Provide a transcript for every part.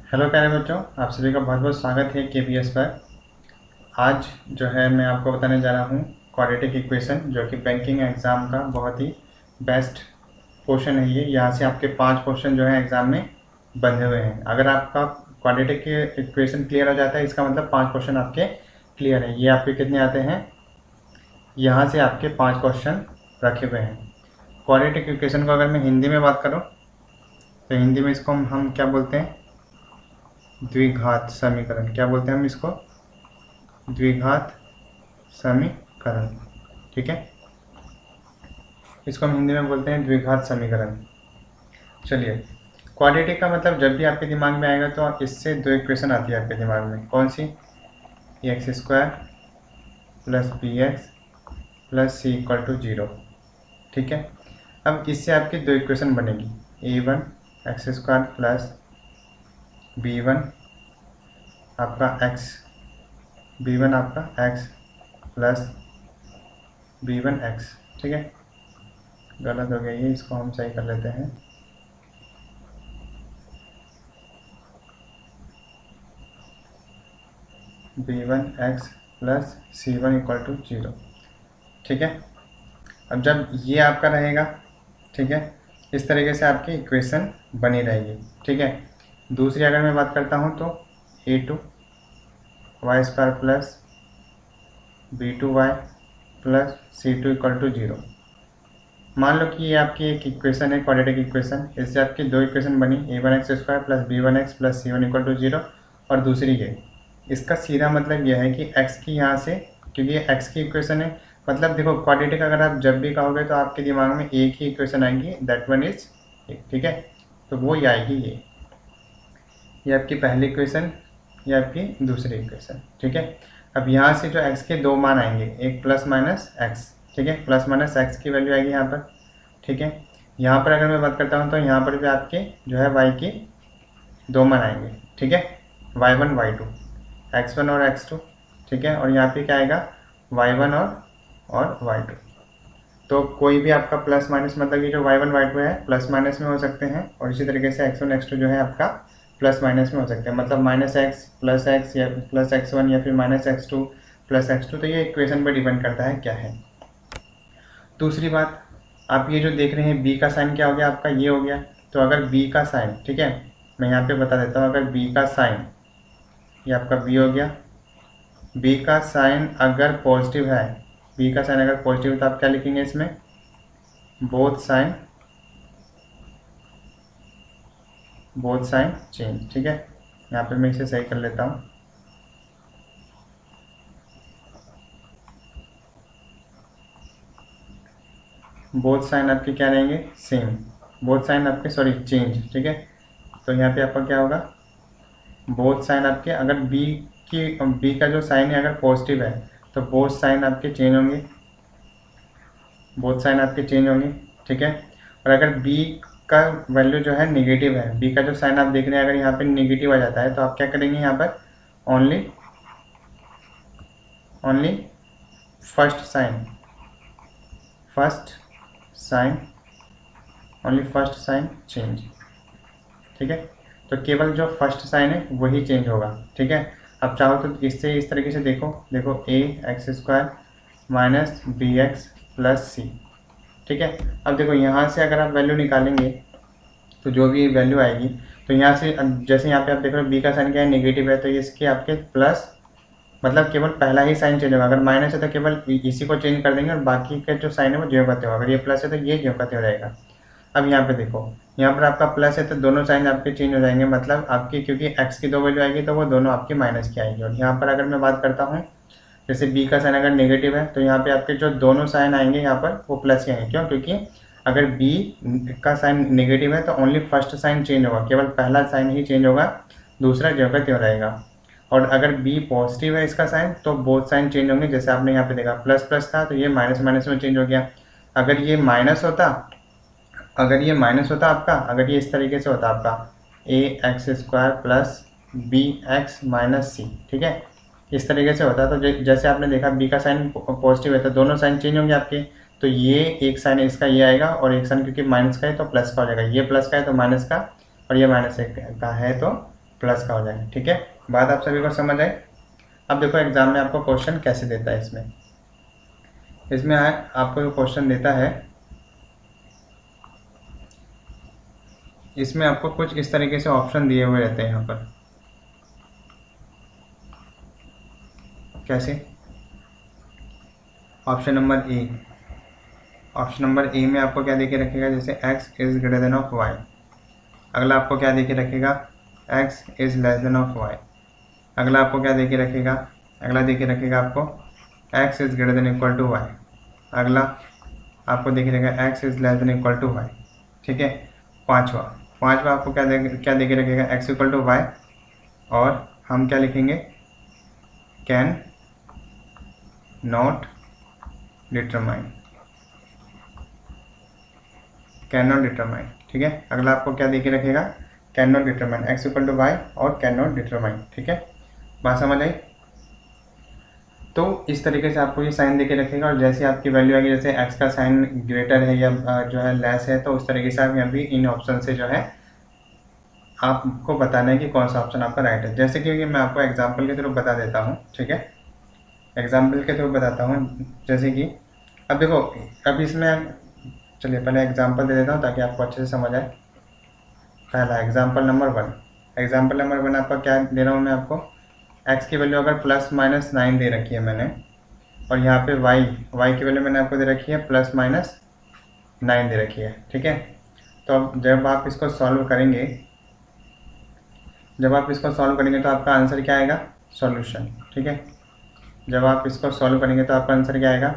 Hello प्यारे बच्चों, आप सभी का बहुत बहुत स्वागत है केबीएस पर। आज जो है मैं आपको बताने जा रहा हूँ क्वाड्रेटिक इक्वेशन, जो कि बैंकिंग एग्ज़ाम का बहुत ही बेस्ट क्वेश्चन है। ये यहाँ से आपके 5 क्वेश्चन जो है एग्ज़ाम में बंधे हुए हैं। अगर आपका क्वाड्रेटिक इक्वेशन क्लियर हो जाता है, इसका मतलब 5 क्वेश्चन आपके क्लियर है। ये आपके कितने आते हैं, यहाँ से आपके 5 क्वेश्चन रखे हुए हैं। क्वाड्रेटिक इक्वेशन को अगर मैं हिंदी में बात करूँ तो हिंदी में इसको हम क्या बोलते हैं, द्विघात समीकरण। क्या बोलते हैं हम इसको, द्विघात समीकरण। ठीक है, इसको हम हिंदी में बोलते हैं द्विघात समीकरण। चलिए, क्वाड्रेटिक का मतलब जब भी आपके दिमाग में आएगा तो इससे 2 इक्वेशन आती है आपके दिमाग में। कौन सी, X square plus B X plus C equal to 0। ठीक है, अब इससे आपकी 2 इक्वेशन बनेगी, a1 X square plus b1 आपका x, b1 आपका x प्लस b1 x। ठीक है, गलत हो गया ये, इसको हम सही कर लेते हैं। b1 x plus c1 equal to 0। ठीक है, अब जब ये आपका रहेगा, ठीक है, इस तरीके से आपकी इक्वेशन बनी रहेगी। ठीक है, दूसरी अगर मैं बात करता हूँ तो a2 Y square plus b2 Y plus c2 equal to 0। मान लो कि ये आपकी एक इक्वेशन है, क्वाड्रेटिक इक्वेशन। इससे आपकी 2 इक्वेशन बनी, a1 X square plus b1 X plus c1 equal to 0, और दूसरी ये। इसका सीधा मतलब यह है कि x की यहाँ से, क्योंकि ये x की इक्वेशन है, मतलब देखो क्वाड्रेटिक अगर आप जब भी कहोगे तो आपके दिमाग में एक ही इक्वेशन आएगी, दैट वन इज। ठीक है, तो वो ही आएगी ये आपकी पहली इक्वेशन, ये आपकी दूसरी इक्वेशन। ठीक है, अब यहाँ से जो x के 2 मान आएंगे, एक प्लस माइनस एक्स। ठीक है, प्लस माइनस एक्स की वैल्यू आएगी यहाँ पर। ठीक है, यहाँ पर अगर मैं बात करता हूँ तो यहाँ पर भी आपके जो है y की 2 मान आएंगे। ठीक है, y1 y2, x1 और x2। ठीक है, और यहाँ पे क्या आएगा, y1 और y2। तो कोई भी आपका प्लस माइनस, मतलब ये जो y1 y2 है प्लस माइनस में हो सकते हैं, और इसी तरीके से x1 x2 जो है आपका प्लस माइनस में हो सकते हैं, मतलब माइनस एक्स प्लस एक्स या प्लस x1 या फिर माइनस x2 प्लस x2। तो ये इक्वेशन पर डिपेंड करता है क्या है। दूसरी बात, आप ये जो देख रहे हैं b का साइन क्या हो गया आपका, ये हो गया। तो अगर b का साइन, ठीक है, मैं यहाँ पे बता देता हूँ, अगर b का साइन, ये आपका b हो गया। b का साइन अगर पॉजिटिव है, b का साइन अगर पॉजिटिव है तो आप क्या लिखेंगे इसमें, बोथ साइन चेंज। ठीक है, यहाँ पे मैं इसे सही कर लेता हूँ। बोथ साइन आपके क्या रहेंगे, सेम। बोथ साइन आपके चेंज। ठीक है, तो यहाँ पे आपका क्या होगा, बोथ साइन आपके, अगर b का जो साइन है अगर पॉजिटिव है तो बोथ साइन आपके चेंज होंगे, बोथ साइन आपके चेंज होंगे। ठीक है, और अगर b का वैल्यू जो है नेगेटिव है, b का जो साइन आप देख रहे हैं अगर यहाँ पे नेगेटिव आ जाता है तो आप क्या करेंगे, यहाँ पर ओनली फर्स्ट साइन चेंज। ठीक है, तो केवल जो फर्स्ट साइन है वही चेंज होगा। ठीक है, अब चाहो तो इससे इस तरीके से देखो a X square minus B X plus C. ठीक है, अब देखो यहाँ से अगर आप वैल्यू निकालेंगे तो जो भी वैल्यू आएगी, तो यहाँ से जैसे यहाँ पे आप देख रहे हो b का साइन क्या है, नेगेटिव है, तो इसके आपके प्लस, मतलब केवल पहला ही साइन चेंज होगा। अगर माइनस है तो केवल इसी को चेंज कर देंगे और बाकी का जो साइन है वो ज्यों का त्यों। अगर ये प्लस है तो ये ज्यों का त्यों रहेगा। अब यहाँ पे देखो, यहाँ पर आपका प्लस है तो दोनों साइन आपके चेंज हो जाएंगे, मतलब आपकी क्योंकि x की 2 वैल्यू आएगी तो वो दोनों आपकी माइनस की आएगी। और यहाँ पर अगर मैं बात करता हूँ, जैसे b का साइन अगर नेगेटिव है तो यहाँ पे आपके जो दोनों साइन आएंगे यहाँ पर वो प्लस के आएंगे। क्यों, क्योंकि अगर b का साइन नेगेटिव है तो ओनली फर्स्ट साइन चेंज होगा, केवल पहला साइन ही चेंज होगा, दूसरा ज्यों का त्यों रहेगा। और अगर b पॉजिटिव है इसका साइन तो बोथ साइन चेंज होंगे। जैसे आपने यहाँ पे देखा प्लस प्लस था तो ये माइनस माइनस में चेंज हो गया। अगर ये माइनस होता आपका, अगर ये इस तरीके से होता आपका a X square plus B X minus C, ठीक है, इस तरीके से होता तो जैसे आपने देखा b का साइन पॉजिटिव है तो दोनों साइन चेंज होंगे आपके। तो ये एक साइन इसका ये आएगा और एक साइन क्योंकि माइनस का है तो प्लस का हो जाएगा, ये प्लस का है तो माइनस का, और ये माइनस का है तो प्लस का हो जाएगा। ठीक है, बात आप सभी को समझ आई। अब देखो एग्जाम में आपको क्वेश्चन कैसे देता है। इसमें आपको जो क्वेश्चन देता है, इसमें आपको कुछ इस तरीके से ऑप्शन दिए हुए रहते हैं यहाँ पर। कैसे? ऑप्शन नंबर ए में आपको क्या देके रखेगा, जैसे x is greater than of y। अगला आपको क्या देके रखेगा, x is less then of y। अगला आपको क्या देके रखेगा, अगला देके रखेगा आपको x is greater than equal to y। अगला आपको देखे रखेगा x is less than equal to y। ठीक है, पांचवा आपको क्या देके रखेगा, x इक्वल टू y, और हम क्या लिखेंगे, कैन नॉट डिटरमाइन। ठीक है, अगला आपको क्या देके रखेगा, can not determine, X equal to Y और कैन नॉट डिटरमाइन। ठीक है, बात समझ आई। तो इस तरीके से आपको ये साइन देके रखेगा, और जैसे आपकी वैल्यू आएगी, जैसे एक्स का साइन ग्रेटर है या जो है लेस है, तो उस तरीके से आप यहाँ भी इन ऑप्शन से जो है आपको बताना है कि कौन सा ऑप्शन आपका राइट है। जैसे कि मैं आपको एग्जाम्पल के थ्रू बता देता हूँ। ठीक है, एग्जाम्पल के थ्रू बताता हूँ। जैसे कि अब देखो, अब इसमें चलिए पहले एग्जाम्पल दे देता हूँ ताकि आपको अच्छे से समझ आए। पहला एग्जाम्पल नंबर 1 आपका क्या दे रहा हूँ मैं आपको, x की वैल्यू अगर प्लस माइनस 9 दे रखी है मैंने, और यहाँ पे y की वैल्यू मैंने आपको दे रखी है प्लस माइनस 9 दे रखी है। ठीक है, तो अब जब आप इसको सॉल्व करेंगे तो आपका आंसर क्या आएगा, सॉल्यूशन। ठीक है, जब आप इसको सॉल्व करेंगे तो आपका आंसर क्या आएगा,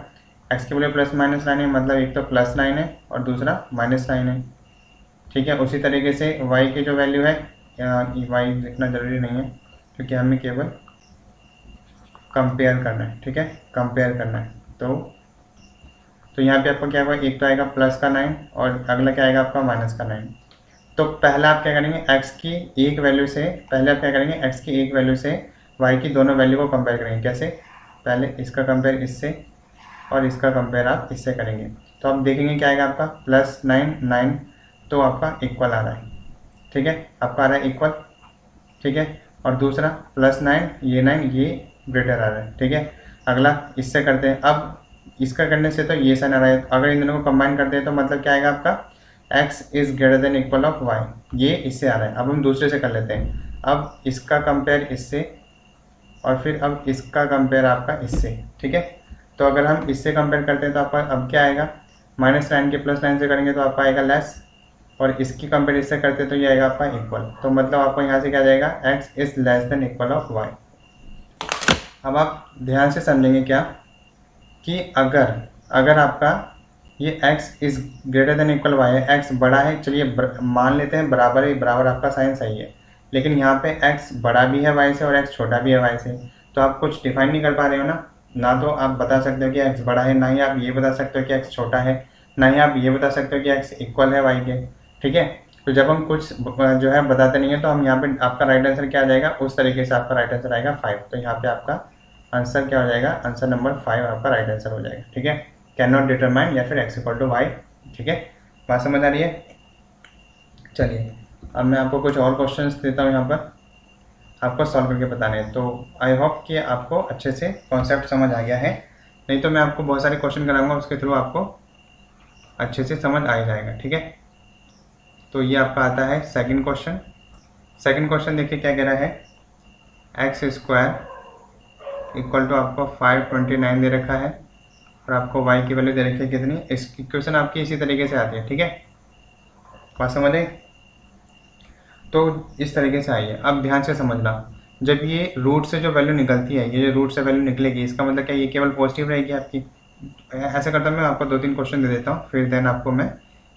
x की वैल्यू प्लस माइनस 9 है, मतलब एक तो प्लस 9 है और दूसरा माइनस 9 है। ठीक है, उसी तरीके से y की जो वैल्यू है, y लिखना जरूरी नहीं है क्योंकि हमें केवल कंपेयर करना है। ठीक है, कंपेयर करना है। तो यहाँ पे आपको क्या होगा, एक तो आएगा प्लस का 9 और अगला क्या आएगा आपका माइनस का 9। तो पहला आप क्या करेंगे, x की एक वैल्यू से y की दोनों वैल्यू को कंपेयर करेंगे। कैसे, पहले इसका कंपेयर इससे और इसका कंपेयर आप इससे करेंगे, तो आप देखेंगे क्या आएगा आपका प्लस 9 तो आपका इक्वल आ रहा है। ठीक है, आपका आ रहा है इक्वल। ठीक है, और दूसरा प्लस 9 ये ग्रेटर आ रहा है। ठीक है, अगला इससे करते हैं। अब इसका करने से तो ये साइन आ रहा है, अगर इन दोनों को कंबाइन करते हैं तो मतलब क्या आएगा आपका, x is greater than equal of y। ये इससे आ रहा है। अब हम दूसरे से कर लेते हैं। अब इसका कंपेयर इससे और फिर अब इसका कंपेयर आपका इससे। ठीक है, तो अगर हम इससे कंपेयर करते हैं तो आपका अब क्या आएगा, माइनस 9 के प्लस 9 से करेंगे तो आपका आएगा लेस, और इसकी कंपेयर इससे करते हैं तो ये आएगा आपका इक्वल। तो मतलब आपको यहाँ से क्या जाएगा, x is less than equal of y। अब आप ध्यान से समझेंगे क्या कि अगर आपका ये x is greater than equal y है, x बड़ा है, चलिए मान लेते हैं बराबर है, बराबर आपका साइन सही है, लेकिन यहाँ पे x बड़ा भी है y से और x छोटा भी है y से, तो आप कुछ डिफाइन नहीं कर पा रहे हो ना तो आप बता सकते हो कि x बड़ा है, ना ही आप ये बता सकते हो कि x छोटा है, ना ही आप ये बता सकते हो कि x इक्वल है y के। ठीक है, तो जब हम कुछ जो है बताते नहीं है तो हम यहाँ पे आपका राइट आंसर क्या आ जाएगा, उस तरीके से आपका राइट आंसर आएगा 5। तो यहाँ पे आपका आंसर क्या हो जाएगा, आंसर नंबर 5 आपका राइट आंसर हो जाएगा। ठीक है, कैन नॉट डिटरमाइन या फिर x इक्वल टू वाई। ठीक है, बात समझ आ रही है। चलिए अब मैं आपको कुछ और क्वेश्चंस देता हूँ, यहाँ पर आपको सॉल्व करके बताने हैं। तो आई होप कि आपको अच्छे से कॉन्सेप्ट समझ आ गया है, नहीं तो मैं आपको बहुत सारे क्वेश्चन कराऊंगा, उसके थ्रू आपको अच्छे से समझ आ जाएगा। ठीक है, तो ये आपका आता है सेकंड क्वेश्चन देखिए क्या कह रहा है, एक्स स्क्वायर इक्वल टू आपको 529 दे रखा है और आपको y की वैल्यू दे रखी है कितनी। इस इक्वेशन आपकी इसी तरीके से आती है। ठीक है, बात समझ आई। तो इस तरीके से आई है। अब ध्यान से समझना, जब ये रूट से जो वैल्यू निकलती है, ये जो रूट से वैल्यू निकलेगी, इसका मतलब क्या ये केवल पॉजिटिव रहेगी आपकी। ऐसा करता मैं आपको 2-3 क्वेश्चन दे देता हूँ, फिर देन आपको मैं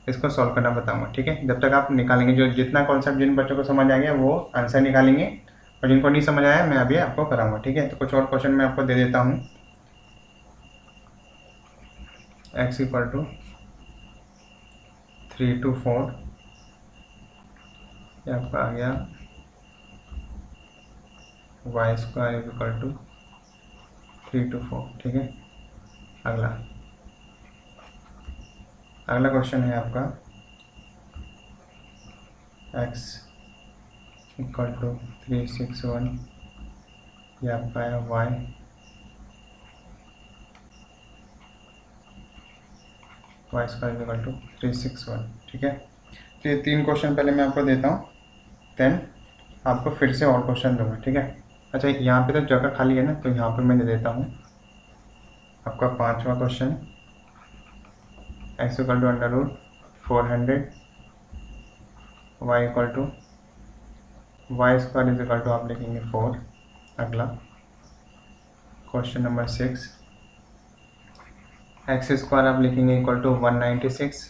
इसको सॉल्व करना बताऊंगा। ठीक है, जब तक आप निकालेंगे, जो जितना कॉन्सेप्ट जिन बच्चों को समझ आ गया वो आंसर निकालेंगे, और जिनको नहीं समझ आया मैं अभी आपको कराऊंगा। ठीक है, तो कुछ और क्वेश्चन मैं आपको दे देता हूँ। x इक्वल टू 3 to 4, ये आपका आ गया y square equal to 3 to 4। ठीक है, अगला क्वेश्चन है आपका x इक्वल टू 361, ये आपका है y स्क्वायर इक्वल टू 361। ठीक है, तो ये 3 क्वेश्चन पहले मैं आपको देता हूँ, देन आपको फिर से और क्वेश्चन दूंगा। ठीक है, अच्छा यहाँ पे तो जगह खाली है ना, तो यहाँ पे मैं दे देता हूँ आपका 5वां question, x equal to under root 400, y equal to Y square is equal to आप लिखेंगे 4। अगला क्वेश्चन नंबर 6, एक्स स्क्वायर आप लिखेंगे इक्वल टू 196,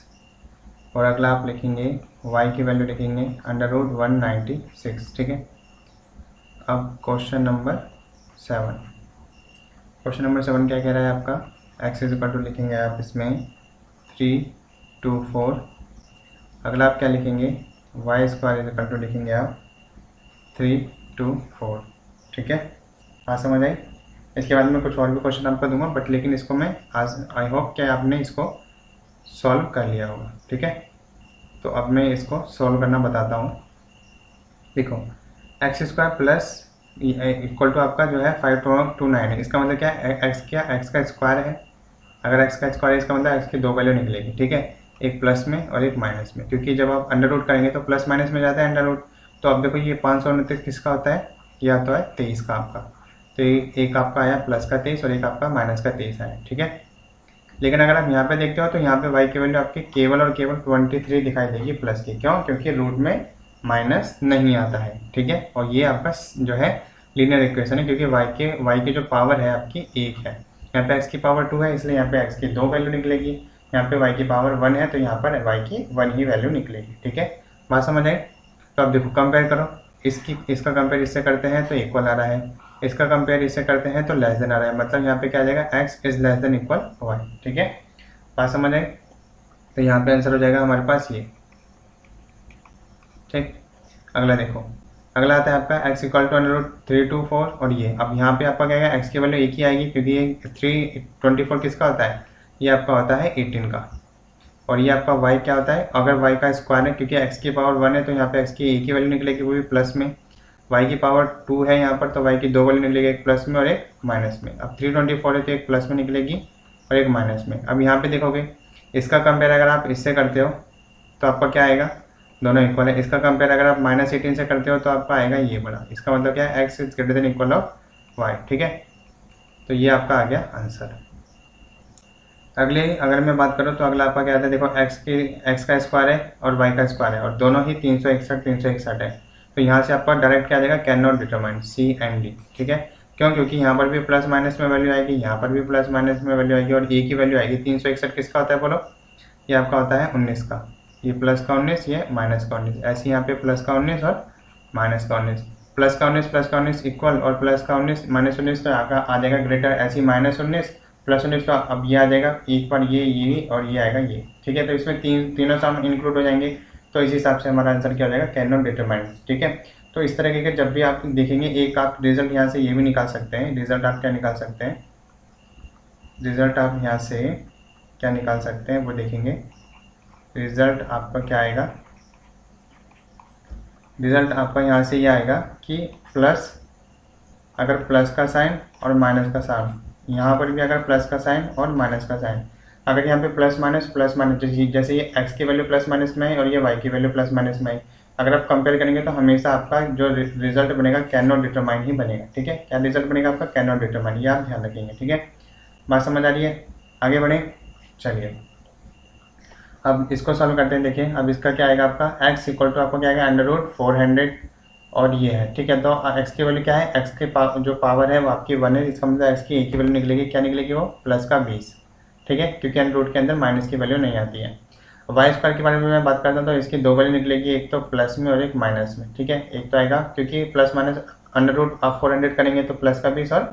और अगला आप लिखेंगे y की वैल्यू लिखेंगे अंडर रूट 196। ठीक है, अब क्वेश्चन नंबर 7, क्वेश्चन नंबर 7 क्या कह रहा है आपका, x इज इक्वल टू लिखेंगे आप इसमें 324, अगला आप क्या लिखेंगे y square is equal to लिखेंगे आप 324। ठीक है, बात समझ आई। इसके बाद में कुछ और भी क्वेश्चन आपको दूंगा, बट लेकिन इसको मैं आज आई होप कि आपने इसको सॉल्व कर लिया होगा। ठीक है, तो अब मैं इसको सॉल्व करना बताता हूँ। देखो X square plus equal to आपका जो है 5229 है, इसका मतलब क्या है, एक्स का स्क्वायर है। अगर एक्स का स्क्वायर है इसका मतलब एक्स की 2 वैल्यू निकलेगी। ठीक है, एक प्लस में और एक माइनस में, क्योंकि जब आप अंडर रूट करेंगे तो प्लस माइनस में जाता है अंडर रूट। तो अब देखो ये 529 किसका होता है, या तो है 23 का आपका, तो एक आपका आया प्लस का 23 और एक आपका माइनस का 23 आया। ठीक है, लेकिन अगर आप यहाँ पे देखते हो तो यहाँ पे वाई की वैल्यू आपकी केवल और केवल 23 दिखाई देगी प्लस की, क्यों, क्योंकि रूट में माइनस नहीं आता है। ठीक है, और ये आपका जो है लीनियर इक्वेशन है, क्योंकि वाई की जो पावर है आपकी 1 है, यहाँ पे एक्स की पावर 2 है, इसलिए यहाँ पे एक्स की 2 वैल्यू निकलेगी, यहाँ पे वाई की पावर 1 है, तो यहाँ पर वाई की 1 ही वैल्यू निकलेगी। ठीक है, बात समझ आई। तो अब देखो कंपेयर करो, इसका कंपेयर इससे करते हैं तो इक्वल आ रहा है, इसका कंपेयर इससे करते हैं तो लेस देन आ रहा है, मतलब यहाँ पे क्या आ जाएगा, x is less than equal y। ठीक है, बात समझ आए। तो यहाँ पे आंसर हो जाएगा हमारे पास ये। ठीक, अगला देखो, अगला आता है आपका x equal to under root 324, और ये अब यहाँ पे आपका क्या आएगा, x की वैल्यू एक ही आएगी, क्योंकि ये 324 किसका होता है, ये आपका होता है 18 का, और ये आपका y क्या होता है, अगर y का स्क्वायर है, क्योंकि x की पावर 1 है तो यहाँ पे x की एक ही वैल्यू निकलेगी, वो भी प्लस में, y की पावर 2 है यहाँ पर, तो y की 2 वैल्यू निकलेगी, एक प्लस में और एक माइनस में। अब 324 है तो एक प्लस में निकलेगी और एक माइनस में। अब यहाँ पे देखोगे इसका कंपेयर अगर आप इससे करते हो तो आपका क्या आएगा, दोनों इक्वल है। इसका कंपेयर अगर आप -18 से करते हो तो आपका आएगा ये बड़ा, इसका मतलब क्या है, x is greater than equal of y। ठीक है, तो ये आपका आ गया आंसर। अगले अगर मैं बात करूँ तो अगला आपका क्या आता है, देखो x का स्क्वायर है और y का स्क्वायर है, और दोनों ही 361 है, तो यहाँ से आपका डायरेक्ट क्या आ जाएगा, can not determine, C and D। ठीक है, क्यों, क्योंकि यहाँ पर भी प्लस माइनस में वैल्यू आएगी, यहाँ पर भी प्लस माइनस में वैल्यू आएगी, और एक ही वैल्यू आएगी। 361 किसका होता है बोलो, ये आपका होता है 19 का, ये प्लस का 19, ये माइनस का 19, ऐसे यहाँ पे प्लस का 19 और माइनस का 19, प्लस का 19 इक्वल, और प्लस का 19 -19 तो आ जाएगा ग्रेटर, ऐसी -19 प्लस 19 तो अब ये आ जाएगा एक बार ये और ये आएगा ये। ठीक है, तो इसमें तीनों साम इंक्लूड हो जाएंगे, तो इस हिसाब से हमारा आंसर क्या हो जाएगा, कैन नॉट डिटरमाइन। ठीक है, तो इस तरीके के जब भी आप देखेंगे, एक आप रिजल्ट यहाँ से ये भी निकाल सकते हैं, रिजल्ट आप क्या निकाल सकते हैं, रिजल्ट आप यहाँ से क्या निकाल सकते हैं वो देखेंगे। रिजल्ट आपका क्या आएगा, रिजल्ट आपका यहाँ से ये आएगा कि प्लस, अगर प्लस का साइन और माइनस का साइन, यहाँ पर भी अगर प्लस का साइन और माइनस का साइन, अगर यहाँ पे प्लस माइनस जैसे ये x की वैल्यू प्लस माइनस में है और ये y की वैल्यू प्लस माइनस में है, अगर आप कंपेयर करेंगे तो हमेशा आपका जो रिजल्ट बनेगा कैन नॉट डिटरमाइन ही बनेगा। ठीक है, क्या रिजल्ट बनेगा आपका, कैन नॉट डिटरमाइन, ये आप ध्यान रखेंगे। ठीक है, बात समझ आ रही है, आगे बढ़े, चलिए अब इसको सॉल्व करते हैं। देखिए अब इसका क्या आएगा, आपका x इक्वल टू आपको क्या आएगा, अंडर रूट 400 और ये है। ठीक है, तो x की वैल्यू क्या है, x के जो पावर है वो आपकी 1 है, इसका मतलब x की एक ही वैल्यू निकलेगी, क्या निकलेगी वो, प्लस का 20। ठीक है, क्योंकि अंडर रूट के अंदर माइनस की वैल्यू नहीं आती है। वाई स्क्वायर के बारे में मैं बात करता हूँ तो इसकी 2 वैल्यू निकलेगी, एक तो प्लस में और एक माइनस में। ठीक है, एक तो आएगा क्योंकि प्लस माइनस अंडर रूट आप 400 करेंगे तो प्लस का 20 और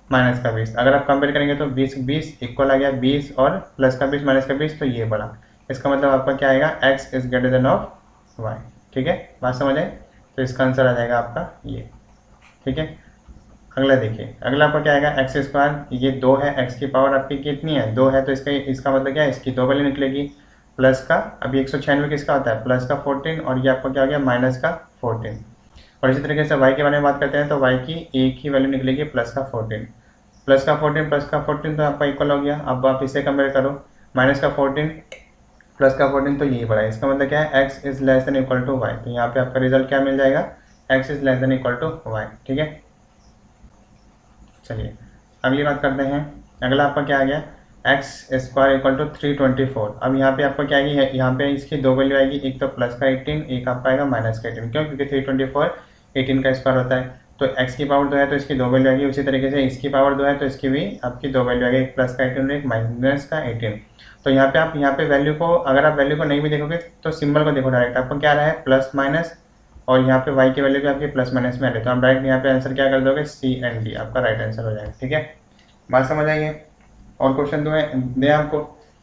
माइनस का 20, अगर आप कंपेयर करेंगे तो 20 इक्वल आ गया 20 और प्लस का 20 माइनस का 20, तो ये बड़ा, इसका मतलब आपका क्या आएगा, x is greater than of y। ठीक है, बात समझ आए, तो इसका आंसर आ जाएगा आपका ये। ठीक है, अगला देखिए, अगला आपका क्या आएगा, एक्स स्क्वायर, ये 2 है, x की पावर आपकी कितनी है, 2 है, तो इसका मतलब क्या है, इसकी 2 वैल्यू निकलेगी, प्लस का, अभी 196 किसका होता है, प्लस का 14, और ये आपका क्या हो गया, माइनस का 14। और इसी तरीके से y के बारे में बात करते हैं तो y की एक ही वैल्यू निकलेगी प्लस का 14, प्लस का 14 तो आपका इक्वल हो गया। अब आप इसे कंपेयर करो, माइनस का 14 प्लस का 14 तो यही बड़ा है, इसका मतलब क्या है x is less than equal to Y. तो यहाँ पे आपका रिजल्ट क्या मिल जाएगा, x is less than equal to Y. ठीक है, चलिए अगली बात करते हैं। अगला आपका क्या आ गया, एक्स स्क्वायर इक्वल टू 324। अब यहाँ पे आपको क्या आएगी, यहाँ पे इसकी दो वैल्यू आएगी, एक तो प्लस का 18, एक आपका आएगा माइनस का 18। क्यों, क्योंकि 324 18 का स्क्वायर होता है। तो x की पावर 2 है तो इसकी दो वैल्यू आएगी, उसी तरीके से इसकी पावर 2 है तो इसकी भी आपकी दो वैल्यू आएगी, एक प्लस का 18 और एक माइनस का 18। तो यहाँ पे आप यहाँ पे वैल्यू को, अगर आप वैल्यू को नहीं भी देखोगे तो सिंबल को देखो डायरेक्ट, आपको क्या रहा है प्लस माइनस, और यहाँ पे y की वैल्यू भी आपकी प्लस माइनस में आ रही है। तो आप डायरेक्ट यहाँ पे आंसर क्या कर दोगे, सी एंड डी आपका राइट आंसर हो जाएगा। ठीक है, बात समझ आई है। और क्वेश्चन दे आपको,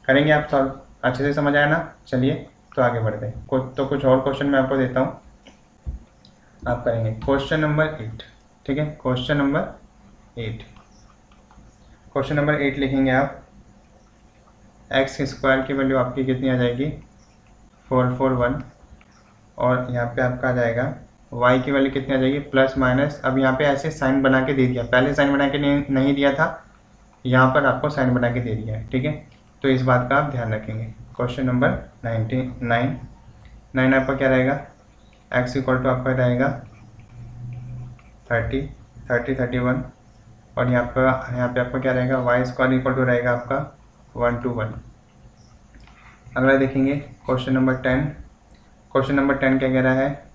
करेंगे आप सॉल्व, अच्छे से समझ आया ना। चलिए तो आगे बढ़ते हैं, तो कुछ और क्वेश्चन मैं आपको देता हूँ, आप करेंगे क्वेश्चन नंबर 8। ठीक है, क्वेश्चन नंबर 8, क्वेश्चन नंबर 8 लिखेंगे आप। एक्स स्क्वायर की वैल्यू आपकी कितनी आ जाएगी, 441, और यहाँ पे आपका आ जाएगा y की वैल्यू कितनी आ जाएगी, प्लस माइनस। अब यहाँ पे ऐसे साइन बना के दे दिया, पहले साइन बना के नहीं दिया था, यहाँ पर आपको साइन बना के दे दिया है। ठीक है, तो इस बात का आप ध्यान रखेंगे। क्वेश्चन नंबर 9 आपका क्या रहेगा, x इक्वल टू आपका रहेगा 31, और यहाँ पे आपका क्या रहेगा, y स्क्वायर इक्वल टू रहेगा आपका 121। अगला देखेंगे क्वेश्चन नंबर 10। क्वेश्चन नंबर 10 क्या कह रहा है,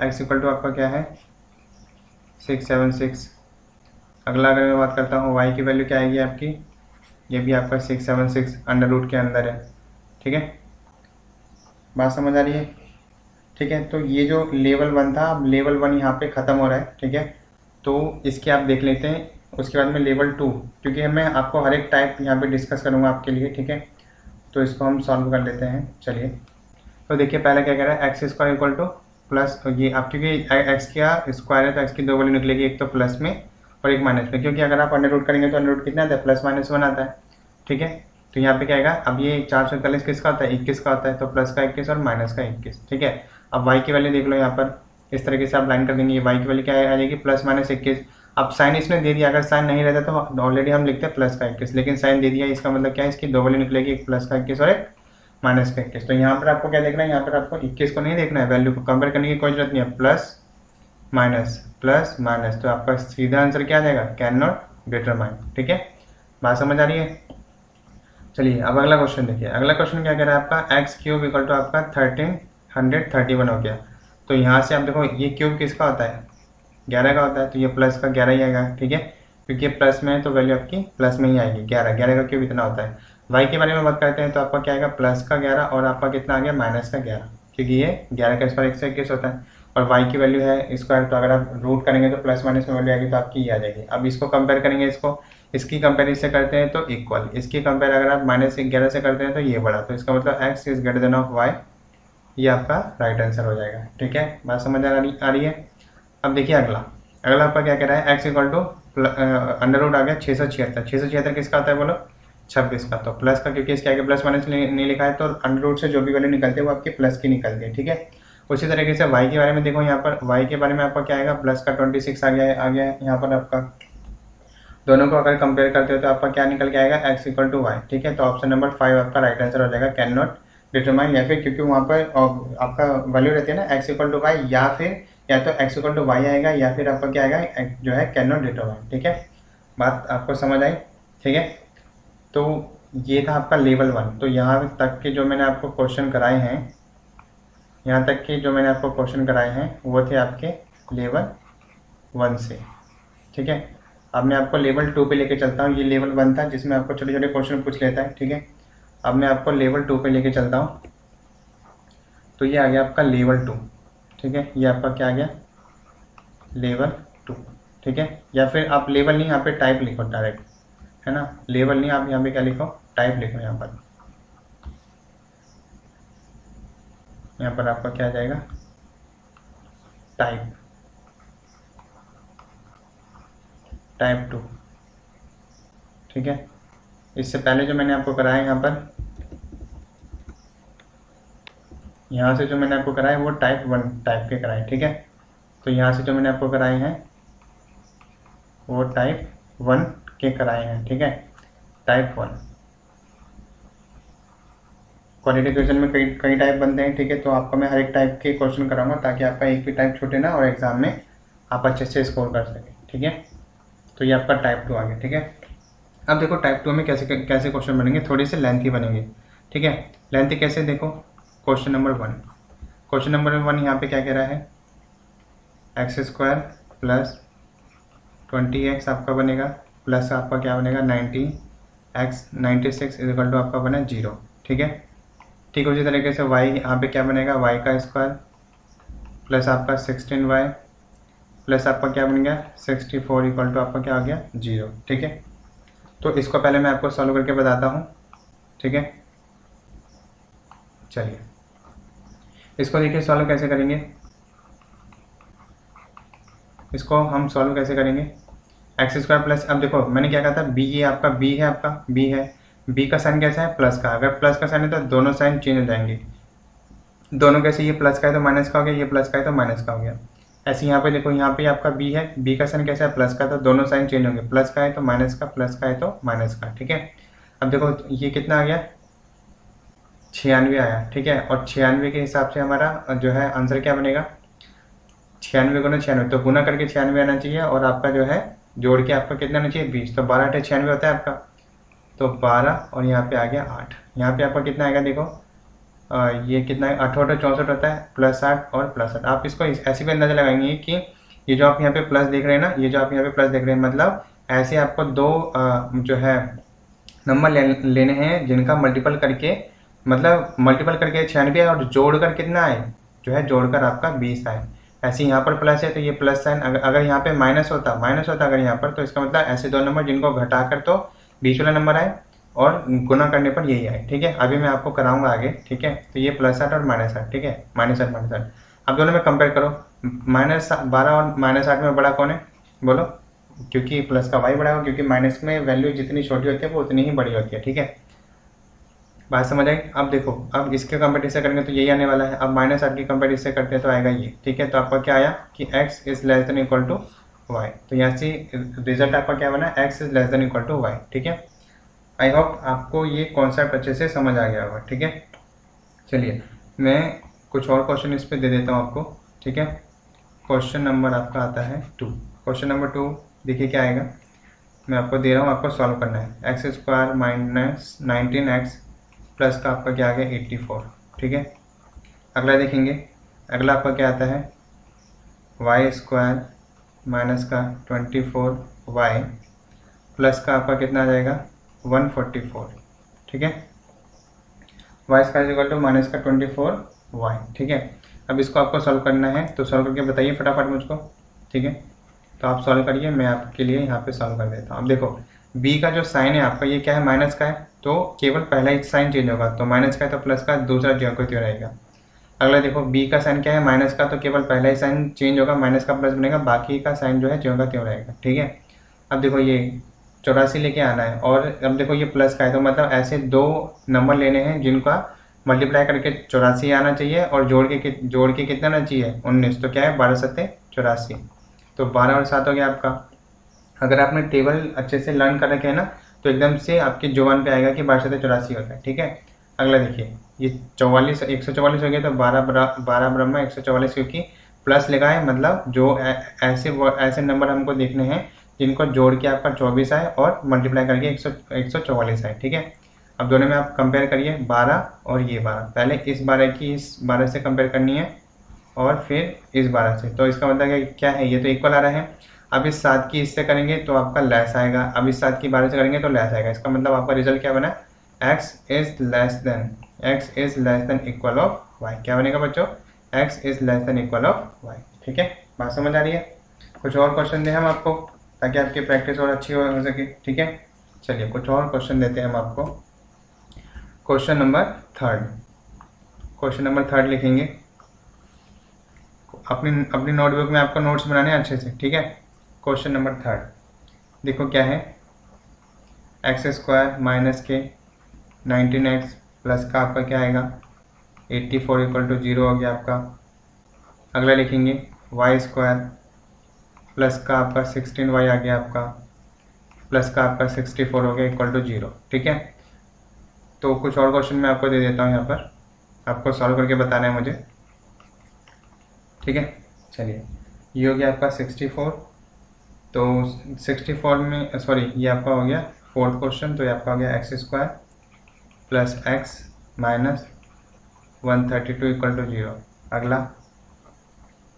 x इक्वल टू आपका क्या है 676। अगला अगर मैं बात करता हूँ y की वैल्यू क्या आएगी आपकी, ये भी आपका 676 अंडर रूट के अंदर है। ठीक है, बात समझ आ रही है। ठीक है, तो ये जो लेवल 1 था, अब लेवल 1 यहाँ पे ख़त्म हो रहा है। ठीक है, तो इसके आप देख लेते हैं, उसके बाद में लेवल 2, क्योंकि मैं आपको हर एक टाइप यहाँ पे डिस्कस करूँगा आपके लिए। ठीक है, तो इसको हम सॉल्व कर लेते हैं। चलिए तो देखिए पहले क्या कह रहा है, x square equal two plus, ये आप क्योंकि एक्स का स्क्वायर है तो एक्स की दो वैल्यू निकलेगी, एक तो प्लस में और एक माइनस में, क्योंकि अगर आप अंडर रूट करेंगे तो अंडर रूट कितना आता है, प्लस माइनस 1 आता है। ठीक है, तो यहाँ पे क्या आएगा, अब ये 441 किसका होता है, 21 का होता है, तो प्लस का 21 और माइनस का 21। ठीक है, अब y की वैल्यू देख लो, यहाँ पर इस तरीके से आप लाइन कर देंगे, ये y की वैल्यू क्या आ जाएगी, प्लस माइनस 21। अब साइन इसने दे दिया, अगर साइन नहीं रहता तो ऑलरेडी हम लिखते हैं प्लस का 21, लेकिन साइन दे दिया, इसका मतलब क्या है, इसकी दो वैल्यू निकलेगी, एक प्लस का 21 और एक माइनस का 21। तो यहाँ पर आपको क्या देखना है, यहाँ पर आपको 21 को नहीं देखना है, वैल्यू को कंपेयर करने की कोई जरूरत नहीं है, प्लस माइनस, तो आपका सीधा आंसर क्या आ जाएगा, कैन नॉट डिटरमाइन। ठीक है, बात समझ आ रही है। चलिए अब अगला क्वेश्चन देखिए। अगला क्वेश्चन क्या कह रहा है आपका, एक्स क्यूब इक्वल टू आपका 1331 हो गया। तो यहाँ से आप देखो ये क्यूब किसका होता है, 11 का होता है, तो ये प्लस का 11 ही आएगा। ठीक है, क्योंकि प्लस में है तो वैल्यू आपकी प्लस में ही आएगी, 11 का क्यूब इतना होता है। वाई के बारे में बात करते हैं तो आपका क्या आएगा, प्लस का 11 और आपका कितना आ गया, माइनस का 11, क्योंकि ये 11 का स्क्वायर 121 होता है, और y की वैल्यू है स्क्वायर, तो अगर आप रूट करेंगे तो प्लस माइनस में वैल्यू आएगी, तो आपकी ये आ जाएगी। अब इसको कंपेयर करेंगे, इसकी कंपेयर से करते हैं तो इक्वल, इसकी कंपेयर अगर आप -11 से करते हैं तो ये बड़ा, तो इसका मतलब x is greater than of y, ये आपका राइट आंसर हो जाएगा। ठीक है, बात समझ आ रही है। अब देखिए अगला आपका क्या कह रहा है, x equal to under root आ गया 676 किसका आता है बोलो, 26 का। तो प्लस का, क्योंकि इसके आगे प्लस माइनस नहीं लिखा है, तो अंडर रूट से जो भी वैल्यू निकलती है वो आपकी प्लस की निकलती है। ठीक है, उसी तरीके से y के बारे में देखो, यहाँ पर y के बारे में आपका क्या आएगा, प्लस का 26 आ गया है यहाँ पर आपका। दोनों को अगर कंपेयर करते हो तो आपका क्या निकल के आएगा, x इक्वल टू वाई। ठीक है, तो ऑप्शन नंबर 5 आपका राइट आंसर हो जाएगा, कैन नॉट डिटरमाइन, या फिर क्योंकि वहाँ पर आपका वैल्यू रहती है ना x इक्वल टू वाई, या तो x इक्वल टू वाई आएगा, या फिर आपका क्या आएगा जो है कैन नॉट डिटरमाइन। ठीक है, बात आपको समझ आई। ठीक है, तो ये था आपका लेवल 1। तो यहाँ तक के जो मैंने आपको क्वेश्चन कराए हैं, वो थे आपके लेवल 1 से। ठीक है, अब मैं आपको लेवल 2 पे लेके चलता हूँ। ये लेवल 1 था जिसमें आपको छोटे छोटे क्वेश्चन पूछ लेता है। ठीक है, अब मैं आपको लेवल 2 पे लेके चलता हूँ। तो ये आ गया आपका लेवल 2। ठीक है, ये आपका क्या आ गया, लेवल 2। ठीक है, या फिर आप लेवल नहीं, यहाँ पे टाइप लिखो डायरेक्ट, है ना, लेवल नहीं, आप यहाँ पे क्या लिखो, टाइप लिखो। यहाँ पर आपका क्या आ जाएगा, टाइप 2। ठीक है, इससे पहले जो मैंने आपको कराया यहाँ से जो मैंने आपको कराया वो टाइप 1 टाइप के कराए। ठीक है, तो यहाँ से जो मैंने आपको कराए हैं वो टाइप 1 के कराए हैं, ठीक है। टाइप 1 क्वाड्रेटिक इक्वेशन में कई टाइप बनते हैं, ठीक है। तो आपको मैं हर एक टाइप के क्वेश्चन कराऊंगा ताकि आपका एक भी टाइप छूटे ना और एग्जाम में आप अच्छे से स्कोर कर सकें, ठीक है। तो ये आपका टाइप 2 आ गया, ठीक है। अब देखो टाइप 2 में कैसे कैसे क्वेश्चन बनेंगे, थोड़ी सी लेंथी बनेंगे, ठीक है। लेंथी कैसे, देखो क्वेश्चन नंबर 1 यहाँ पे क्या कह रहा है, एक्स स्क्वायर प्लस 20x आपका बनेगा, प्लस आपका क्या बनेगा 96 इक्वल टू आपका बना 0, ठीक है। ठीक उसी तरीके से y यहाँ पे क्या बनेगा, y का स्क्वायर प्लस आपका 16y प्लस आपका क्या बन गया 64 इक्वल टू आपका क्या आ गया 0, ठीक है। तो इसको पहले मैं आपको सॉल्व करके बताता हूँ, ठीक है। चलिए इसको देखिए सॉल्व कैसे करेंगे, इसको हम सॉल्व कैसे करेंगे, एक्स स्क्वायर प्लस, अब देखो मैंने क्या कहा था बी, ये आपका बी है, आपका बी है, बी का साइन कैसा है प्लस का, अगर प्लस का साइन है तो दोनों साइन चेंज हो जाएंगे, दोनों कैसे, ये प्लस का है तो माइनस का हो गया, ये प्लस का है तो माइनस का हो गया। ऐसे यहाँ पे देखो, यहाँ पे आपका बी है, बी का साइन कैसा है प्लस का, तो दोनों साइन चेंज होंगे, प्लस का है तो माइनस का, प्लस का है तो माइनस का, ठीक है। अब देखो ये कितना आ गया 96 आया, ठीक है। और 96 के हिसाब से हमारा जो है आंसर क्या बनेगा, 96 गुना 96, तो गुना करके 96 आना चाहिए और आपका जो है जोड़ के आपका कितना आना चाहिए 20, तो 12 8 96 होता है आपका, तो 12 और यहाँ पे आ गया 8, यहाँ पे आपका कितना आएगा देखो, ये कितना है 8 8 64 होता है, प्लस 8 और प्लस 8। आप इसको ऐसे भी अंदाजा लगाएंगे कि ये जो आप यहाँ पे प्लस देख रहे हैं ना, ये जो आप यहाँ पे प्लस देख रहे हैं, मतलब ऐसे आपको दो जो है नंबर लेने हैं जिनका मल्टीपल करके, मतलब मल्टीपल करके 96 और जोड़कर कितना आए, जो है जोड़कर आपका 20 आए। ऐसे यहाँ पर प्लस है तो ये प्लस साइन, अगर यहाँ पे माइनस होता अगर यहाँ पर, तो इसका मतलब ऐसे दो नंबर जिनको घटाकर तो 20 वाला नंबर आए और गुना करने पर यही आए, ठीक है। अभी मैं आपको कराऊंगा आगे, ठीक है। तो ये प्लस 8 और माइनस 8, ठीक है, माइनस 8। अब दोनों में कंपेयर करो, -12 और -8 में बड़ा कौन है बोलो, क्योंकि प्लस का y बड़ा हो, क्योंकि माइनस में वैल्यू जितनी छोटी होती है वो उतनी ही बड़ी होती है, ठीक है। बात समझ आई। अब देखो, अब इसके कंपेयर से करेंगे तो यही आने वाला है, अब -8 की कंपेयर से करते हैं तो आएगा ये, ठीक है। तो आपका क्या आया कि x is less than equal to y, तो यहाँ से रिजल्ट आपका क्या बना, x is less than equal to y, ठीक है। आई होप आपको ये कॉन्सेप्ट अच्छे से समझ आ गया होगा, ठीक है। चलिए मैं कुछ और क्वेश्चन इस पर दे देता हूँ आपको, ठीक है। क्वेश्चन नंबर आपका आता है 2, क्वेश्चन नंबर 2 देखिए क्या आएगा, मैं आपको दे रहा हूँ, आपको सॉल्व करना है। X square minus 19x plus का आपका क्या आ गया 84, ठीक है। अगला देखेंगे, अगला आपका क्या आता है वाई स्क्वायर माइनस का 24y प्लस का आपका कितना आ जाएगा 144, ठीक है। Y square equal to minus का 24y, ठीक है। अब इसको आपको सॉल्व करना है, तो सॉल्व करके बताइए फटाफट मुझको, ठीक है। तो आप सॉल्व करिए, मैं आपके लिए यहाँ पे सॉल्व कर देता हूँ। अब देखो b का जो साइन है आपका ये क्या है माइनस का है, तो केवल पहला ही साइन चेंज होगा, तो माइनस का है तो प्लस का, दूसरा जो को त्यों रहेगा। अगला देखो b का साइन क्या है माइनस का, तो केवल पहला ही साइन चेंज होगा, माइनस का प्लस बनेगा, बाकी का साइन जो है ज्यों का त्यों रहेगा, ठीक है। अब देखो ये 84 लेके आना है, और अब देखो ये प्लस का है, तो मतलब ऐसे दो नंबर लेने हैं जिनका मल्टीप्लाई करके 84 आना चाहिए और जोड़ के कितना आना चाहिए 19, तो क्या है 12 सत्ते 84, तो 12 और 7 हो गया आपका। अगर आपने टेबल अच्छे से लर्न कर रखे हैं ना, तो एकदम से आपके जुबान पे आएगा कि 12 सत्ते 84 होता है, ठीक है। अगला देखिए ये 144 हो गया, तो 12 ब्रह्मा 144, क्योंकि प्लस लगा है, मतलब जो ऐसे नंबर हमको देखने हैं जिनको जोड़ के आपका 24 आए और मल्टीप्लाई करके 144 आए, ठीक है। अब दोनों में आप कंपेयर करिए 12 और ये 12, पहले इस 12 की इस 12 से कंपेयर करनी है और फिर इस 12 से, तो इसका मतलब क्या है, ये तो इक्वल आ रहा है। अब इस 7 की इससे करेंगे तो आपका लेस आएगा, अब इस 7 की 12 से करेंगे तो लेस आएगा, इसका मतलब आपका रिजल्ट क्या बना x is less than equal of y, क्या बनेगा बच्चों x is less than equal of y, ठीक है। बात समझ आ रही है। कुछ और क्वेश्चन दें हम आपको ताकि आपकी प्रैक्टिस और अच्छी हो सके, ठीक है। चलिए कुछ और क्वेश्चन देते हैं हम आपको। क्वेश्चन नंबर 3 लिखेंगे, अपनी नोटबुक में आपको नोट्स बनाने हैं अच्छे से, ठीक है। क्वेश्चन नंबर 3 देखो क्या है, एक्स स्क्वायर माइनस के 19x प्लस का आपका क्या आएगा 84 इक्वल टू 0 हो गया आपका। अगला लिखेंगे वाई स्क्वायर प्लस का आपका 16y आ गया आपका, प्लस का आपका 64 हो गया इक्वल टू 0। ठीक है, तो कुछ और क्वेश्चन मैं आपको दे देता हूँ यहाँ पर, आपको सॉल्व करके बताना है मुझे। ठीक है, चलिए ये हो गया आपका 64, तो 64 में सॉरी ये आपका हो गया फोर्थ क्वेश्चन, तो ये आपका हो गया X square plus X minus 132 equal to 0। अगला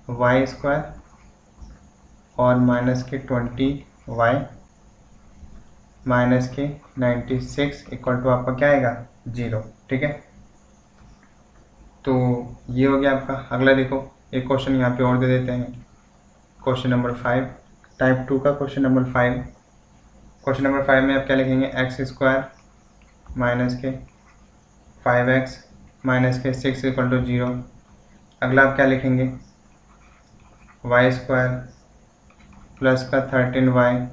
वाई स्क्वायर और माइनस के 20y माइनस के 96 इक्वल टू आपका क्या आएगा 0। ठीक है, तो ये हो गया आपका। अगला देखो एक क्वेश्चन यहाँ पे और दे देते हैं, क्वेश्चन नंबर 5, टाइप 2 का क्वेश्चन नंबर 5। क्वेश्चन नंबर 5 में आप क्या लिखेंगे, एक्स स्क्वायर माइनस के 5x माइनस के 6 इक्वल टू 0। अगला आप क्या लिखेंगे, वाई स्क्वायर प्लस का 13y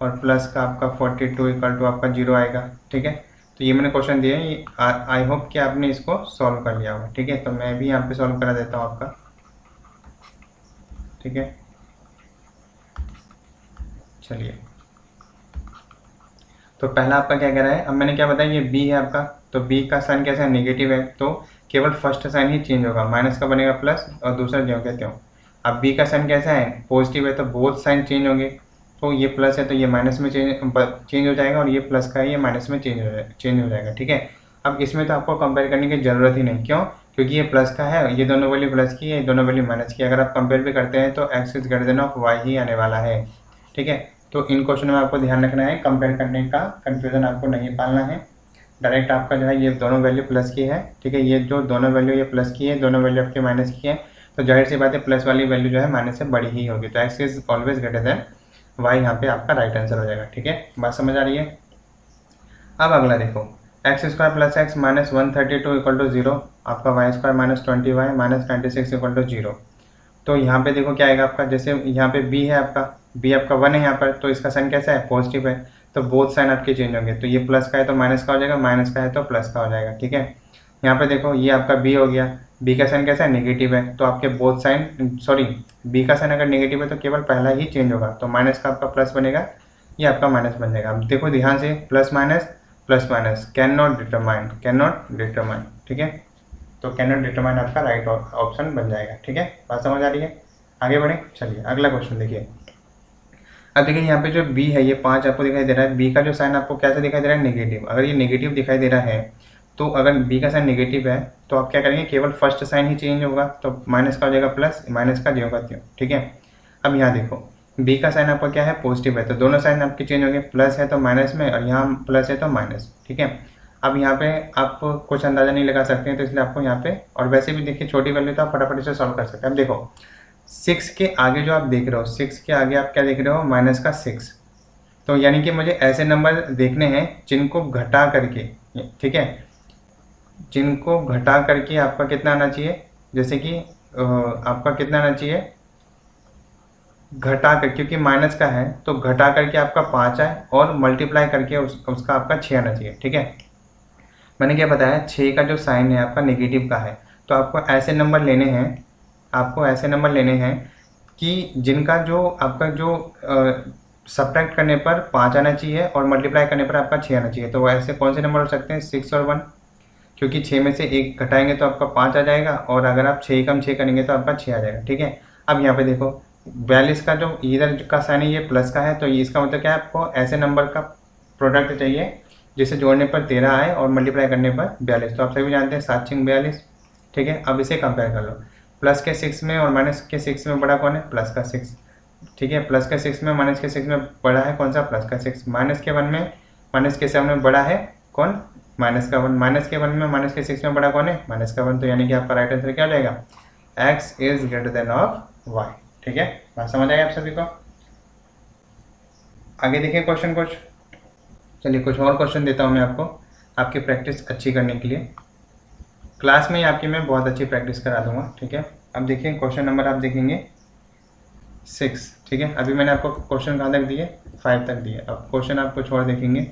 और प्लस का आपका 42 इक्वल टू आपका 0 आएगा। ठीक है, तो ये मैंने क्वेश्चन दिए हैं, आई होप कि आपने इसको सॉल्व कर लिया होगा। ठीक है, तो मैं भी यहाँ पे सॉल्व करा देता हूँ आपका। ठीक है, चलिए तो पहला आपका क्या कह रहा है, अब मैंने क्या बताया, ये b है आपका, तो b का साइन कैसा है, नेगेटिव है, तो केवल फर्स्ट साइन ही चेंज होगा, माइनस का बनेगा प्लस और दूसरा जो कहते हो। अब b का साइन कैसा है, पॉजिटिव है, तो बोथ साइन चेंज होंगे, तो ये प्लस है तो ये माइनस में चेंज हो जाएगा, और ये प्लस का है ये माइनस में चेंज हो जाएगा। ठीक है, अब इसमें तो आपको कंपेयर करने की जरूरत ही नहीं, क्यों, क्योंकि ये प्लस का है, ये दोनों वैल्यू प्लस की है, ये दोनों वैल्यू माइनस की। अगर आप कंपेयर भी करते हैं तो X is greater than of why he आने वाला है। ठीक है, तो इन क्वेश्चन में आपको ध्यान रखना है, कंपेयर करने का कंफ्यूजन आपको नहीं पालना है। डायरेक्ट आपका जो है ये दोनों वैल्यू प्लस की है। ठीक है, ये जो दोनों वैल्यू ये प्लस की है, दोनों वैल्यू आपके माइनस की है, तो जाहिर सी बात है प्लस वाली वैल्यू जो है माइनस से बड़ी ही होगी, तो X is always greater than Y, यहाँ पे आपका राइट आंसर हो जाएगा। ठीक है, बात समझ आ रही है। अब अगला देखो, X square plus X minus 132 equal to 0, आपका Y square minus 20y minus 96 equal to 0। तो यहाँ पे देखो क्या आएगा आपका, जैसे यहाँ पे b है आपका, b आपका 1 है यहाँ पर, तो इसका साइन कैसा है, पॉजिटिव है, तो बोथ साइन आपके चेंज होंगे, तो ये प्लस का है तो माइनस का हो जाएगा, माइनस का है तो प्लस का हो जाएगा। ठीक है, यहाँ पे देखो ये आपका b हो गया, b का साइन कैसा है, नेगेटिव है, तो आपके बोथ साइन सॉरी b का साइन अगर नेगेटिव है तो केवल पहला ही चेंज होगा, तो माइनस का आपका प्लस बनेगा, ये आपका माइनस बन जाएगा। अब देखो ध्यान से, plus minus can not determine. ठीक है, तो कैन नॉट डिटरमाइन आपका राइट ऑप्शन बन जाएगा। ठीक है, बात समझ आ रही है, आगे बढ़े। चलिए अगला क्वेश्चन देखिए। अब देखिए यहाँ पे जो b है ये 5 आपको दिखाई दे रहा है, b का जो साइन आपको कैसे दिखाई दे रहा है, नेगेटिव। अगर ये नेगेटिव दिखाई दे रहा है, तो अगर b का साइन नेगेटिव है तो आप क्या करेंगे, केवल फर्स्ट साइन ही चेंज होगा, तो माइनस का हो जाएगा प्लस, माइनस का जो होगा त्यों। ठीक है, अब यहाँ देखो b का साइन आपका क्या है, पॉजिटिव है, तो दोनों साइन आपके चेंज होंगे, प्लस है तो माइनस में, और यहाँ प्लस है तो माइनस। ठीक है, अब यहाँ पे आप कुछ अंदाजा नहीं लगा सकते हैं, तो इसलिए आपको यहाँ पे, और वैसे भी देखिए छोटी वैल्यू तो आप फटाफट इसे सॉल्व कर सकते हैं। अब देखो 6 के आगे जो आप देख रहे हो, 6 के आगे आप क्या देख रहे हो, माइनस का 6, तो यानी कि मुझे ऐसे नंबर देखने हैं जिनको घटा करके, ठीक है, जिनको घटा करके आपका कितना आना चाहिए, जैसे कि आपका कितना आना चाहिए, घटा कर, क्योंकि माइनस का है तो घटा करके आपका 5 आए, और मल्टीप्लाई करके उसका आपका 6 आना चाहिए। ठीक है, मैंने क्या बताया, 6 का जो साइन है आपका नेगेटिव का है, तो आपको ऐसे नंबर लेने हैं, आपको ऐसे नंबर लेने हैं कि जिनका जो आपका जो सब्ट्रैक्ट करने पर 5 आना चाहिए और मल्टीप्लाई करने पर आपका 6 आना चाहिए। तो ऐसे कौन से नंबर हो सकते हैं, 6 और 1, क्योंकि 6 में से 1 घटाएंगे तो आपका 5 आ जाएगा, और अगर आप 6 कम 6 करेंगे तो आपका 6 आ जाएगा। ठीक है, अब यहाँ पे देखो 42 का जो इधर का साइन है ये प्लस का है, तो ये इसका मतलब क्या है, आपको ऐसे नंबर का प्रोडक्ट चाहिए जिसे जोड़ने पर 13 आए और मल्टीप्लाई करने पर 42। तो आप सभी जानते हैं 7 6 42। ठीक है, अब इसे कंपेयर कर लो, प्लस के 6 में और माइनस के 6 में बड़ा कौन है, प्लस का 6। ठीक है, प्लस के 6 में माइनस के 6 में बड़ा है कौन सा, प्लस का 6। माइनस के 1 में माइनस के 7 में बड़ा है कौन, माइनस का 1। माइनस के 1 में माइनस के 6 में बड़ा कौन है, माइनस का 1। तो यानी कि आपका राइट आंसर क्या हो जाएगा, X is greater than of Y. ठीक है, बात समझ आएगी आप सभी को। आगे देखिए क्वेश्चन कुछ, चलिए कुछ और क्वेश्चन देता हूँ मैं आपको, आपकी प्रैक्टिस अच्छी करने के लिए। क्लास में ही आपकी मैं बहुत अच्छी प्रैक्टिस करा दूंगा। ठीक है, अब देखिए क्वेश्चन नंबर आप देखेंगे 6। ठीक है, अभी मैंने आपको क्वेश्चन कहाँ तक दिए, 5 तक दिए। अब क्वेश्चन आप कुछ और देखेंगे,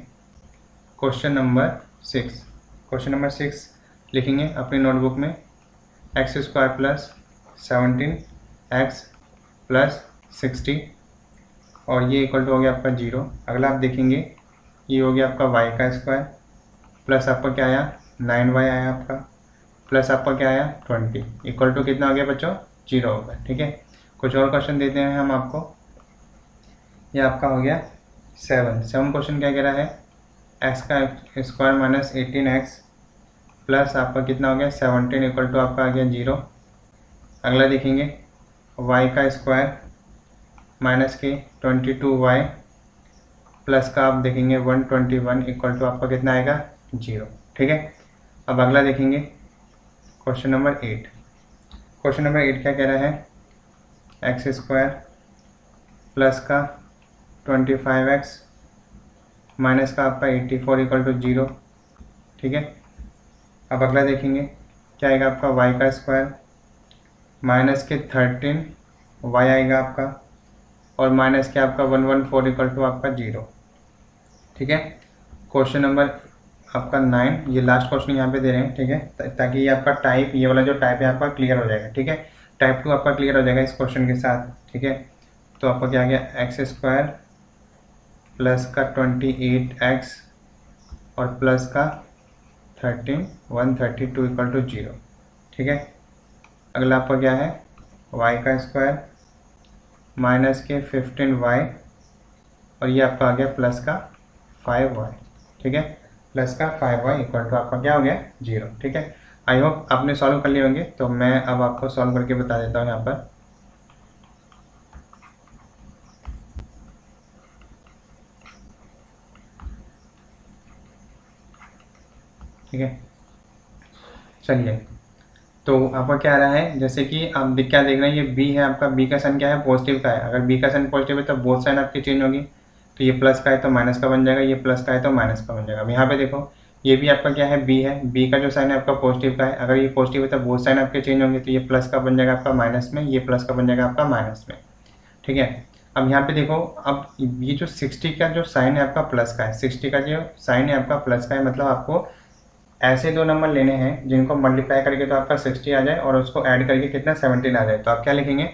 क्वेश्चन नंबर 6। क्वेश्चन नंबर 6 लिखेंगे अपनी नोटबुक में, x square plus 17 x plus 60 और ये इक्वल टू हो गया आपका 0। अगला आप देखेंगे ये हो गया आपका वाई का स्क्वायर प्लस आपका क्या आया 9y आया आपका प्लस आपका क्या आया 20 इक्वल टू कितना हो गया बच्चों 0 होगा। ठीक है, कुछ और क्वेश्चन देते हैं हम आपको। ये आपका हो गया 7 क्वेश्चन क्या कह रहा है एक्स का स्क्वायर माइनस 18x प्लस आपका कितना हो गया 17 इक्वल टू आपका आ गया 0। अगला देखेंगे y का स्क्वायर माइनस के 22y प्लस का आप देखेंगे 121 इक्वल टू आपका कितना आएगा 0। ठीक है, अब अगला देखेंगे क्वेश्चन नंबर 8। क्वेश्चन नंबर 8 क्या कह रहा है एक्स स्क्वायर प्लस का 25x माइनस का आपका 84 इक्वल टू 0। ठीक है, अब अगला देखेंगे क्या आएगा आपका y का स्क्वायर माइनस के 13 y आएगा आपका और माइनस के आपका 114 इक्वल टू आपका 0। ठीक है, क्वेश्चन नंबर आपका 9 ये लास्ट क्वेश्चन यहाँ पे दे रहे हैं। ठीक है, ताकि ये आपका टाइप ये वाला जो टाइप है आपका क्लियर हो जाएगा। ठीक है, टाइप 2 आपका क्लियर हो जाएगा इस क्वेश्चन के साथ। ठीक है, तो आपका क्या आ गया एक्स स्क्वायर प्लस का 28x और प्लस का 132 इक्वल टू 0। ठीक है, अगला आपका क्या है y का स्क्वायर माइनस के 15y और ये आपका आ गया प्लस का 5y। ठीक है, प्लस का 5y इक्वल टू आपका क्या हो गया 0। ठीक है, आई होप आपने सॉल्व कर लिए होंगे, तो मैं अब आपको सॉल्व करके बता देता हूँ यहाँ पर। ठीक है, चलिए तो आपका क्या आ रहा है जैसे कि आप क्या देख रहे हैं ये b है आपका, b का साइन क्या है पॉजिटिव का है। अगर b का साइन पॉजिटिव है तो बोथ साइन आपकी चेंज होगी, तो ये प्लस का है तो माइनस का बन जाएगा, ये प्लस का है तो माइनस का बन जाएगा। अब यहाँ पे देखो ये भी आपका क्या है b है, b का जो साइन है आपका पॉजिटिव का है। अगर ये पॉजिटिव है तो बोथ साइन आपके चेंज होंगे, तो ये प्लस का बन जाएगा आपका माइनस में, ये प्लस का बन जाएगा आपका माइनस में। ठीक है, अब यहाँ पे देखो अब ये जो 60 का जो साइन है आपका प्लस का है, 60 का जो साइन है आपका प्लस का है, मतलब आपको ऐसे दो नंबर लेने हैं जिनको मल्टीप्लाई करके तो आपका 60 आ जाए और उसको ऐड करके कितना 17 आ जाए। तो आप क्या लिखेंगे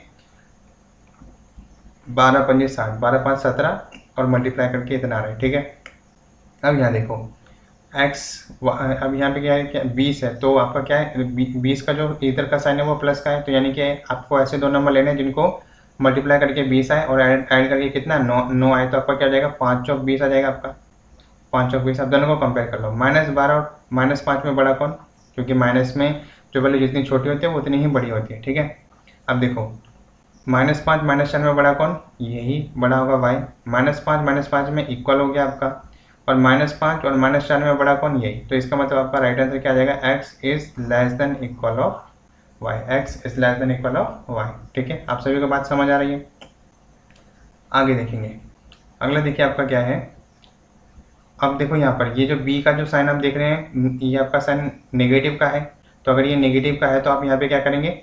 12 पंजे 60, 12 5 17 और मल्टीप्लाई करके इतना आ रहा है। ठीक है, अब यहाँ देखो x अब यहाँ पे क्या है क्या 20 है, तो आपका क्या है 20 का जो इधर का साइन है वो प्लस का है, तो यानी कि आपको ऐसे दो नंबर लेने हैं जिनको मल्टीप्लाई करके 20 आए और ऐड करके कितना 9 आए, तो आपका क्या हो जाएगा 5 चौक 20 आ जाएगा आपका 5 चौक 20। अब दोनों को कंपेयर कर लो, -12 और -5 में बड़ा कौन, क्योंकि माइनस में जो वैल्यू जितनी छोटी होती है वो उतनी ही बड़ी होती है। ठीक है, अब देखो -5 -4 में बड़ा कौन, यही बड़ा होगा y। -5 -5 में इक्वल हो गया आपका, और -5 और -4 में बड़ा कौन, यही। तो इसका मतलब आपका राइट आंसर क्या आ जाएगा x is less than equal of y, x is less than equal of y। ठीक है, आप सभी को बात समझ आ रही है। आगे देखेंगे, अगला देखिए आपका क्या है। अब देखो यहाँ पर ये जो b का जो साइन आप देख रहे हैं ये आपका साइन नेगेटिव का है, तो अगर ये नेगेटिव का है तो आप यहाँ पे क्या करेंगे,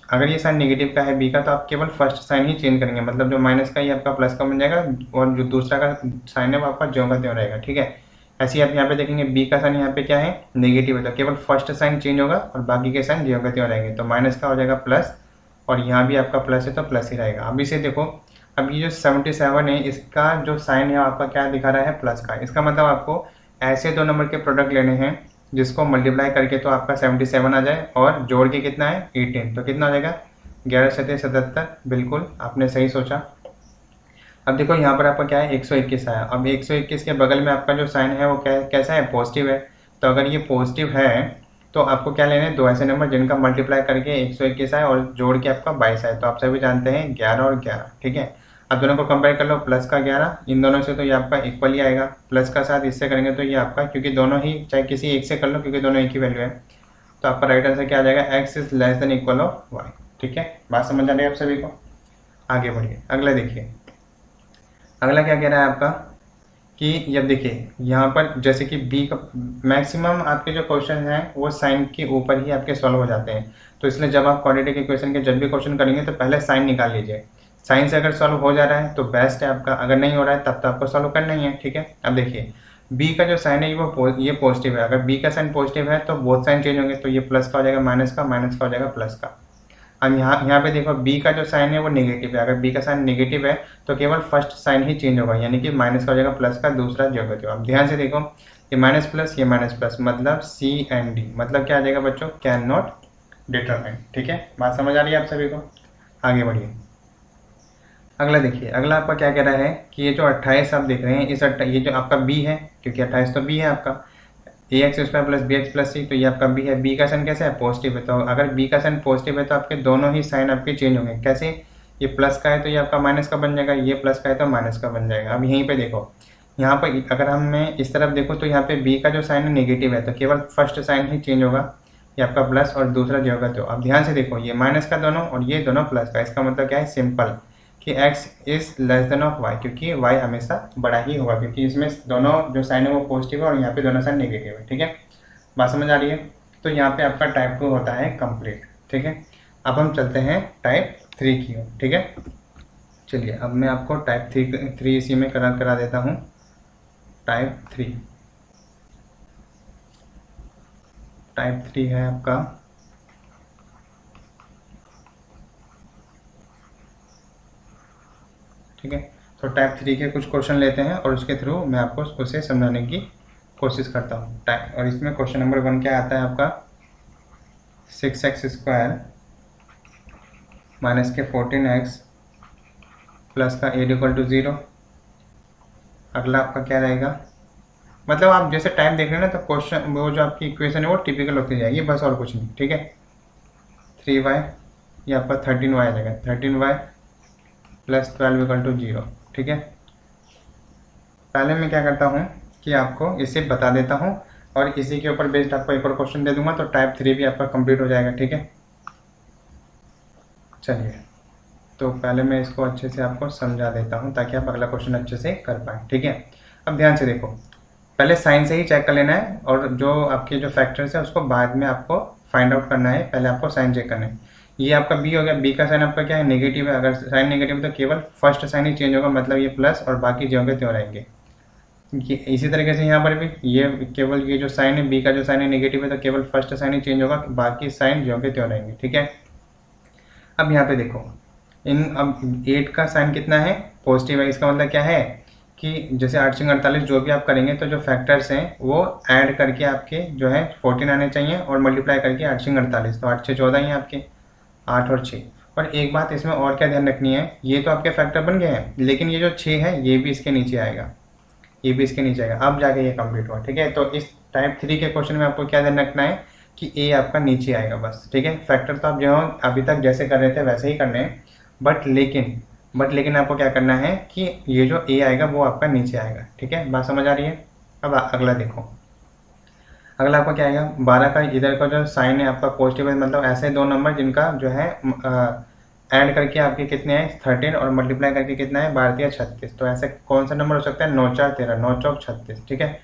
अगर ये साइन नेगेटिव का है b का तो आप केवल फर्स्ट साइन ही चेंज करेंगे, मतलब जो माइनस का ये आपका प्लस का बन जाएगा और जो दूसरा का साइन है वो आपका ज्यों का त्यों रहेगा। ठीक है, ऐसे ही आप यहाँ पे देखेंगे b का साइन यहाँ पे क्या है नेगेटिव है, तो केवल फर्स्ट साइन चेंज होगा और बाकी के साइन ज्यों का त्यों रहेंगे, तो माइनस का हो जाएगा प्लस और यहाँ भी आपका प्लस है तो प्लस ही रहेगा। अब इसे देखो, अब ये जो 77 है इसका जो साइन है आपका क्या दिखा रहा है प्लस का, इसका मतलब आपको ऐसे दो नंबर के प्रोडक्ट लेने हैं जिसको मल्टीप्लाई करके तो आपका 77 आ जाए और जोड़ के कितना है 18, तो कितना हो जाएगा 11 7 77। बिल्कुल आपने सही सोचा। अब देखो यहाँ पर आपका क्या है 121 आया, अब 121 के बगल में आपका जो साइन है वो कैसा है पॉजिटिव है, तो अगर ये पॉजिटिव है तो आपको क्या लेने हैं दो ऐसे नंबर जिनका मल्टीप्लाई करके 121 आए और जोड़ के आपका 22 आए, तो आप सभी जानते हैं 11 और 11। ठीक है, अब दोनों को कंपेयर कर लो, प्लस का 11 इन दोनों से तो ये आपका इक्वल ही आएगा, प्लस का साथ इससे करेंगे तो ये आपका, क्योंकि दोनों ही चाहे किसी एक से कर लो क्योंकि दोनों एक ही वैल्यू है, तो आपका राइट आंसर क्या आ जाएगा x is less than equal of y। ठीक है, बात समझ आ रही है आप सभी को। आगे बढ़िए, अगला देखिए, अगला क्या कह रहा है आपका कि जब देखिए यहाँ पर जैसे कि b का मैक्सिमम आपके जो क्वेश्चन हैं वो साइन के ऊपर ही आपके सॉल्व हो जाते हैं, तो इसलिए जब आप क्वाड्रेटिक इक्वेशन के जब भी क्वेश्चन करेंगे तो पहले साइन निकाल लीजिए। साइन से अगर सॉल्व हो जा रहा है तो बेस्ट है आपका, अगर नहीं हो रहा है तब तो आपको सॉल्व करना ही है। ठीक है, अब देखिए b का जो साइन है ये पॉजिटिव है, अगर b का साइन पॉजिटिव है तो बोथ साइन चेंज होंगे, तो ये प्लस का हो जाएगा माइनस का, माइनस का हो जाएगा प्लस का। अब यहाँ पे देखो बी का जो साइन है वो नेगेटिव है, अगर बी का साइन नेगेटिव है तो केवल फर्स्ट साइन ही चेंज होगा, यानी कि माइनस का हो जाएगा प्लस का दूसरा डेरिवेटिव। अब ध्यान से देखो ये माइनस प्लस मतलब सी एंड डी, मतलब क्या आ जाएगा बच्चों, कैन नॉट डिटरमाइन। ठीक है, बात समझ आ रही है आप सभी को? आगे बढ़िए। अगला देखिए, अगला आपका क्या कह रहा है कि ये जो 28 आप देख रहे हैं, ये जो आपका बी है, क्योंकि 28 तो बी है आपका, A X square plus B X plus C, तो ये आपका बी है। बी का साइन कैसा है, पॉजिटिव है, तो अगर बी का साइन पॉजिटिव है तो आपके दोनों ही साइन आपके चेंज होंगे। कैसे, ये प्लस का है तो ये आपका माइनस का बन जाएगा, ये प्लस का है तो माइनस का बन जाएगा। अब यहीं पे देखो, यहाँ पर अगर हम मैं इस तरफ देखो तो यहाँ पे बी का जो साइन है नेगेटिव है, तो केवल फर्स्ट साइन ही चेंज होगा, ये आपका प्लस और दूसरा जो होगा। तो अब ध्यान से देखो, ये माइनस का दोनों और ये दोनों प्लस का, इसका मतलब क्या है, सिंपल कि x is less then of y, क्योंकि y हमेशा बड़ा ही होगा, क्योंकि इसमें दोनों जो साइन है वो पॉजिटिव है और यहाँ पे दोनों साइन नेगेटिव है। ठीक है, बात समझ आ रही है? तो यहाँ पे आपका टाइप 2 होता है कंप्लीट। ठीक है, अब हम चलते हैं टाइप 3 की ओर। ठीक है, चलिए अब मैं आपको टाइप 3 इसी में करा देता हूँ। टाइप 3 है आपका ठीक है, तो टाइप 3 के कुछ क्वेश्चन लेते हैं और उसके थ्रू मैं आपको उसे समझाने की कोशिश करता हूँ। टाइप, और इसमें क्वेश्चन नंबर 1 क्या आता है आपका, 6x स्क्वायर माइनस के 14x प्लस का a इक्वल टू 0। अगला आपका क्या रहेगा, मतलब आप जैसे टाइम देख रहे हैं ना, तो क्वेश्चन वो जो आपकी इक्वेशन है वो टिपिकल होती जाएगी, बस और कुछ नहीं। ठीक है, 3y, ये आपका 13y आ जाएगा, 13y प्लस 12 इक्वल टू 0। ठीक है, पहले मैं क्या करता हूँ कि आपको इसे बता देता हूँ और इसी के ऊपर बेस्ड आपको एक और क्वेश्चन दे दूंगा, तो टाइप 3 भी आपका कंप्लीट हो जाएगा। ठीक है, चलिए तो पहले मैं इसको अच्छे से आपको समझा देता हूँ ताकि आप अगला क्वेश्चन अच्छे से कर पाएँ। ठीक है, अब ध्यान से देखो, पहले साइन से ही चेक कर लेना है और जो आपके जो फैक्टर्स है उसको बाद में आपको फाइंड आउट करना है, पहले आपको साइन चेक करना है। ये आपका बी हो गया, बी का साइन आपका क्या है, नेगेटिव है। अगर साइन नेगेटिव है तो केवल फर्स्ट साइन ही चेंज होगा, मतलब ये प्लस और बाकी जो होंगे त्यों रहेंगे। इसी तरीके से यहाँ पर भी ये केवल ये जो साइन है, बी का जो साइन है नेगेटिव है, तो केवल फर्स्ट साइन ही चेंज होगा, बाकी साइन जो होंगे त्यों रहेंगे। ठीक है, अब यहाँ पे देखो, अब 8 का साइन कितना है, पॉजिटिव है। इसका मतलब क्या है कि जैसे 8 से 48 जो भी आप करेंगे तो जो फैक्टर्स हैं वो ऐड करके आपके जो है 14 आने चाहिए और मल्टीप्लाई करके 8 से 48, तो 8 से 14 ही आपके, 8 और 6। और एक बात इसमें और क्या ध्यान रखनी है, ये तो आपके फैक्टर बन गए हैं, लेकिन ये जो 6 है ये भी इसके नीचे आएगा, ये भी इसके नीचे आएगा, अब जाके ये कंप्लीट हुआ। ठीक है, तो इस टाइप 3 के क्वेश्चन में आपको क्या ध्यान रखना है कि ए आपका नीचे आएगा बस। ठीक है, फैक्टर तो आप जो अभी तक जैसे कर रहे थे वैसे ही करने हैं, बट लेकिन आपको क्या करना है कि ये जो ए आएगा वो आपका नीचे आएगा। ठीक है, बात समझ आ रही है? अब अगला देखो, अगला आपका क्या आएगा, 12 का इधर का जो साइन है आपका पॉजिटिव है, मतलब ऐसे दो नंबर जिनका जो है ऐड करके आपके कितने हैं 13 और मल्टीप्लाई करके कितना है 12 36, तो ऐसे कौन सा नंबर हो सकता है, 9 4 13, 9 चौक 36। ठीक है,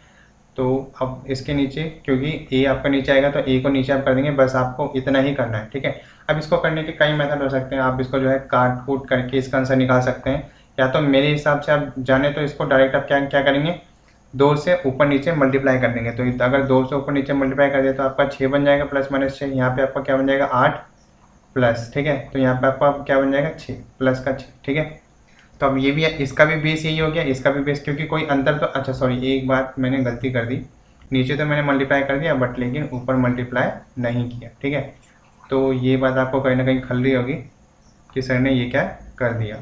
तो अब इसके नीचे क्योंकि ए आपका नीचे आएगा तो ए को नीचे आप कर देंगे, बस आपको इतना ही करना है। ठीक है, अब इसको करने के कई मेथड हो सकते हैं, आप इसको जो है काट कूट करके इसका आंसर निकाल सकते हैं, या तो मेरे हिसाब से आप जाने तो इसको डायरेक्ट आप क्या करेंगे, 2 से ऊपर नीचे मल्टीप्लाई कर देंगे। तो अगर 2 से ऊपर नीचे मल्टीप्लाई कर दे तो आपका 6 बन जाएगा प्लस माइनस 6, यहाँ पे आपका क्या बन जाएगा 8 प्लस। ठीक है, तो यहाँ पे आपका क्या बन जाएगा 6 प्लस का 6। ठीक है, तो अब ये भी है, इसका भी बेस यही हो गया, इसका भी बेस, क्योंकि कोई अंतर तो, अच्छा सॉरी एक बात मैंने गलती कर दी, नीचे तो मैंने मल्टीप्लाई कर दिया बट लेकिन ऊपर मल्टीप्लाई नहीं किया। ठीक है, तो ये बात आपको कहीं ना कहीं खल रही होगी कि सर ने ये क्या कर दिया।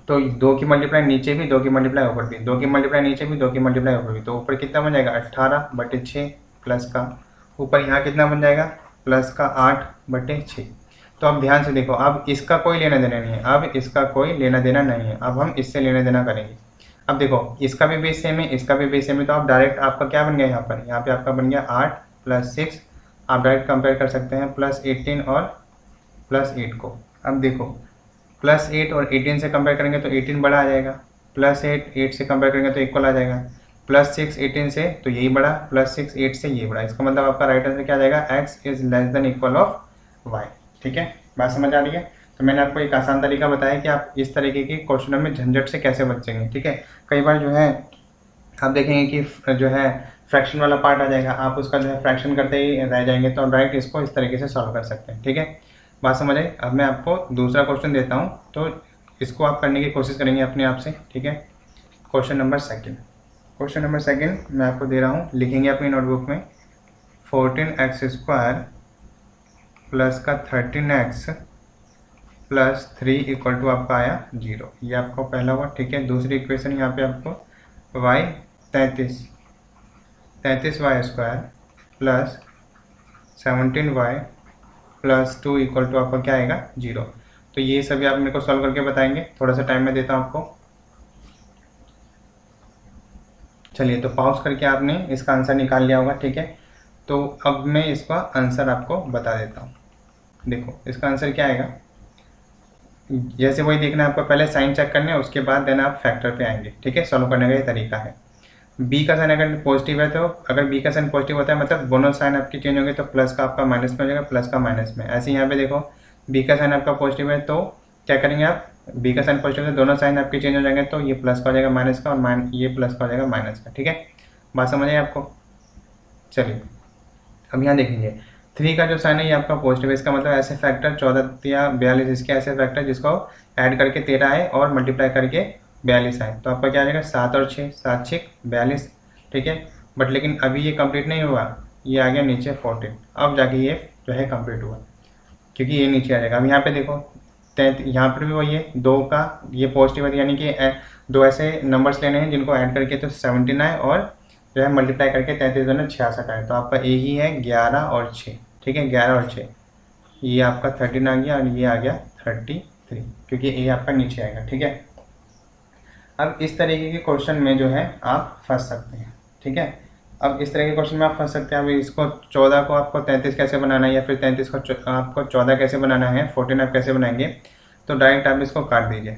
तो 2 की मल्टीप्लाई नीचे भी, 2 की मल्टीप्लाई ऊपर भी, 2 की मल्टीप्लाई नीचे भी, 2 की मल्टीप्लाई ऊपर भी, तो ऊपर कितना बन जाएगा 18/6 प्लस का, ऊपर यहाँ कितना बन जाएगा प्लस का 8/6। तो अब ध्यान से देखो, अब इसका कोई लेना देना नहीं है, अब इसका कोई लेना देना नहीं है, अब हम इससे लेना देना करेंगे। अब देखो इसका भी बेस सेम है, इसका भी बेस सेम है, तो आप डायरेक्ट आपका क्या बन गया यहाँ पे आपका बन गया 8 प्लस 6, आप डायरेक्ट कंपेयर कर सकते हैं प्लस 18 और प्लस 8 को। अब देखो प्लस 8 और 18 से कंपेयर करेंगे तो 18 बड़ा आ जाएगा, प्लस 8 से कंपेयर करेंगे तो इक्वल आ जाएगा, प्लस 6 18 से तो यही बड़ा, प्लस 6 8 से ये बड़ा। इसका मतलब आपका राइट आंसर क्या आ जाएगा, x is less than equal of y। ठीक है, बात समझ आ रही है? तो मैंने आपको एक आसान तरीका बताया कि आप इस तरीके के क्वेश्चनों में झंझट से कैसे बचेंगे। ठीक है, कई बार जो है आप देखेंगे कि जो है फ्रैक्शन वाला पार्ट आ जाएगा, आप उसका जो है फ्रैक्शन करते ही रह जाएंगे, तो आप डायरेक्ट इसको इस तरीके से सॉल्व कर सकते हैं। ठीक है, बात समझ आई। अब मैं आपको दूसरा क्वेश्चन देता हूँ, तो इसको आप करने की कोशिश करेंगे अपने आप से, ठीक है। क्वेश्चन नंबर सेकंड मैं आपको दे रहा हूँ, लिखेंगे अपनी नोटबुक में 14x² प्लस का 13x प्लस 3 इक्वल टू आपका आया 0। ये आपको पहला हुआ, ठीक है। दूसरी इक्वेशन यहाँ पे आपको y 33y² plus 17y plus 2 equal to आपका क्या आएगा 0। तो ये सभी आप मेरे को सॉल्व करके बताएंगे, थोड़ा सा टाइम मैं देता हूँ आपको। चलिए, तो पॉज करके आपने इसका आंसर निकाल लिया होगा, ठीक है। तो अब मैं इसका आंसर आपको बता देता हूँ। देखो इसका आंसर क्या आएगा, जैसे वही देखना है आपको, पहले साइन चेक करना है, उसके बाद देन आप फैक्टर पे आएंगे, ठीक है। सॉल्व करने का ये तरीका है। बी का साइन अगर पॉजिटिव है, तो अगर बी का साइन पॉजिटिव होता है मतलब दोनों साइन आपकी चेंज होंगे, तो प्लस का आपका माइनस में हो जाएगा, प्लस का माइनस में। ऐसे यहाँ पे देखो बी का साइन आपका पॉजिटिव है, तो क्या करेंगे आप, बी का साइन पॉजिटिव है, दोनों साइन आपके चेंज हो जाएंगे, तो ये प्लस का हो जाएगा माइनस का, और ये प्लस का हो जाएगा माइनस का, ठीक है। बात समझ आई आपको। चलिए अब यहाँ देखेंगे 3 का जो साइन है ये आपका पॉजिटिव है, इसका मतलब ऐसे फैक्टर 14 या 42 इसके ऐसे फैक्टर जिसको ऐड करके 13 आए और मल्टीप्लाई करके 42 आए, तो आपका क्या आ जाएगा 7 और 6, 7 6 42, ठीक है। बट लेकिन अभी ये कंप्लीट नहीं हुआ, ये आ गया नीचे 14, अब जाके ये जो है कंप्लीट हुआ, क्योंकि ये नीचे आ जाएगा। अब यहाँ पे देखो यहाँ पर भी वही है, 2 का ये पॉजिटिव है, यानी कि 2 ऐसे नंबर्स लेने हैं जिनको ऐड करके तो 17 आए और जो है मल्टीप्लाई करके 33 दोनों 66 आए, तो आपका ए ही है 11 और 6, ठीक है। 11 और 6 ये आपका 13 आ गया और ये आ गया 33, क्योंकि ए आपका नीचे आएगा, ठीक है। अब इस तरीके के क्वेश्चन में जो है आप फंस सकते हैं, ठीक है। अब इस तरह के क्वेश्चन में आप फंस सकते हैं। अब इसको 14 को आपको 33 कैसे बनाना है, या फिर 33 को आपको 14 कैसे बनाना है, 14 आप कैसे बनाएंगे, तो डायरेक्ट आप इसको काट दीजिए।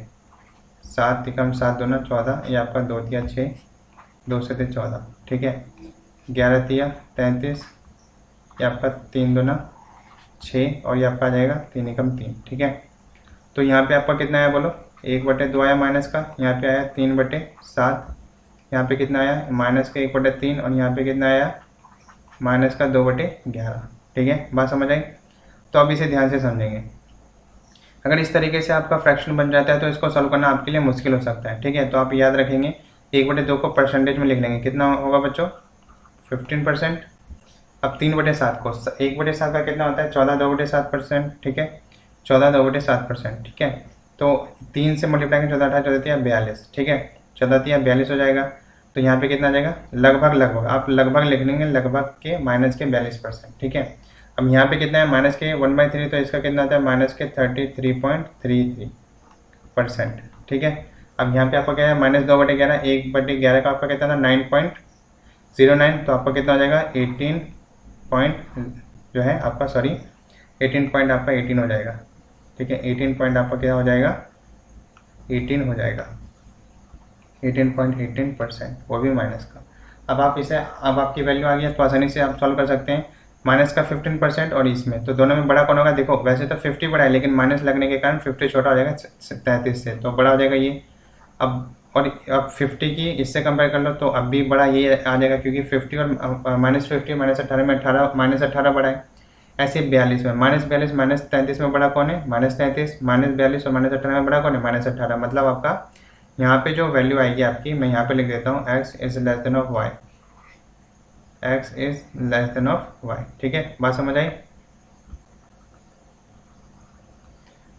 7 तिकम 7 दूना 14, ये आपका 2 तिया 6, 2 से 14, ठीक है। 11 तिया 33, ये आपका 3 दूना 6, और ये आपका आ जाएगा 3 एकम 3, ठीक है। तो यहाँ पे आपका कितना आया बोलो, 1/2 आया माइनस का, यहाँ पे आया 3/7, यहाँ पे कितना आया माइनस का 1/3, और यहाँ पे कितना आया माइनस का 2/11, ठीक है। बात समझ आई। तो अब इसे ध्यान से समझेंगे। अगर इस तरीके से आपका फ्रैक्शन बन जाता है तो इसको सॉल्व करना आपके लिए मुश्किल हो सकता है, ठीक है। तो आप याद रखेंगे 1/2 को परसेंटेज में लिख लेंगे, कितना होगा बच्चों 15%। अब 3/7 को 1/7 का कितना होता है 14 2/7%, ठीक है। 14 2/7%, ठीक है। तो 3 से मल्टीप्लाई करें 14 18 14 तिया 42, ठीक है। 14 तिया 42 हो जाएगा। तो यहाँ पे कितना आ जाएगा लगभग आप लगभग लिख लेंगे, लगभग के माइनस के 42%, ठीक है। अब यहाँ पे कितना है माइनस के 1/3, तो इसका कितना आता है माइनस के 33.33%, ठीक है। अब यहाँ पे आपका क्या है माइनस 2/11, 1/11 का आपका कितना था 9.09, तो आपका कितना हो जाएगा 18 पॉइंट जो है आपका 18 पॉइंट आपका 18 हो जाएगा, ठीक है। 18 पॉइंट आपका क्या हो जाएगा 18 हो जाएगा, 18.18%, वो भी माइनस का। अब आप इसे, अब आपकी वैल्यू आ गई है तो आसानी से आप सॉल्व कर सकते हैं। माइनस का 15% और इसमें, तो दोनों में बड़ा कौन होगा, देखो वैसे तो 50 बड़ा है, लेकिन माइनस लगने के कारण 50 छोटा हो जाएगा 33 से, तो बड़ा हो जाएगा ये। अब 50 की इससे कंपेयर कर लो तो अब भी बड़ा ये आ जाएगा, क्योंकि 50 और -50 -18 में 18 -18 बड़ा है। ऐसे 42 में -42 -33 में बड़ा कौन है -33, -42 और -18 में बड़ा कौन है -18। मतलब आपका यहाँ पे जो वैल्यू आएगी आपकी, मैं यहाँ पे लिख देता हूँ x is less then of y, x is less then of y, ठीक है। बात समझ आई।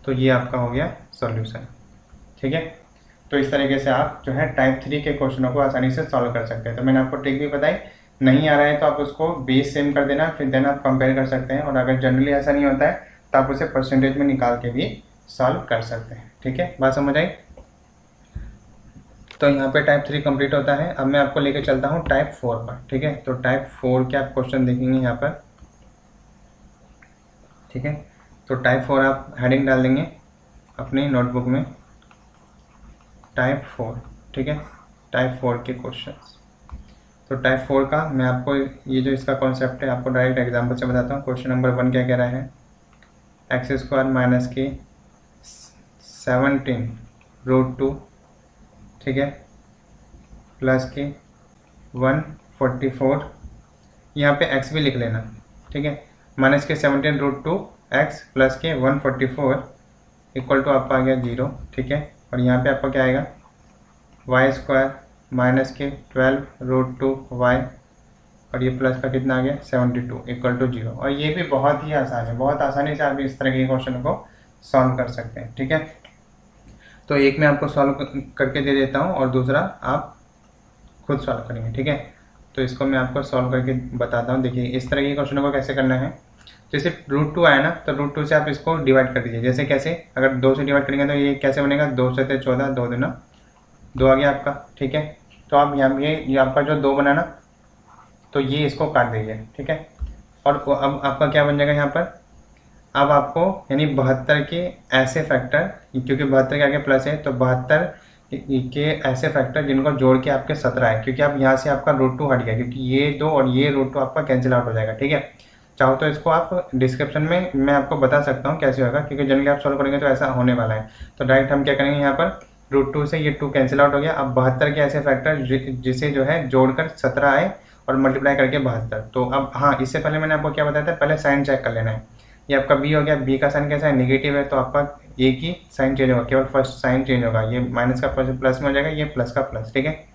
तो ये आपका हो गया सॉल्यूशन, ठीक है। तो इस तरीके से आप जो है टाइप 3 के क्वेश्चनों को आसानी से सॉल्व कर सकते हैं। तो मैंने आपको ट्रिक भी बताई, नहीं आ रहा है तो आप उसको बेस सेम कर देना, फिर देन आप कंपेयर कर सकते हैं। और अगर जनरली ऐसा नहीं होता है तो आप उसे परसेंटेज में निकाल के भी सॉल्व कर सकते हैं, ठीक है। बात समझ आई। तो यहाँ पे टाइप 3 कंप्लीट होता है। अब मैं आपको लेके चलता हूँ टाइप 4 पर, ठीक है। तो टाइप 4 के आप क्वेश्चन देखेंगे यहाँ पर, ठीक है। तो टाइप 4 आप हेडिंग डाल देंगे अपनी नोटबुक में, टाइप 4, ठीक है। टाइप 4 के क्वेश्चंस। तो टाइप 4 का मैं आपको ये जो इसका कॉन्सेप्ट है आपको डायरेक्ट एग्जांपल से बताता हूँ। क्वेश्चन नंबर 1 क्या कह रहा है, x² माइनस के 17√2, ठीक है, प्लस के 144, यहाँ पे x भी लिख लेना, ठीक है, माइनस के 17√2 एक्स प्लस के 144 इक्वल टू आपका आ गया 0, ठीक है। और यहाँ पे आपका क्या आएगा वाई स्क्वायर माइनस के 12√2y और ये प्लस का कितना आ गया 72 इक्वल टू 0। और ये भी बहुत ही आसान है, बहुत आसानी से आप इस तरह के क्वेश्चन को सॉल्व कर सकते हैं, ठीक है। तो एक मैं आपको सॉल्व करके दे देता हूँ और दूसरा आप खुद सॉल्व करेंगे, ठीक है। तो इसको मैं आपको सॉल्व करके बताता हूँ। देखिए इस तरह के क्वेश्चन को कैसे करना है। जैसे √2 आया ना, तो √2 से आप इसको डिवाइड कर दीजिए। जैसे कैसे, अगर 2 से डिवाइड करेंगे तो ये कैसे बनेगा, 2 से 14, 2 दूना 2 आ गया आपका, ठीक है। तो आप यहाँ ये आपका जो 2 बना ना, तो ये इसको काट दीजिए, ठीक है। और अब आपका क्या बन जाएगा यहाँ पर, अब आपको यानी 72 के ऐसे फैक्टर, क्योंकि 72 के आगे प्लस है तो 72 के ऐसे फैक्टर जिनको जोड़ के आपके 17 है, क्योंकि अब यहाँ से आपका √2 हट गया, क्योंकि ये 2 और ये √2 आपका कैंसिल आउट हो जाएगा, ठीक है। चाहो तो इसको आप डिस्क्रिप्शन में मैं आपको बता सकता हूँ कैसे होगा, क्योंकि जनरली आप सॉल्व करेंगे तो ऐसा होने वाला है। तो डायरेक्ट हम क्या करेंगे, यहाँ पर √2 से ये 2 कैंसिल आउट हो गया। अब 72 के ऐसे फैक्टर जिसे जो है जोड़कर 17 आए और मल्टीप्लाई करके 72। तो अब हाँ, इससे पहले मैंने आपको क्या बताया था, पहले साइन चेक कर लेना है। ये आपका बी हो गया, बी का साइन कैसा है, नेगेटिव है, तो आपका एक ही साइन चेंज होगा, केवल फर्स्ट साइन चेंज होगा। ये माइनस का प्लस में हो जाएगा, ये प्लस का प्लस, ठीक है।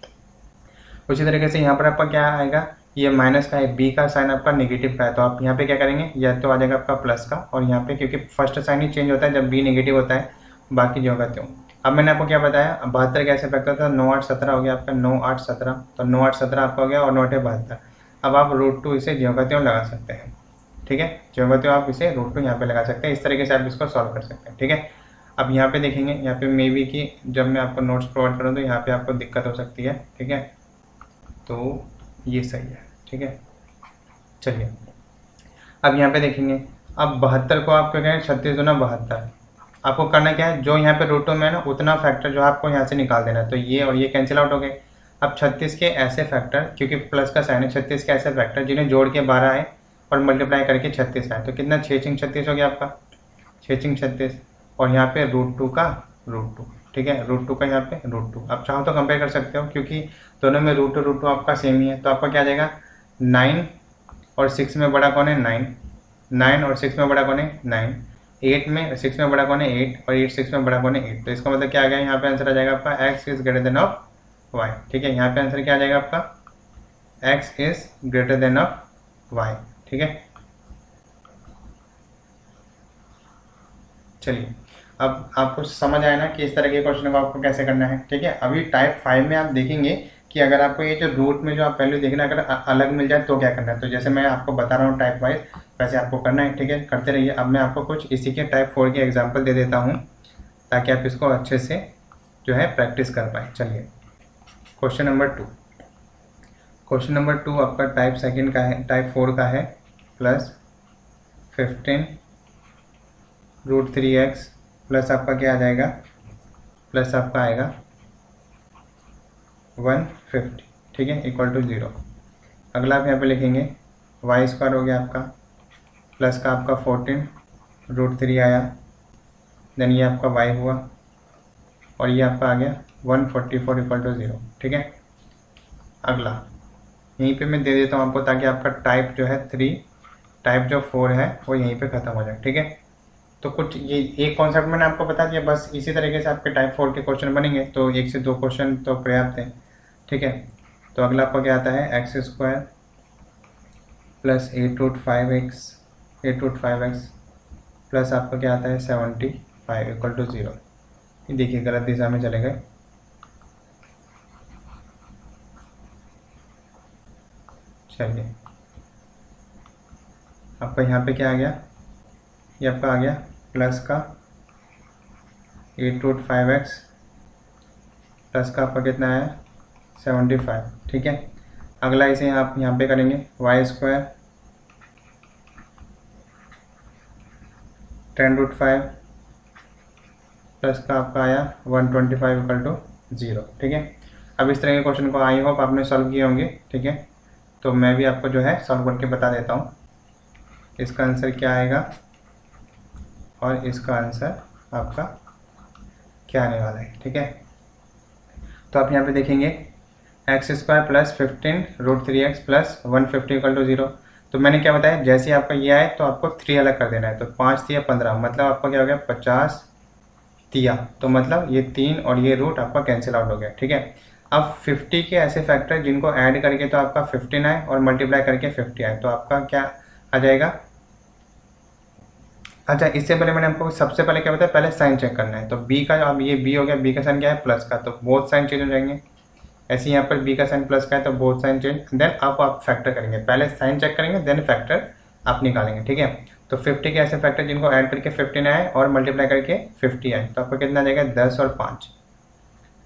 उसी तरीके से यहाँ पर आपका क्या आएगा, ये माइनस का है, बी का साइन आपका नेगेटिव का है, तो आप यहाँ पे क्या करेंगे, या तो आ जाएगा आपका प्लस का, और यहाँ पे क्योंकि फर्स्ट साइन ही चेंज होता है जब बी नेगेटिव होता है, बाकी जो होगा त्यों। अब मैंने आपको क्या बताया, 72 कैसे फैक्टर था, 9 8 17 हो गया आपका, 9 8 17, तो 9 8 17 आपका हो गया और 9 8 72। अब आप √2 इसे ज्यों का त्यों लगा सकते हैं, ठीक है। ज्यों का त्यों आप इसे √2 यहाँ पे लगा सकते हैं। इस तरीके से आप इसको सॉल्व कर सकते हैं, ठीक है। अब यहाँ पे देखेंगे, यहाँ पे मे बी कि जब मैं आपको नोट्स प्रोवाइड करूँ तो यहाँ पे आपको दिक्कत हो सकती है, ठीक है। तो ये सही है, ठीक है। चलिए अब यहाँ पे देखेंगे, अब 72 को आप क्या कहें, 36 दूना 72। आपको करना क्या है, जो यहाँ पे √2 में है ना, उतना फैक्टर जो आपको यहाँ से निकाल देना है। तो ये और ये कैंसिल आउट हो गए। अब 36 के ऐसे फैक्टर, क्योंकि प्लस का साइन है, 36 के ऐसे फैक्टर जिन्हें जोड़ के 12 आए और मल्टीप्लाई करके 36 आए, तो कितना 6 6 36 हो गया आपका, 6 6 36। और यहाँ पे √2 का √2, ठीक है, √2 का यहाँ पे √2। आप चाहो तो कंपेयर कर सकते हो, क्योंकि दोनों में √2 आपका सेम ही है। तो आपका क्या आ जाएगा, 9 और 6 में बड़ा कौन है, 9, 9 और 6 में बड़ा कौन है, 9, 8 में 6 में बड़ा कौन है, 8, और 8 6 में बड़ा कौन है, 8। तो इसका मतलब क्या आ गया, यहाँ पे आंसर आ जाएगा आपका x is greater than of y, ठीक है। यहाँ पे आंसर क्या आ जाएगा आपका, x is greater than of y, ठीक है। चलिए अब आपको समझ आया ना कि इस तरह के क्वेश्चन को आपको कैसे करना है, ठीक है। अभी टाइप 5 में आप देखेंगे कि अगर आपको ये जो रूट में जो आप वैल्यू देखना, अगर अलग मिल जाए तो क्या करना है। तो जैसे मैं आपको बता रहा हूँ टाइप वाइज, वैसे आपको करना है, ठीक है, करते रहिए। अब मैं आपको कुछ इसी के टाइप 4 के एग्जाम्पल दे देता हूँ ताकि आप इसको अच्छे से जो है प्रैक्टिस कर पाए। चलिए क्वेश्चन नंबर 2। क्वेश्चन नंबर 2 आपका टाइप सेकेंड का है, टाइप 4 का है, प्लस 15 √3x प्लस आपका क्या आ जाएगा, प्लस आपका आएगा 150, ठीक है, इक्वल टू 0। अगला आप यहाँ पे लिखेंगे वाई स्क्वायर हो गया आपका, प्लस का आपका 14 √3 आया, देन ये आपका y हुआ, और ये आपका आ गया 144 इक्वल टू 0, ठीक है। अगला यहीं पे मैं दे देता हूँ आपको, ताकि आपका टाइप जो है 3, टाइप जो 4 है वो यहीं पे ख़त्म हो जाए, ठीक है। तो कुछ ये एक कॉन्सेप्ट मैंने आपको बता दिया, बस इसी तरीके से आपके टाइप 4 के क्वेश्चन बनेंगे। तो 1 से 2 क्वेश्चन तो पर्याप्त है, ठीक है। तो अगला आपका क्या आता है, x square plus 8√5x plus आपका क्या आता है 75 इक्वल टू 0। ये देखिए गलत दिशा में चले गए। चलिए आपका यहाँ पे क्या आ गया, ये आपका आ गया प्लस का 8√5x प्लस का आपका कितना आया 75, ठीक है। अगला इसे आप यहाँ पे करेंगे वाई स्क्वायर 10√5 प्लस का आपका आया 125 इक्वल टू 0, ठीक है। अब इस तरह के क्वेश्चन को आई होप आपने सॉल्व किए होंगे, ठीक है। तो मैं भी आपको जो है सॉल्व करके बता देता हूँ इसका आंसर क्या आएगा और इसका आंसर आपका क्या आने वाला है, ठीक है। तो आप यहाँ पे देखेंगे x square plus 15 √3x plus 150 equal to 0। तो मैंने क्या बताया, जैसे ही आपका ये आए तो आपको 3 अलग कर देना है। तो 5 तिया 15, मतलब आपका क्या हो गया 50 तिया, तो मतलब ये 3 और ये रूट आपका कैंसिल आउट हो गया। ठीक है, अब 50 के ऐसे फैक्टर जिनको ऐड करके तो आपका 15 आए और मल्टीप्लाई करके 50 आए, तो आपका क्या आ जाएगा। अच्छा, इससे पहले मैंने आपको सबसे पहले क्या बताया, पहले साइन चेक करना है। तो b का, अब ये b हो गया, b का साइन क्या है प्लस का, तो बोथ साइन चेंज हो जाएंगे। ऐसे यहाँ पर b का साइन प्लस का है तो बोथ साइन चेंज, देन अब आप फैक्टर करेंगे, पहले साइन चेक करेंगे देन फैक्टर आप निकालेंगे। ठीक है, तो 50 के ऐसे फैक्टर जिनको ऐड करके 15 आए और मल्टीप्लाई करके 50 आए, तो आपको कितना आ जाएगा 10 और 5,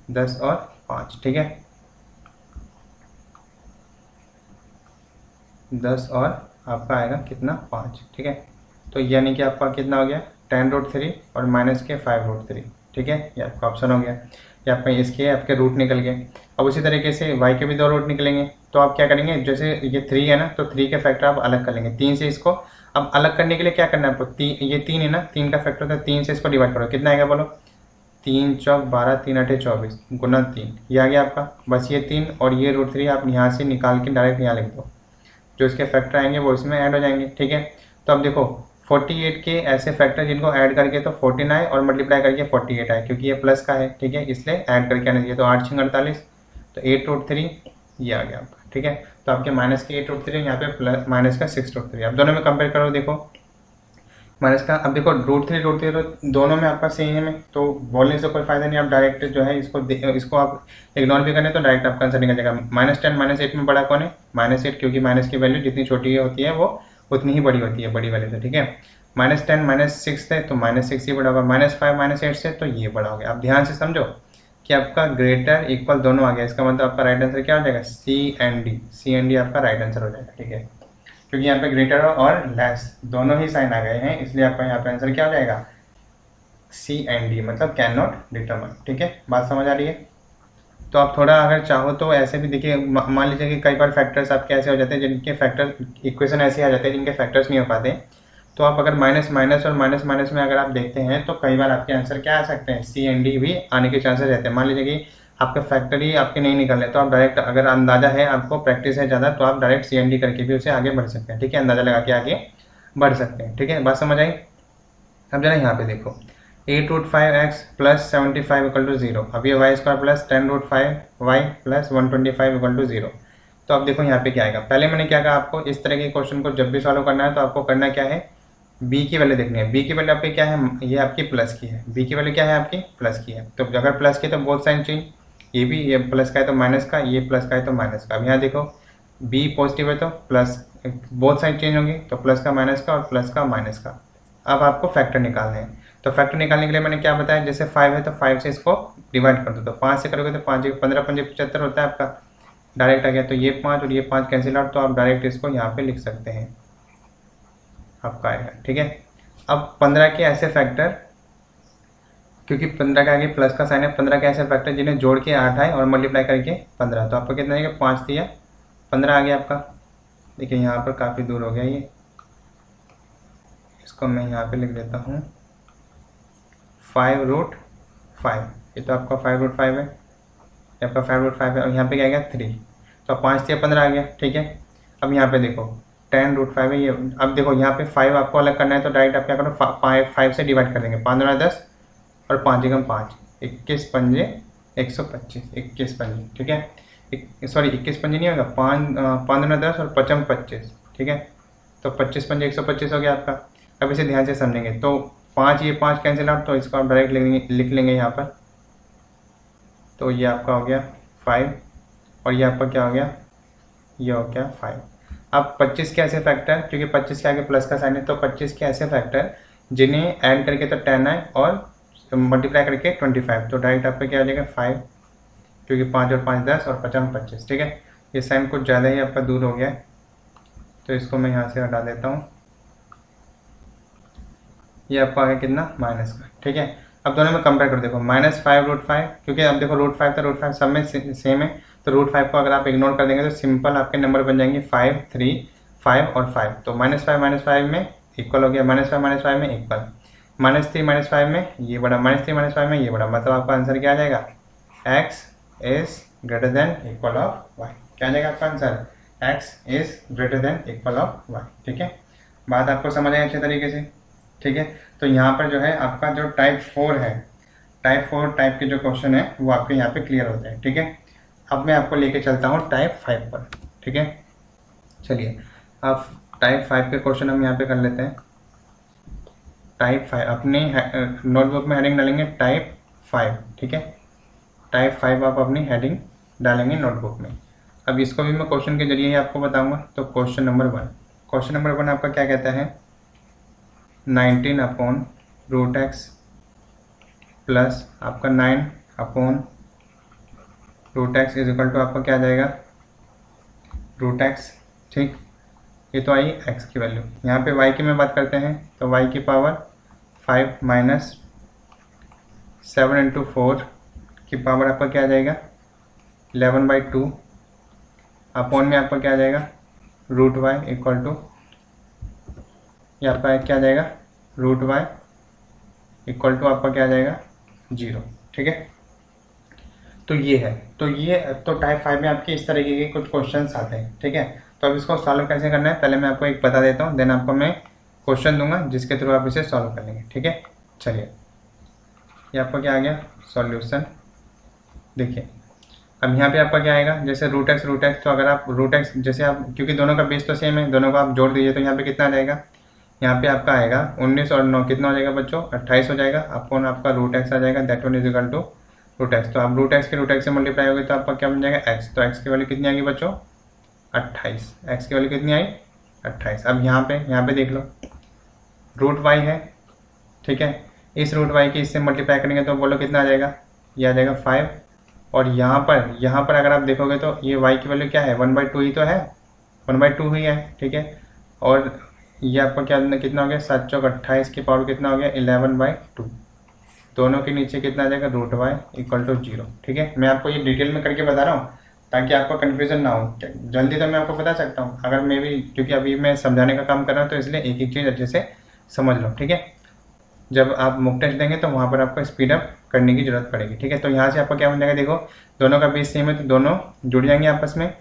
10 और 5। ठीक है, 10 और आपका आएगा कितना 5। ठीक है, तो यानी कि आपका कितना हो गया 10√3 और माइनस के 5√3। ठीक है, ये आपका ऑप्शन हो गया, ये आपका इसके आपके रूट निकल गए। अब उसी तरीके से y के भी 2 रूट निकलेंगे, तो आप क्या करेंगे, जैसे ये 3 है ना, तो 3 के फैक्टर आप अलग कर लेंगे 3 से। इसको अब अलग करने के लिए क्या करना है आपको, ये 3 है ना, 3 का फैक्टर होता है 3 से, इसको डिवाइड करो, कितना आएगा बोलो, 3 चौक 12, 3 8 24 गुना 3, ये आ गया आपका। बस ये 3 और ये √3 आप यहाँ से निकाल के डायरेक्ट यहाँ लिख दो, जो इसके फैक्टर आएंगे वो इसमें ऐड हो जाएंगे। ठीक है, तो अब देखो 48 के ऐसे फैक्टर जिनको ऐड करके तो 14 आए और मल्टीप्लाई करके 48 आए, क्योंकि ये प्लस का है। ठीक है, इसलिए ऐड करके आना चाहिए, तो 8 6 48, तो 8√3 ये आ गया आपका। ठीक है, तो आपके माइनस के 8√3 यहाँ पे प्लस माइनस का 6√3, अब दोनों में कंपेयर करो, देखो माइनस का, अब देखो √3 दोनों में आपका सेम है, तो बोलने से कोई फायदा नहीं, आप डायरेक्ट जो है इसको आप इग्नोर भी करें तो डायरेक्ट आपका आंसर निकल जाएगा। -10 -8 में बड़ा कौन है, -8, क्योंकि माइनस की वैल्यू जितनी छोटी होती है वो उतनी ही बड़ी होती है, बड़ी वैल्यू से। ठीक है, -10 -6 है तो -6 ही बड़ा होगा, -5 -8 से तो ये बड़ा हो गया। आप ध्यान से समझो कि आपका ग्रेटर इक्वल दोनों आ गया, इसका मतलब आपका राइट आंसर क्या हो जाएगा, C&D आपका राइट आंसर हो जाएगा। ठीक है, क्योंकि यहाँ पे ग्रेटर और लेस दोनों ही साइन आ गए हैं, इसलिए आपका यहाँ पे आंसर क्या हो जाएगा C&D, मतलब कैन नॉट डिटरमाइन। ठीक है, बात समझ आ रही है। तो आप थोड़ा अगर चाहो तो ऐसे भी देखिए, मान लीजिए कि कई बार फैक्टर्स आपके ऐसे हो जाते हैं जिनके फैक्टर इक्वेशन ऐसे आ जाते हैं जिनके फैक्टर्स नहीं हो पाते, तो आप अगर माइनस माइनस और माइनस माइनस में अगर आप देखते हैं तो कई बार आपके आंसर क्या आ सकते हैं, C&D भी आने के चांसेस रहते हैं। मान लीजिए कि आपके फैक्टर ही आपके नहीं निकल रहे, तो आप डायरेक्ट, अगर अंदाजा है आपको, प्रैक्टिस है ज़्यादा, तो आप डायरेक्ट C&D करके भी उसे आगे बढ़ सकते हैं। ठीक है, अंदाजा लगा के आगे बढ़ सकते हैं। ठीक है, बात समझ आई। अब जरा यहाँ पे देखो 8√5x प्लस 75 इक्वल टू 0, अब ये y² plus 10√5y plus 125 equal to 0। तो अब देखो यहाँ पे क्या आएगा, पहले मैंने क्या कहा आपको, इस तरह के क्वेश्चन को जब भी सॉल्व करना है तो आपको करना क्या है, b की वैल्यू देखनी है। b की वैल्यू आपकी क्या है, ये आपकी प्लस की है, b की वैल्यू क्या है आपकी प्लस की है। तो अगर प्लस की तो बोथ साइन चेंज, ये भी, ये प्लस का है तो माइनस का, ये प्लस का है तो माइनस का। अब यहाँ देखो b पॉजिटिव है तो प्लस, बोथ साइड चेंज होंगी, तो प्लस का माइनस का और प्लस का माइनस का। अब आपको फैक्टर निकालने हैं, तो फैक्टर निकालने के लिए मैंने क्या बताया, जैसे 5 है तो 5 से इसको डिवाइड कर दो, तो 5 से करोगे तो 5 15 5 75 होता है आपका, डायरेक्ट आ गया। तो ये 5 और ये 5 कैंसिल आउट, तो आप डायरेक्ट इसको यहाँ पे लिख सकते हैं, आपका आएगा। ठीक है, अब 15 के ऐसे फैक्टर, क्योंकि 15 के आगे प्लस का साइन है, 15 के ऐसे फैक्टर जिन्हें जोड़ के 8 आए और मल्टीप्लाई करके 15, तो आपको कितना आएगा 5 दिया 15 आ गया आपका। देखिए यहाँ पर काफ़ी दूर हो गया ये, इसको मैं यहाँ पे लिख देता हूँ 5√5, ये तो आपका 5√5 है, ये आपका 5√5 है, और यहाँ पे क्या आएगा 3, तो 5 से 15 आ गया। ठीक है, अब यहाँ पे देखो 10√5 है ये, अब देखो यहाँ पे 5 आपको अलग करना है, तो डायरेक्ट आप क्या करो 5 से डिवाइड कर देंगे, 5 दूना 10 और 5 एकम 5, 21 पंजे 125, 21 पंजे। ठीक है, सॉरी 21 पंजे नहीं होगा, 5 दूना 10 और 5 25। ठीक है, तो 25 पंजे 125 हो गया आपका। अब इसे ध्यान से समझेंगे, तो 5 ये 5 कैंसिल आउट, तो इसको आप डायरेक्ट लिख लेंगे यहाँ पर, तो ये आपका हो गया 5 और ये आपका क्या हो गया, ये हो गया 5। अब 25 के ऐसे फैक्टर, क्योंकि 25 के आगे प्लस का साइन है, तो 25 के ऐसे फैक्टर जिन्हें ऐड करके तो 10 आए और मल्टीप्लाई करके 25, तो डायरेक्ट आपका क्या हो जाएगा 5, क्योंकि 5 और 5 10 और 5 25। ठीक है, ये साइन कुछ ज़्यादा ही आपका दूर हो गया है, तो इसको मैं यहाँ से हटा देता हूँ, ये आपका आ गया कितना माइनस का। ठीक है, अब दोनों में कंपेयर कर देखो, -5√5, क्योंकि अब देखो √5 तो √5 सब में सेम है, तो √5 को अगर आप इग्नोर कर देंगे तो सिंपल आपके नंबर बन जाएंगे 5 3 5 और 5, तो -5 -5 में इक्वल हो गया, -5 -5 में इक्वल, -3 -5 में ये बड़ा, -3 -5 में ये बड़ा, मतलब आपका आंसर क्या आ जाएगा, x is greater than equal of y। क्या आ जाएगा आपका answer, X is greater than equal of Y. ठीक है, बात आपको समझ आई अच्छे तरीके से। ठीक है, तो यहाँ पर जो है आपका जो टाइप 4 है, टाइप 4 टाइप के जो क्वेश्चन है वो आपके यहाँ पे क्लियर होते हैं। ठीक है, अब मैं आपको लेके चलता हूँ टाइप 5 पर। ठीक है, चलिए अब टाइप 5 के क्वेश्चन हम यहाँ पे कर लेते हैं। टाइप 5 अपने नोटबुक में हेडिंग डालेंगे टाइप 5। ठीक है, टाइप 5 आप अपनी हेडिंग डालेंगे नोटबुक में। अब इसको भी मैं क्वेश्चन के जरिए ही आपको बताऊंगा। तो क्वेश्चन नंबर 1, क्वेश्चन नंबर 1 आपका क्या कहता है, 19 अपॉन रूट एक्स प्लस आपका 9 upon root X is equal to आपका क्या आ जाएगा, रूट एक्स। ठीक, ये तो आई एक्स की वैल्यू। यहाँ पे वाई की में बात करते हैं तो वाई की पावर 5 माइनस 7 इंटू 4 की पावर आपका क्या आ जाएगा 11/2 अपॉन में आपका क्या आ जाएगा रूट वाई इक्वल टू, ये आपका क्या आ जाएगा रूट वाई इक्वल टू आपका क्या आ जाएगा 0। ठीक है, तो ये है, तो टाइप 5 में आपके इस तरीके के कुछ क्वेश्चंस आते हैं। ठीक है, तो अब इसको सॉल्व कैसे करना है पहले मैं आपको एक बता देता हूँ, देन आपको मैं क्वेश्चन दूंगा जिसके थ्रू आप इसे सॉल्व कर लेंगे। ठीक है, चलिए ये आपका क्या आ गया सॉल्यूशन। देखिए अब यहाँ पे आपका क्या आएगा, जैसे रूट एक्स, तो अगर आप रूट एक्स जैसे आप, क्योंकि दोनों का बेस तो सेम है, दोनों को आप जोड़ दीजिए तो यहाँ पे कितना आ जाएगा, यहाँ पे आपका आएगा 19 और 9 कितना हो जाएगा बच्चों 28 हो जाएगा, अपॉन आपका रूट एक्स आ जाएगा, that one is equal to root X. तो आप रूट एक्स के रूट एक्स से मल्टीप्लाई होगी तो आपका क्या बन जाएगा एक्स। तो एक्स की वैल्यू कितनी आएगी बच्चों 28, एक्स की वैल्यू कितनी आई 28। अब यहाँ पे देख लो रूट वाई है। ठीक है, इस रूट वाई के इससे मल्टीप्लाई करेंगे तो बोलो कितना आ जाएगा, ये आ जाएगा 5। और यहाँ पर अगर आप देखोगे तो ये y की वैल्यू क्या है 1/2 ही तो है, 1/2 ही है। ठीक है, और ये आपका क्या कितना हो गया 7 चौक 28 की पावर कितना हो गया 11/2, दोनों के नीचे कितना आ जाएगा रूट वाई इक्वल टू 0। ठीक है, मैं आपको ये डिटेल में करके बता रहा हूँ ताकि आपको कन्फ्यूजन ना हो। जल्दी तो मैं आपको बता सकता हूँ, अगर मैं भी, क्योंकि अभी मैं समझाने का काम कर रहा हूँ तो इसलिए एक एक चीज़ अच्छे से समझ लो। ठीक है, जब आप मुक टेस्ट देंगे तो वहाँ पर आपको स्पीड अप करने की जरूरत पड़ेगी। ठीक है, तो यहाँ से आपका क्या बन जाएगा, देखो दोनों का बेस सेम है तो दोनों जुड़ जाएंगे आपस में।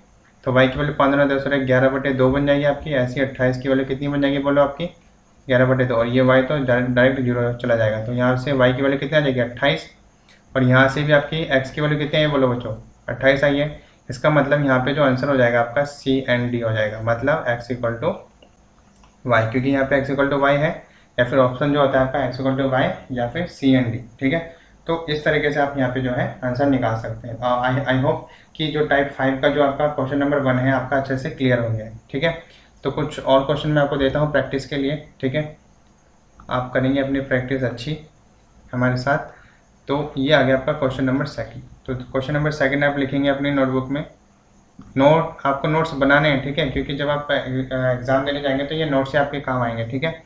तो y की वैल्यू 15 10 और 11/2 बन जाएगी आपकी। ऐसी 28 की वैल्यू कितनी बन जाएगी बोलो आपकी 11/2, और ये y तो डायरेक्ट 0 चला जाएगा। तो यहाँ से y की वैल्यू कितनी आ जाएगी 28, और यहाँ से भी आपकी x की वैल्यू कितनी है बोलो बच्चों 28 आई है। इसका मतलब यहाँ पे जो आंसर हो जाएगा आपका C&D हो जाएगा, मतलब x इक्वल टू वाई, क्योंकि यहाँ पे x इक्वल टू वाई है, या फिर ऑप्शन जो होता है आपका x इक्वल टू वाई या फिर C&D। ठीक है, तो इस तरीके से आप यहाँ पे जो है आंसर निकाल सकते हैं। आई होप कि जो टाइप 5 का जो आपका क्वेश्चन नंबर 1 है आपका अच्छे से क्लियर हो गया है। ठीक है, तो कुछ और क्वेश्चन मैं आपको देता हूँ प्रैक्टिस के लिए। ठीक है, आप करेंगे अपनी प्रैक्टिस अच्छी हमारे साथ। तो ये आ गया आपका क्वेश्चन नंबर 2। तो क्वेश्चन नंबर 2 आप लिखेंगे अपनी नोटबुक में। आपको नोट्स बनाने हैं। ठीक है, क्योंकि जब आप एग्ज़ाम देने जाएंगे तो ये नोट्स से आपके काम आएंगे। ठीक है,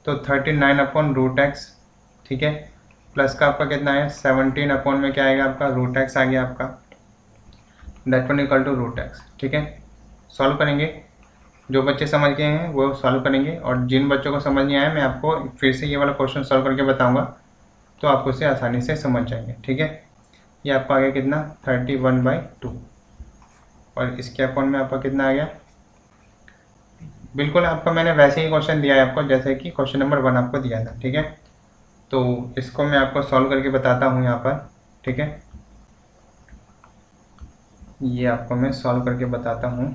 तो 39 अपॉन रूट एक्स, ठीक है, प्लस का आपका कितना है 17 अपॉन में क्या आएगा आपका रूट एक्स आ गया आपका, that one equal to root X. ठीक है, सॉल्व करेंगे, जो बच्चे समझ गए हैं वो सॉल्व करेंगे, और जिन बच्चों को समझ नहीं आया मैं आपको फिर से ये वाला क्वेश्चन सॉल्व करके बताऊंगा तो आप उसे आसानी से समझ जाएंगे। ठीक है, ये आपका आ गया कितना 31/2, और इसके अपॉन में आपका कितना आ गया, बिल्कुल आपका मैंने वैसे ही क्वेश्चन दिया है आपको जैसे कि क्वेश्चन नंबर 1 आपको दिया था। ठीक है, तो इसको मैं आपको सॉल्व करके बताता हूँ यहाँ पर। ठीक है, ये आपको मैं सॉल्व करके बताता हूँ।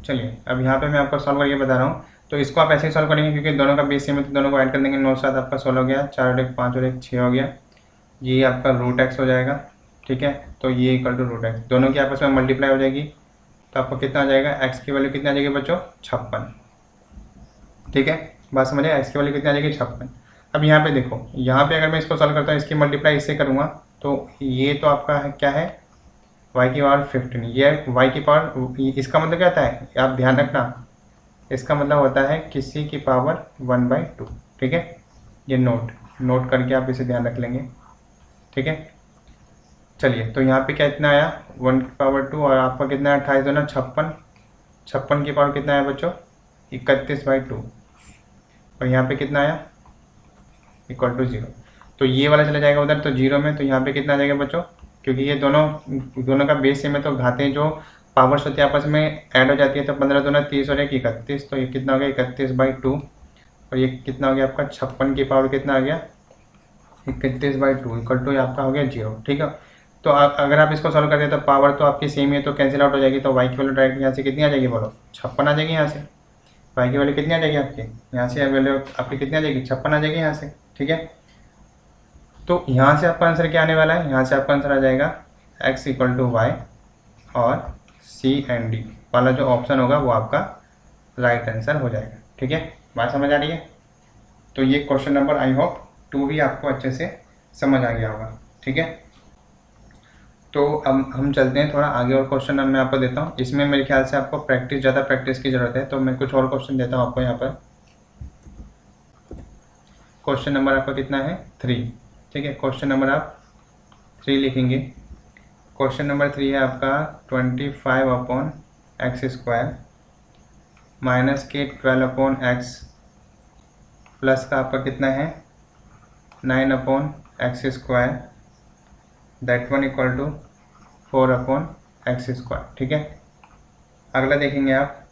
चलिए अब यहाँ पे मैं आपको सॉल्व करके बता रहा हूँ। तो इसको आप ऐसे ही सॉल्व करेंगे क्योंकि दोनों का बेस सेम है तो दोनों को ऐड कर देंगे। 9 7 आपका 16 हो गया, 4 और 1 5 और 1 6 हो गया, ये आपका रूट एक्स हो जाएगा। ठीक है, तो ये इक्वल टू रूट एक्स, दोनों की आपस में मल्टीप्लाई हो जाएगी तो आपको कितना आ जाएगा, एक्स की वैल्यू कितनी आ जाएगी बच्चों 56। ठीक है, बात समझे, एक्स की वैल्यू कितनी आ जाएगी 56। अब यहाँ पे देखो, यहाँ पे अगर मैं इसको सॉल्व करता हूँ इसकी मल्टीप्लाई इससे करूँगा तो ये तो आपका है क्या है y की पावर 15, ये y की पावर, इसका मतलब क्या होता है आप ध्यान रखना, इसका मतलब होता है किसी की पावर 1/2। ठीक है, ये नोट करके आप इसे ध्यान रख लेंगे। ठीक है, चलिए तो यहाँ पे क्या इतना आया 1 की पावर 2, और आपका कितना है 28 2 56, 56 की पावर कितना है बच्चों 31/2, और यहाँ पे कितना आया इक्वल टू 0। तो ये वाला चला जाएगा उधर तो 0 में, तो यहाँ पे कितना आ जाएगा बच्चों, क्योंकि ये दोनों का बेस सेम है, तो घातें जो पावर्स होती है आपस में ऐड हो जाती है। तो 15 दूना 30 और 1 31, तो ये कितना हो गया 31/2, और ये कितना हो गया आपका 56 की पावर कितना आ गया 31/2 इक्वल टू आपका हो गया 0। ठीक है, तो अगर आप इसको सॉल्व करते हैं तो पावर तो आपकी सेम है, तो कैंसिल आउट हो जाएगी। तो वाई की वैल्यू डायरेक्ट यहाँ से कितनी आ जाएगी बोलो 56 आ जाएगी। यहाँ से वाई की वैल्यू कितनी आ जाएगी आपकी, यहाँ से वैल्यू आपकी कितनी आ जाएगी 56 आ जाएगी यहाँ से। ठीक है, तो यहाँ से आपका आंसर क्या आने वाला है, यहाँ से आपका आंसर आ जाएगा x इक्वल टू वाई, और C एंड D वाला जो ऑप्शन होगा वो आपका राइट आंसर हो जाएगा। ठीक है, बात समझ आ रही है। तो ये क्वेश्चन नंबर आई होप 2 भी आपको अच्छे से समझ आ गया होगा। ठीक है, तो अब हम चलते हैं थोड़ा आगे, और क्वेश्चन मैं आपको देता हूँ। इसमें मेरे ख्याल से आपको ज़्यादा प्रैक्टिस की ज़रूरत है, तो मैं कुछ और क्वेश्चन देता हूँ आपको यहाँ पर। क्वेश्चन नंबर आपका कितना है 3। ठीक है, क्वेश्चन नंबर आप 3 लिखेंगे। क्वेश्चन नंबर 3 है आपका 25/x² माइनस के 12/x प्लस का आपका कितना है 9/x², that one equal to 4/x²। ठीक है, अगला देखेंगे आप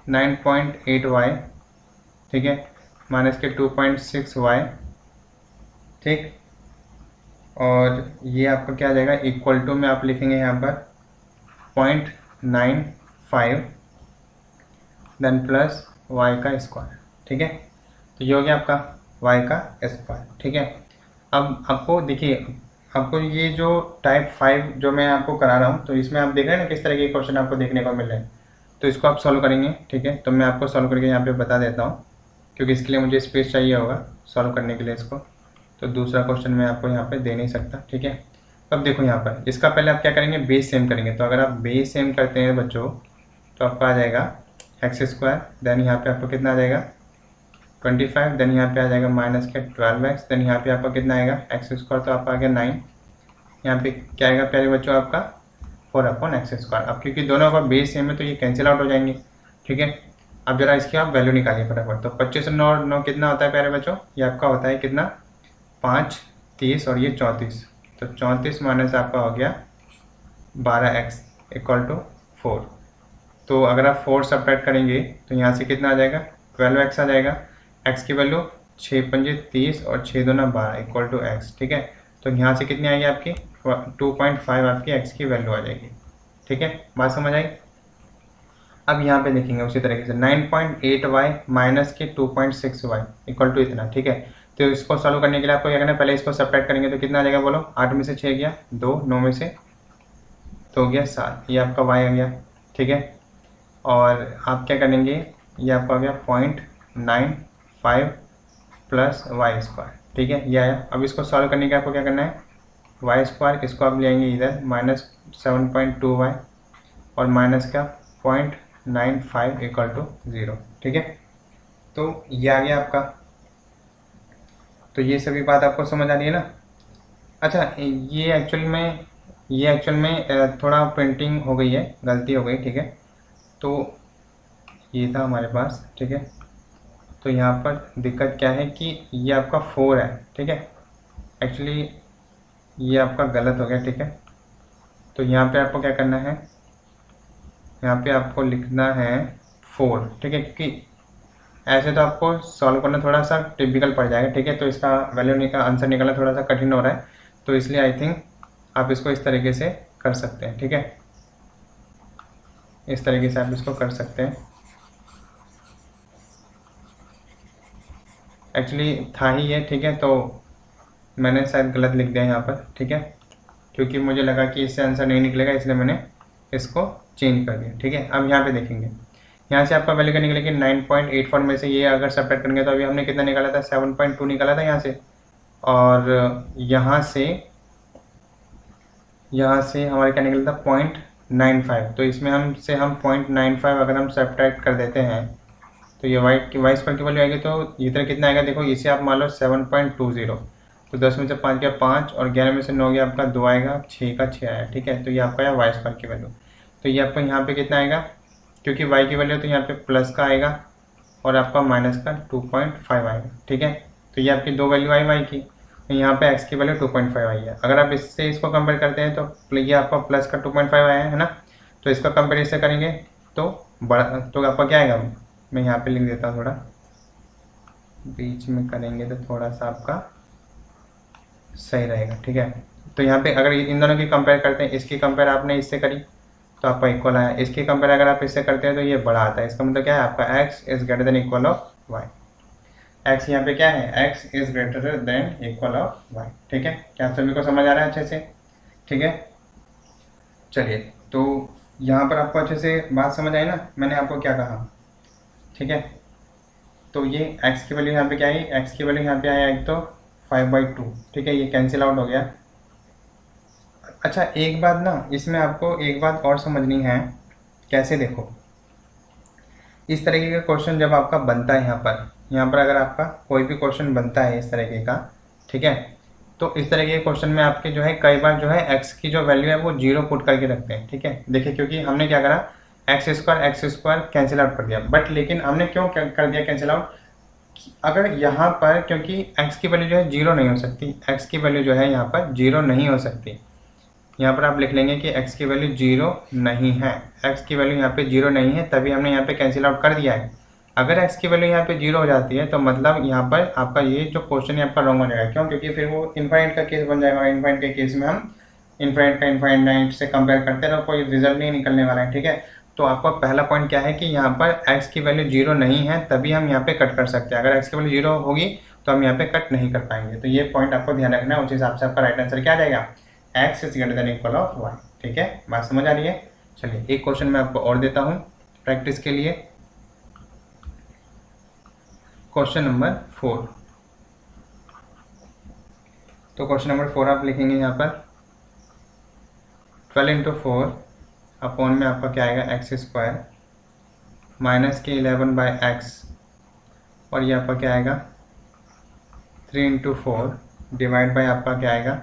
9.8y, ठीक है, माइनस के 2.6y। ठीक, और ये आपका क्या आ जाएगा इक्वल टू में आप लिखेंगे यहाँ पर 0.95 देन प्लस y का स्क्वायर। ठीक है, तो ये हो गया आपका y का स्क्वायर। ठीक है, अब आपको देखिए, आपको ये जो टाइप 5 जो मैं आपको करा रहा हूँ, तो इसमें आप देख रहे हैं ना किस तरह के क्वेश्चन आपको देखने को मिल रहे हैं। तो इसको आप सॉल्व करेंगे। ठीक है, तो मैं आपको सॉल्व करके यहाँ पे बता देता हूँ, क्योंकि इसके लिए मुझे स्पेस चाहिए होगा सॉल्व करने के लिए इसको, तो दूसरा क्वेश्चन मैं आपको यहाँ पे दे नहीं सकता। ठीक है, अब देखो यहाँ पर इसका पहले आप क्या करेंगे बेस सेम करेंगे। तो अगर आप बेस सेम करते हैं बच्चों, तो आपका आ जाएगा x², देन यहाँ पे आपको कितना आ जाएगा 25, देन यहाँ पे आ जाएगा माइनस के 12x, देन यहाँ पे आपका कितना आएगा x², तो आपका आ गया 9। यहाँ पे क्या आएगा प्यारे बच्चों आपका 4/x²। अब क्योंकि दोनों का बेस सेम है तो ये कैंसिल आउट हो जाएंगे। ठीक है, अब जरा इसकी आप वैल्यू निकालिए फटाफट। तो 25 और 9 कितना होता है प्यारे बच्चों, ये आपका होता है कितना 5, 30 और ये 34। तो 34 माइनस आपका हो गया 12x इक्वल टू 4। तो अगर आप 4 सब्ट्रैक्ट करेंगे तो यहाँ से कितना आ जाएगा 12x आ जाएगा। x की वैल्यू 6 पंजे 30 और 6 दूना 12 इक्वल टू x। ठीक है, तो यहाँ से कितनी आएगी आपकी 2.5 आपकी x की वैल्यू आ जाएगी। ठीक है, बात समझ आई। अब यहाँ पे देखेंगे उसी तरीके से 9.8y माइनस के 2.6y इक्वल टू इतना। ठीक है, तो इसको सॉल्व करने के लिए आपको क्या करना है, पहले इसको सब्ट्रैक्ट करेंगे तो कितना आ जाएगा बोलो, 8 में से 6 गया 2, 9 में से तो हो गया 7, ये आपका y आ गया। ठीक है, और आप क्या करेंगे, ये आपका आ गया 0.95 प्लस y²। ठीक है, ये आया। अब इसको सॉल्व करने के आपको क्या करना है y², इसको आप ले आएंगे इधर माइनस 7.2y और माइनस का 0.95 इक्वल टू 0। ठीक है, तो ये आ गया आपका। तो ये सभी बात आपको समझ आ रही है ना। अच्छा, ये एक्चुअल में थोड़ा प्रिंटिंग हो गई है, गलती हो गई। ठीक है, तो ये था हमारे पास। ठीक है, तो यहाँ पर दिक्कत क्या है कि ये आपका 4 है। ठीक है, एक्चुअली ये आपका गलत हो गया। ठीक है, तो यहाँ पे आपको क्या करना है, यहाँ पे आपको लिखना है 4। ठीक है, क्योंकि ऐसे तो आपको सॉल्व करना थोड़ा सा टिपिकल पड़ जाएगा। ठीक है, तो इसका आंसर निकालना थोड़ा सा कठिन हो रहा है, तो इसलिए आई थिंक आप इसको इस तरीके से कर सकते हैं। ठीक है, इस तरीके से आप इसको कर सकते हैं। एक्चुअली था ही ये। ठीक है, तो मैंने शायद गलत लिख दिया यहाँ पर। ठीक है, क्योंकि मुझे लगा कि इससे आंसर नहीं निकलेगा, इसलिए मैंने इसको चेंज कर दिया। ठीक है, अब यहाँ पे देखेंगे, यहाँ से आपका वैल्यू क्या निकलेगी 9.84 में से ये अगर सब्ट्रैक्ट करेंगे तो अभी हमने कितना निकाला था 7.2 निकाला था यहाँ से, और यहाँ से हमारे क्या निकला था 0.95। तो इसमें हम 0.95 अगर हम सब्ट्रैक्ट कर देते हैं तो ये y² की वैल्यू आएगी। तो इधर कितना आएगा देखो, इसे आप मान लो 7.20। तो 10 में से 5 गया 5 और 11 में से 9 गया आपका 2 आएगा, 6 का 6 आया। ठीक है, तो ये आपका आया y² की वैल्यू। तो ये आपको यहाँ पे कितना आएगा, क्योंकि y की वैल्यू तो यहाँ पे प्लस का आएगा और आपका माइनस का 2.5 आएगा। ठीक है, तो ये आपकी दो वैल्यू आई y की। तो यहाँ पे x की वैल्यू 2.5 आई है। अगर आप इससे इसको कंपेयर करते हैं तो ये आपका प्लस का 2.5 आया है ना, तो इसका कंपेयर इससे करेंगे तो बड़ा, तो आपका क्या आएगा, मैं यहाँ पे लिख देता हूँ, थोड़ा बीच में करेंगे तो थोड़ा सा आपका सही रहेगा, ठीक है। तो यहाँ पे अगर इन दोनों की कंपेयर करते हैं, इसकी कंपेयर आपने इससे करी तो आपका इक्वल आया, इसकी कंपेयर अगर आप इससे करते हैं तो ये बड़ा आता है। इसका मतलब क्या है, आपका x is greater than equal of y। x यहाँ पे क्या है, x is greater than equal of y, ठीक है। क्या आप सभी को समझ आ रहा है अच्छे से, ठीक है। चलिए, तो यहाँ पर आपको अच्छे से बात समझ आई ना, मैंने आपको क्या कहा, ठीक है। तो ये x की वैल्यू यहाँ पे क्या आई, x की वैल्यू यहाँ पे आया एक तो 5/2, ठीक है, ये कैंसिल आउट हो गया। अच्छा, एक बात ना, इसमें आपको एक बात और समझनी है, कैसे देखो, इस तरीके का क्वेश्चन जब आपका बनता है यहाँ पर अगर आपका कोई भी क्वेश्चन बनता है इस तरीके का, ठीक है, तो इस तरीके के क्वेश्चन में आपके जो है कई बार जो है x की जो वैल्यू है वो 0 पुट करके रखते हैं, ठीक है। देखिए, क्योंकि हमने क्या करा, एक्स स्क्वायर कैंसिल आउट कर दिया, बट लेकिन हमने क्यों कर दिया कैंसिल आउट, अगर यहाँ पर, क्योंकि x की वैल्यू जो है 0 नहीं हो सकती, x की वैल्यू जो है यहाँ पर 0 नहीं हो सकती। यहाँ पर आप लिख लेंगे कि x की वैल्यू 0 नहीं है, x की वैल्यू यहाँ पे 0 नहीं है, तभी हमने यहाँ पे कैंसिल आउट कर दिया है। अगर x की वैल्यू यहाँ पे 0 हो जाती है तो मतलब यहाँ पर आपका ये जो क्वेश्चन है आपका रॉन्ग हो जाएगा। क्यों, क्योंकि फिर वो इनफाइनाइट का केस बन जाएगा। इनफाइनाइट के केस में हम इनफाइनाइट का इनफाइनाइट से कंपेयर करते हैं तो कोई रिजल्ट नहीं निकलने वाला है, ठीक है। तो आपका पहला पॉइंट क्या है कि यहाँ पर x की वैल्यू 0 नहीं है, तभी हम यहाँ पे कट कर सकते हैं। अगर x की वैल्यू 0 होगी तो हम यहाँ पे कट नहीं कर पाएंगे। तो ये पॉइंट आपको ध्यान रखना है, उस हिसाब से आपका राइट आंसर क्या आ जाएगा, x is greater than equal of y, ठीक है। बात समझ आ रही है। चलिए, एक क्वेश्चन मैं आपको और देता हूँ प्रैक्टिस के लिए। Question number 4। तो क्वेश्चन नंबर 4 आप लिखेंगे यहाँ पर 12 इंटू 4 अपॉन में आपका क्या आएगा, एक्स स्क्वायर माइनस के 11/x, और ये आपका क्या आएगा 3 इंटू 4 डिवाइड बाई आपका क्या आएगा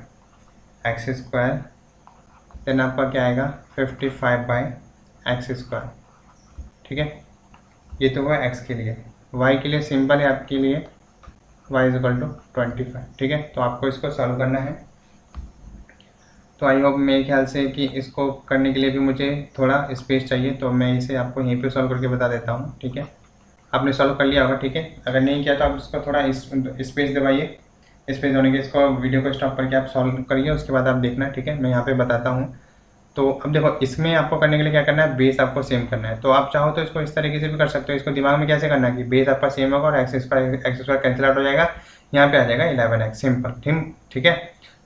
एक्स स्क्वायर, देन आपका क्या आएगा 55/x स्क्वायर, ठीक है। ये तो हुआ x के लिए। y के लिए सिंपल है आपके लिए, y इज इक्वल टू 25, ठीक है। तो आपको इसको सॉल्व करना है। तो आई होप मेरे ख्याल से कि इसको करने के लिए भी मुझे थोड़ा स्पेस चाहिए, तो मैं इसे आपको यहीं पे सॉल्व करके बता देता हूँ, ठीक है। आपने सॉल्व कर लिया होगा, ठीक है। अगर नहीं किया तो आप इसको थोड़ा स्पेस दबाइए। स्पेस होने के इसको वीडियो को स्टॉप करके आप सॉल्व करिए, उसके बाद आप देखना, ठीक है। मैं यहाँ पे बताता हूँ। तो अब देखो, इसमें आपको करने के लिए क्या करना है, बेस आपको सेम करना है। तो आप चाहो तो इसको इस तरीके से भी कर सकते हो। इसको दिमाग में कैसे करना है कि बेस आपका सेम होगा और एक्स स्क्वायर कैंसिल आउट हो जाएगा, यहाँ पे आ जाएगा 11x, सिंपल, ठीक है।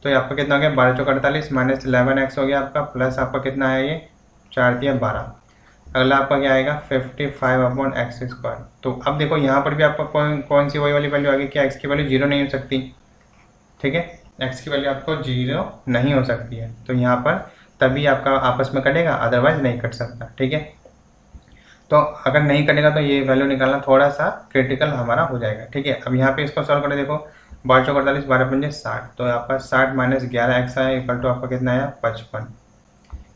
तो ये आपका कितना हो गया 12 चौक 48 माइनस 11x हो गया आपका, प्लस आपका कितना है ये 4 दिया 12। अगला आपका क्या आएगा 55/x स्क्वायर। तो अब देखो यहाँ पर भी आपका कौन सी वही वाली वैल्यू आ गई कि x की वैल्यू 0 नहीं हो सकती, ठीक है। x की वैल्यू आपको 0 नहीं हो सकती है, तो यहाँ पर तभी आपका आपस में कटेगा, अदरवाइज नहीं कट सकता, ठीक है। तो अगर नहीं कटेगा तो ये वैल्यू निकालना थोड़ा सा क्रिटिकल हमारा हो जाएगा, ठीक है। अब यहाँ पे इसको सॉल्व करें, देखो 12 चौक 48 12 पंजे 60, तो आपका 60 माइनस 11x आया इक्वल टू आपका कितना आया 55।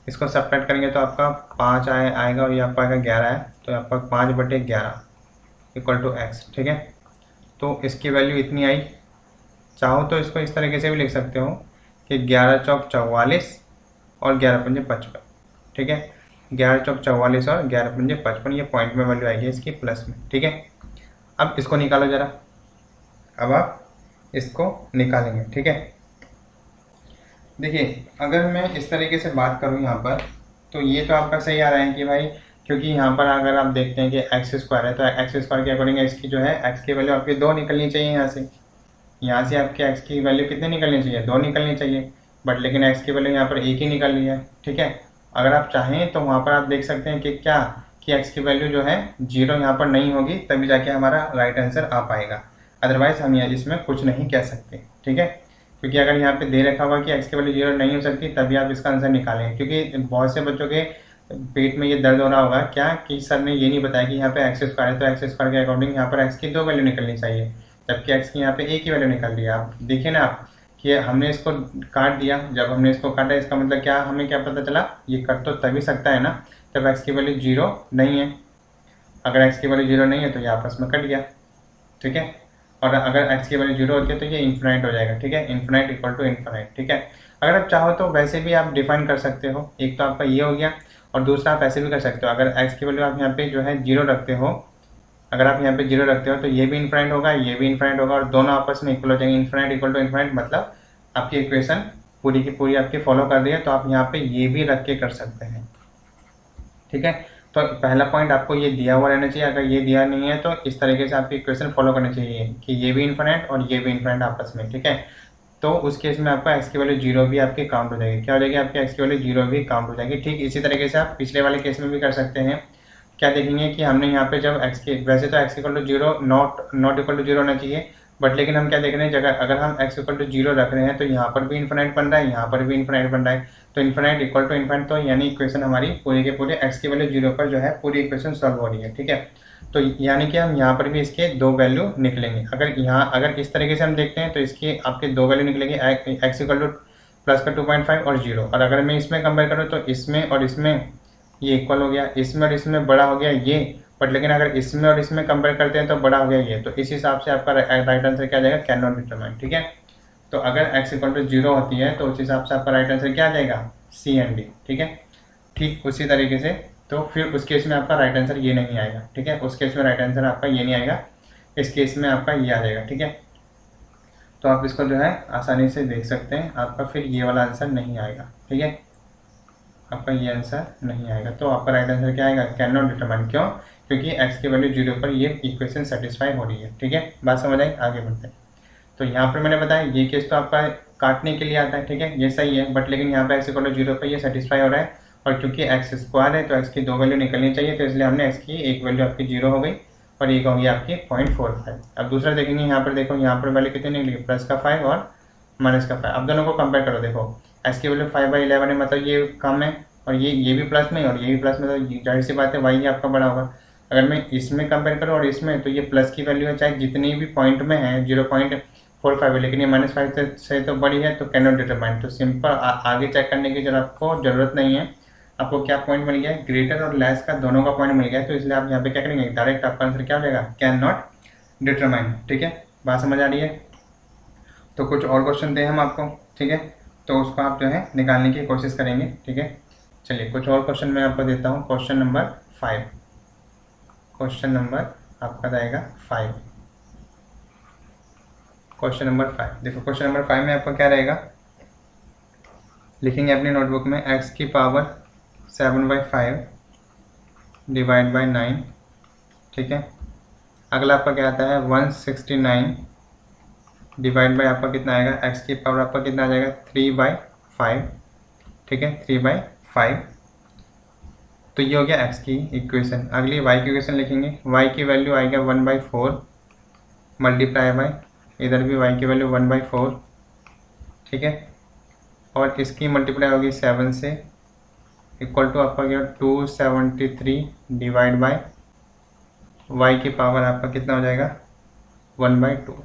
इसको सब्ट्रैक्ट करेंगे तो आपका 5 आएगा और ये आपका आएगा 11 है, तो आपका 5/11 इक्वल टू x, ठीक है। तो इसकी वैल्यू इतनी आई। चाहो तो इसको इस तरीके से भी लिख सकते हो कि 11 चौक 44 और 11 पंजे 55, ठीक है। 11 चौक 44 और 11 पंजे 55, ये पॉइंट में वैल्यू आएगी इसकी प्लस में, ठीक है। अब इसको निकालो जरा, अब आप इसको निकालेंगे, ठीक है। देखिए, अगर मैं इस तरीके से बात करूं यहाँ पर, तो ये तो आपका सही आ रहा है कि भाई, क्योंकि यहाँ पर अगर आप देखते हैं कि एक्स स्क्वायर है, तो एक्स स्क्वायर के अकॉर्डिंग इसकी जो है एक्स की वैल्यू आपकी 2 निकलनी चाहिए। यहाँ से आपके एक्स की वैल्यू कितनी निकलनी चाहिए, 2 निकलनी चाहिए, बट लेकिन एक्स की वैल्यू यहाँ पर 1 ही निकल रही है, ठीक है। अगर आप चाहें तो वहाँ पर आप देख सकते हैं कि क्या कि एक्स की वैल्यू जो है 0 यहाँ पर नहीं होगी, तभी जाके हमारा राइट आंसर आ पाएगा। अदरवाइज हम यहाँ इसमें कुछ नहीं कह सकते, ठीक है। क्योंकि अगर यहाँ पे दे रखा हुआ कि एक्स की वैल्यू 0 नहीं हो सकती, तभी आप इसका आंसर निकालें। क्योंकि बहुत से बच्चों के पेट में ये दर्द हो रहा होगा क्या कि सर ने ये नहीं बताया कि यहाँ पे एक्स स्क्वायर है, तो एक्स स्क्वायर के अकॉर्डिंग यहाँ पर एक्स की 2 वैल्यू निकलनी चाहिए, जबकि एक्स की यहाँ पे 1 ही वैल्यू निकल रही है। आप देखिए ना आप कि हमने इसको काट दिया, जब हमने इसको काटा इसका मतलब क्या, हमें क्या पता चला, ये कट तो तभी सकता है ना जब एक्स की वैल्यू 0 नहीं है। अगर एक्स की वैल्यू 0 नहीं है तो ये आपस में कट गया, ठीक है। और अगर x की वैल्यू 0 होती है तो ये इन्फिनाइट हो जाएगा, ठीक है, इन्फिनाइट इक्वल टू इन्फिनाइट, ठीक है। अगर आप चाहो तो वैसे भी आप डिफाइन कर सकते हो, एक तो आपका ये हो गया और दूसरा आप ऐसे भी कर सकते हो, अगर x की वैल्यू आप यहाँ पे जो है 0 रखते हो, अगर आप यहाँ पे 0 रखते हो तो ये भी इन्फिनाइट होगा, ये भी इन्फिनाइट होगा और दोनों आपस में इक्वल हो जाएंगे, इन्फिनाइट इक्वल टू इन्फिनाइट, मतलब आपकी इक्वेशन पूरी की पूरी आपकी फॉलो कर रही है, तो आप यहाँ पे ये भी रख के कर सकते हैं, ठीक है। तो पहला पॉइंट आपको ये दिया हुआ रहना चाहिए, अगर ये दिया नहीं है तो इस तरीके से आपकी इक्वेशन फॉलो करनी चाहिए कि ये भी इन्फिनाइट और ये भी इन्फिनाइट आपस में, ठीक है। तो उस केस में आपका x की वैल्यू 0 भी आपकी काउंट हो जाएगी, क्या हो जाएगी आपकी x की वैल्यू 0 भी काउंट हो जाएगी। ठीक इसी तरीके से आप पिछले वाले केस में भी कर सकते हैं। क्या देखेंगे कि हमने यहाँ पे जब x की, वैसे तो x equal to 0 not equal to 0 होना चाहिए, बट लेकिन हम क्या देख रहे हैं, जगह अगर हम x इक्वल टू 0 रख रहे हैं तो यहाँ पर भी इन्फिनाइट बन रहा है, यहाँ पर भी इन्फिनाइट बन रहा है, तो इन्फिनाइट इक्वल टू इन्फिनाइट, तो यानी इक्वेशन हमारी पूरे के पूरे x की वैल्यू 0 पर जो है पूरी इक्वेशन सॉल्व हो रही है, ठीक है। तो यानी कि हम यहाँ पर भी इसके दो वैल्यू निकलेंगे, अगर इस तरीके से हम देखते हैं तो इसकी आपके दो वैल्यू निकलेंगे, x इक्वल टू प्लस का 2.5 और 0, और अगर मैं इसमें कंपेयर करूँ तो इसमें और इसमें ये इक्वल हो गया, इसमें और इसमें बड़ा हो गया ये, बट लेकिन अगर इसमें और इसमें कंपेयर करते हैं तो बड़ा हो गया ये, तो इस हिसाब से आपका राइट आंसर क्या आ जाएगा, कैन नॉट डिटरमाइन, ठीक है। तो अगर x इक्वल टू 0 होती है तो उस हिसाब से आपका राइट आंसर क्या आ जाएगा, सी एंड डी, ठीक है। ठीक उसी तरीके से तो फिर उस केस में आपका राइट आंसर ये नहीं आएगा, ठीक है, उस केस में राइट आंसर आपका ये नहीं आएगा, इस केस में आपका ये आ जाएगा, ठीक है। तो आप इसको जो है आसानी से देख सकते हैं, आपका फिर ये वाला आंसर नहीं आएगा, ठीक है, आपका ये आंसर नहीं आएगा। तो आपका राइट आंसर क्या आएगा, कैन नॉट डिटरमाइन, क्यों, क्योंकि x की वैल्यू 0 पर ये इक्वेशन सेटिस्फाई हो रही है, ठीक है, बात समझ आई, आगे बढ़ते हैं। तो यहाँ पर मैंने बताया ये केस तो आपका काटने के लिए आता है, ठीक है, ये सही है, बट लेकिन यहाँ पे x इक्वल टू 0 पर ये सेटिस्फाई हो रहा है, और क्योंकि x स्क्वायर है तो x की दो वैल्यू निकलनी चाहिए, तो इसलिए हमने x की एक वैल्यू आपकी 0 हो गई और एक हो गई आपकी 0.45। अब दूसरा देखेंगे, यहाँ पर देखो, यहाँ पर वैल्यू कितनी निकली, प्लस का 5 और माइनस का 5। अब दोनों को कंपेयर करो, देखो x की वैल्यू 5/11 है, मतलब ये कम है, और ये भी प्लस में और ये भी प्लस में, तो जाहिर सी बात है y आपका बड़ा होगा। अगर मैं इसमें कंपेयर करूँ और इसमें, तो ये प्लस की वैल्यू है, चाहे जितनी भी पॉइंट में है 0.45 है, लेकिन ये -5 से तो बड़ी है, तो कैन नॉट डिटरमाइन। तो सिंपल आगे चेक करने की आपको जरूरत नहीं है, आपको क्या पॉइंट मिल गया है, ग्रेटर और लेस का दोनों का पॉइंट मिल गया है, तो इसलिए आप यहाँ पे क्या करेंगे, डायरेक्ट आपका आंसर क्या हो जाएगा, कैन नॉट डिटरमाइन, ठीक है, बात समझ आ रही है। तो कुछ और क्वेश्चन दे हम आपको, ठीक है, तो उसको आप जो है निकालने की कोशिश करेंगे, ठीक है। चलिए कुछ और क्वेश्चन मैं आपको देता हूँ, क्वेश्चन नंबर 5, क्वेश्चन नंबर आपका रहेगा 5, क्वेश्चन नंबर 5। देखो क्वेश्चन नंबर 5 में आपका क्या रहेगा, लिखेंगे अपनी नोटबुक में x की पावर 7/5 डिवाइड बाई 9, ठीक है। अगला आपका क्या आता है 169 डिवाइड बाई आपका कितना आएगा, x की पावर आपका कितना आ जाएगा 3/5, ठीक है, 3/5। तो ये हो गया x की इक्वेशन। अगली y की इक्वेशन लिखेंगे, y की वैल्यू आएगा 1/4 मल्टीप्लाई बाई, इधर भी y की वैल्यू 1/4, ठीक है, और इसकी मल्टीप्लाई होगी 7 से, इक्वल टू आपका गया 273 डिवाइड बाई y की पावर आपका कितना हो जाएगा 1/2,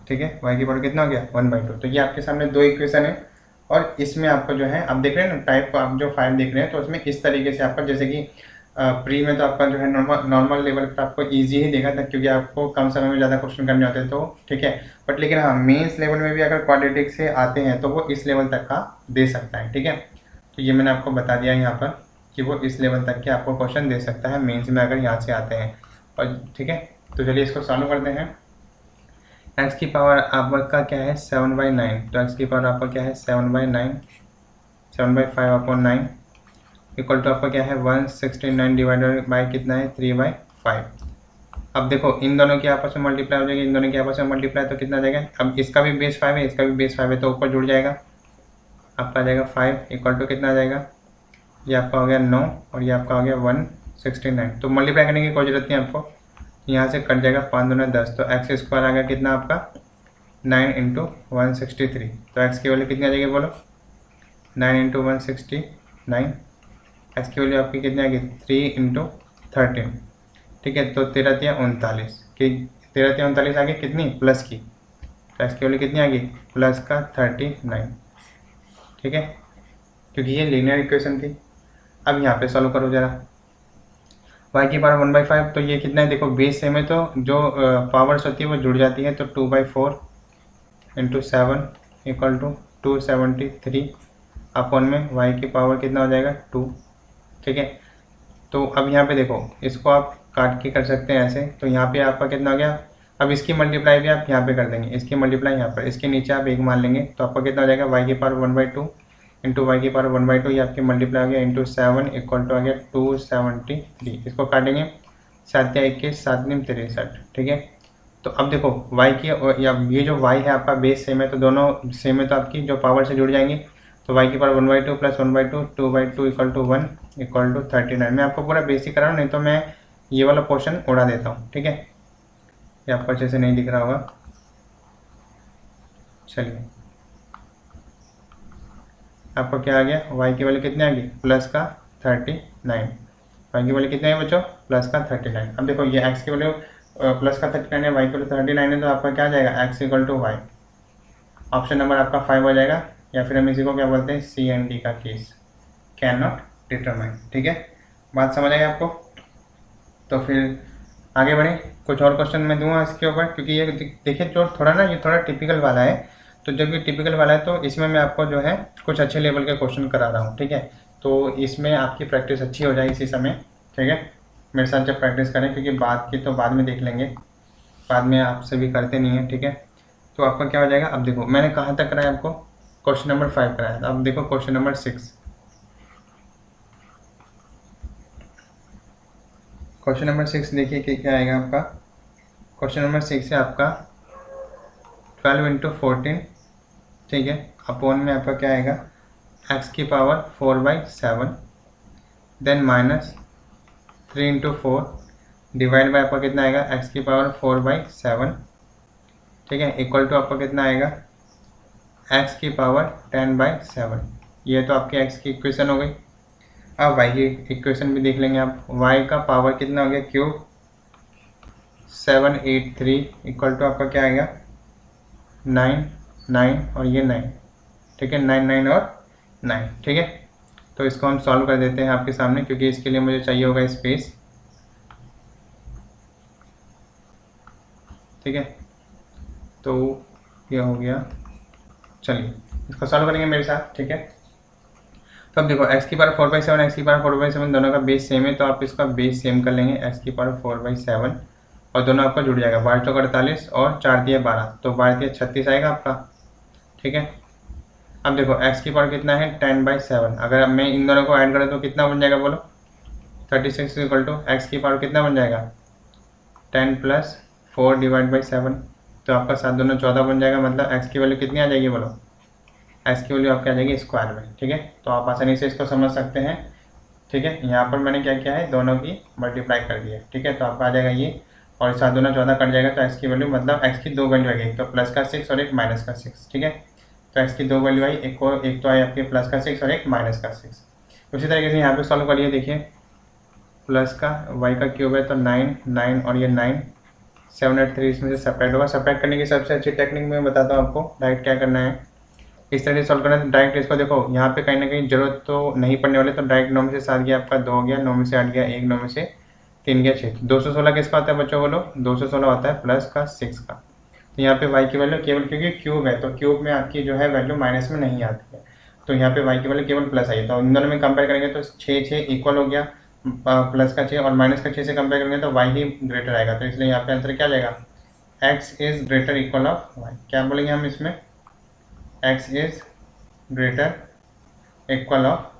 ठीक है, y की पावर कितना हो गया 1/2। तो ये आपके सामने दो इक्वेशन है, और इसमें आपको जो है आप देख रहे हैं ना टाइप आप जो 5 देख रहे हैं, तो उसमें इस तरीके से आपका, जैसे कि प्री में तो आपका जो है नॉर्मल लेवल पर आपको इजी ही देगा था, क्योंकि आपको कम समय में ज़्यादा क्वेश्चन करने होते हैं, तो ठीक है, बट लेकिन हाँ मेंस लेवल में भी अगर क्वाड्रेटिक से आते हैं तो वो इस लेवल तक का दे सकता है, ठीक है। तो ये मैंने आपको बता दिया यहाँ पर कि वो इस लेवल तक के आपको क्वेश्चन दे सकता है मेंस में, अगर यहाँ से आते हैं, और ठीक है। तो चलिए इसको सॉल्व करते हैं। x की पावर आपका क्या है 7/9, तो x की पावर आपका क्या है 7/9, 7/5/9 इक्वल टू आपका क्या है 169 डिवाइडेड बाई कितना है 3/5। अब देखो इन दोनों की आपस में मल्टीप्लाई हो जाएगी, इन दोनों की आपस में मल्टीप्लाई, तो कितना जाएगा, अब इसका भी बेस 5 है, इसका भी बेस 5 है, तो ऊपर जुड़ जाएगा, आपका आ जाएगा 5 इक्वल टू कितना आ जाएगा, ये आपका हो गया 9 और ये आपका हो गया 169। तो मल्टीप्लाई करने की कोई जरूरत नहीं आपको, यहाँ से कट जाएगा 5 दूना 10, तो एक्स स्क्वायर आ गया कितना आपका 9 × 163। तो एक्स की वैल्यू कितनी आ जाएगी बोलो, 9 × 169, एक्स की वैल्यू आपकी कितनी आ गई 3 × 13, ठीक है। तो 13×3 = 39 कि 13×3 आ गई कितनी प्लस की, तो एक्स की वैल्यू कितनी आ गई प्लस का 39, ठीक है, क्योंकि ये लीनियर इक्वेशन थी। अब यहाँ पे सॉल्व करो जरा। वाई की पावर 1/5, तो ये कितना है देखो बेस सेम है तो जो पावर्स होती है वो जुड़ जाती है, तो 2/4 इंटू 7 इक्वल टू 273 अपॉन में वाई की पावर कितना हो जाएगा 2। ठीक है, तो अब यहाँ पे देखो इसको आप काट के कर सकते हैं ऐसे, तो यहाँ पे आपका कितना हो गया। अब इसकी मल्टीप्लाई भी आप यहाँ पे कर देंगे, इसकी मल्टीप्लाई यहाँ पर, इसके नीचे आप 1 मान लेंगे, तो आपका कितना हो जाएगा वाई की पावर 1/2 इंटू वाई की पावर 1/2, ये आपकी मल्टीप्लाई हो गया इंटू 7 इक्वल टू आ गया 273। इसको काटेंगे 7 या 21 7 × 63। ठीक है, तो अब देखो y की या ये जो y है आपका बेस सेम है, तो दोनों सेम है तो आपकी जो पावर से जुड़ जाएंगी, तो y की power 1/2 plus 1/2 2/2 equal to 1 equal to 39। मैं आपको पूरा बेसिक करा रहा हूँ, नहीं तो मैं ये वाला पोर्शन उड़ा देता हूँ। ठीक है, ये आपको अच्छे से नहीं दिख रहा होगा। चलिए आपको क्या आ गया, y की वैल्यू कितनी आ गई प्लस का 39, y की वैल्यू कितनी है बच्चों प्लस का 39। अब देखो ये x की वैल्यू प्लस का 39 है, वाई इक्वल टू 39 है, तो आपका क्या आ जाएगा X equal to Y. Option number आपका 5 हो जाएगा, या फिर हम इसी को क्या बोलते हैं सी एंड डी का केस, कैन नॉट डिटरमाइन। ठीक है, बात समझ आई आपको। तो फिर आगे बढ़े, कुछ और क्वेश्चन मैं दूंगा इसके ऊपर, क्योंकि ये देखिए जो थोड़ा ना ये थोड़ा टिपिकल वाला है, तो जब ये टिपिकल वाला है तो इसमें मैं आपको जो है कुछ अच्छे लेवल के क्वेश्चन करा रहा हूँ। ठीक है, तो इसमें आपकी प्रैक्टिस अच्छी हो जाए इसी समय। ठीक है, मेरे साथ जब प्रैक्टिस करें, क्योंकि बाद की तो बाद में देख लेंगे, बाद में आपसे भी करते नहीं है। ठीक है, तो आपका क्या हो जाएगा, अब देखो मैंने कहाँ तक कराया आपको, क्वेश्चन नंबर 5 कराया था। अब देखो क्वेश्चन नंबर 6, क्वेश्चन नंबर 6 देखिए कि क्या आएगा आपका। क्वेश्चन नंबर 6 है आपका 12 इंटू 14। ठीक है, अपॉन में आपका क्या आएगा एक्स की power 4/7 then minus 3 into 4 divide by आपका कितना आएगा एक्स की पावर 4/7। ठीक है, इक्वल टू आपका कितना आएगा एक्स की पावर 10/7। ये तो आपके एक्स की इक्वेशन हो गई। अब वाई की इक्वेशन भी देख लेंगे आप, वाई का पावर कितना हो गया क्यूब 783 इक्वल टू आपका क्या आएगा 9 9 और ये 9। ठीक है, 9 9 और 9। ठीक है, तो इसको हम सॉल्व कर देते हैं आपके सामने, क्योंकि इसके लिए मुझे चाहिए होगा स्पेस। ठीक है, तो ये हो गया। चलिए इसको सॉल्व करेंगे मेरे साथ। ठीक है, तो अब देखो x की पावर 4/7 x की पावर 4/7 दोनों का बेस सेम है, तो आप इसका बेस सेम कर लेंगे x की पावर 4/7 और दोनों आपका जुड़ जाएगा 12 चौक 48 और 4 दिए 12, तो 12 दिए 36 आएगा आपका। ठीक है, अब देखो x की पावर कितना है 10/7, अगर मैं इन दोनों को ऐड करूँ तो कितना बन जाएगा बोलो 36 इक्वल टू एक्स की पावर कितना बन जाएगा 10 + 4 डिवाइड बाई 7, तो आपका 7 दोनों 14 बन जाएगा। मतलब x की वैल्यू कितनी आ जाएगी बोलो, x की वैल्यू आपकी आ जाएगी स्क्वायर में। ठीक है, तो आप आसानी से इसको समझ सकते हैं। ठीक है, यहाँ पर मैंने क्या किया है दोनों की मल्टीप्लाई कर दिया। ठीक है, तो आपका आ जाएगा ये, और 7 दूना 14 कट जाएगा, तो x की वैल्यू मतलब x की 2 वैल्यू आएगी, एक तो प्लस का 6 और एक माइनस का 6। ठीक है, तो x की 2 वैल्यू आई, एक तो आई आपके प्लस का 6 और एक माइनस का 6। उसी तरीके से यहाँ पे सॉल्व करिए, देखिए प्लस का y का क्यूब है तो 9 9 और ये 9 783 इसमें से सेपरेट होगा। सेपरेट करने की सबसे अच्छी टेक्निक मैं बताता हूँ आपको, डायरेक्ट क्या करना है इस तरह से सॉल्व करना है। डायरेक्ट इसको देखो यहाँ पे कहीं ना कहीं जरूरत तो नहीं पड़ने वाले, तो डायरेक्ट 9 में से 7 गया आपका 2 हो गया, 9 में से 8 गया 1, 9 में से 3 गया 6। 216 किसका होता है बच्चों बोलो 216 होता है प्लस का 6 का। तो यहाँ पे y की वैल्यू केवल क्योंकि क्यूब है तो क्यूब में आपकी जो है वैल्यू माइनस में नहीं आती है, तो यहाँ पे y की वैल्यू केवल प्लस आई है। तो इन दोनों में कंपेयर करेंगे तो 6 6 इक्वल हो गया, प्लस का 6 और माइनस का 6 से कंपेयर करेंगे तो y ही ग्रेटर आएगा, तो इसलिए यहाँ पे आंसर क्या जाएगा x is greater equal of y। क्या बोलेंगे हम इसमें x is greater equal of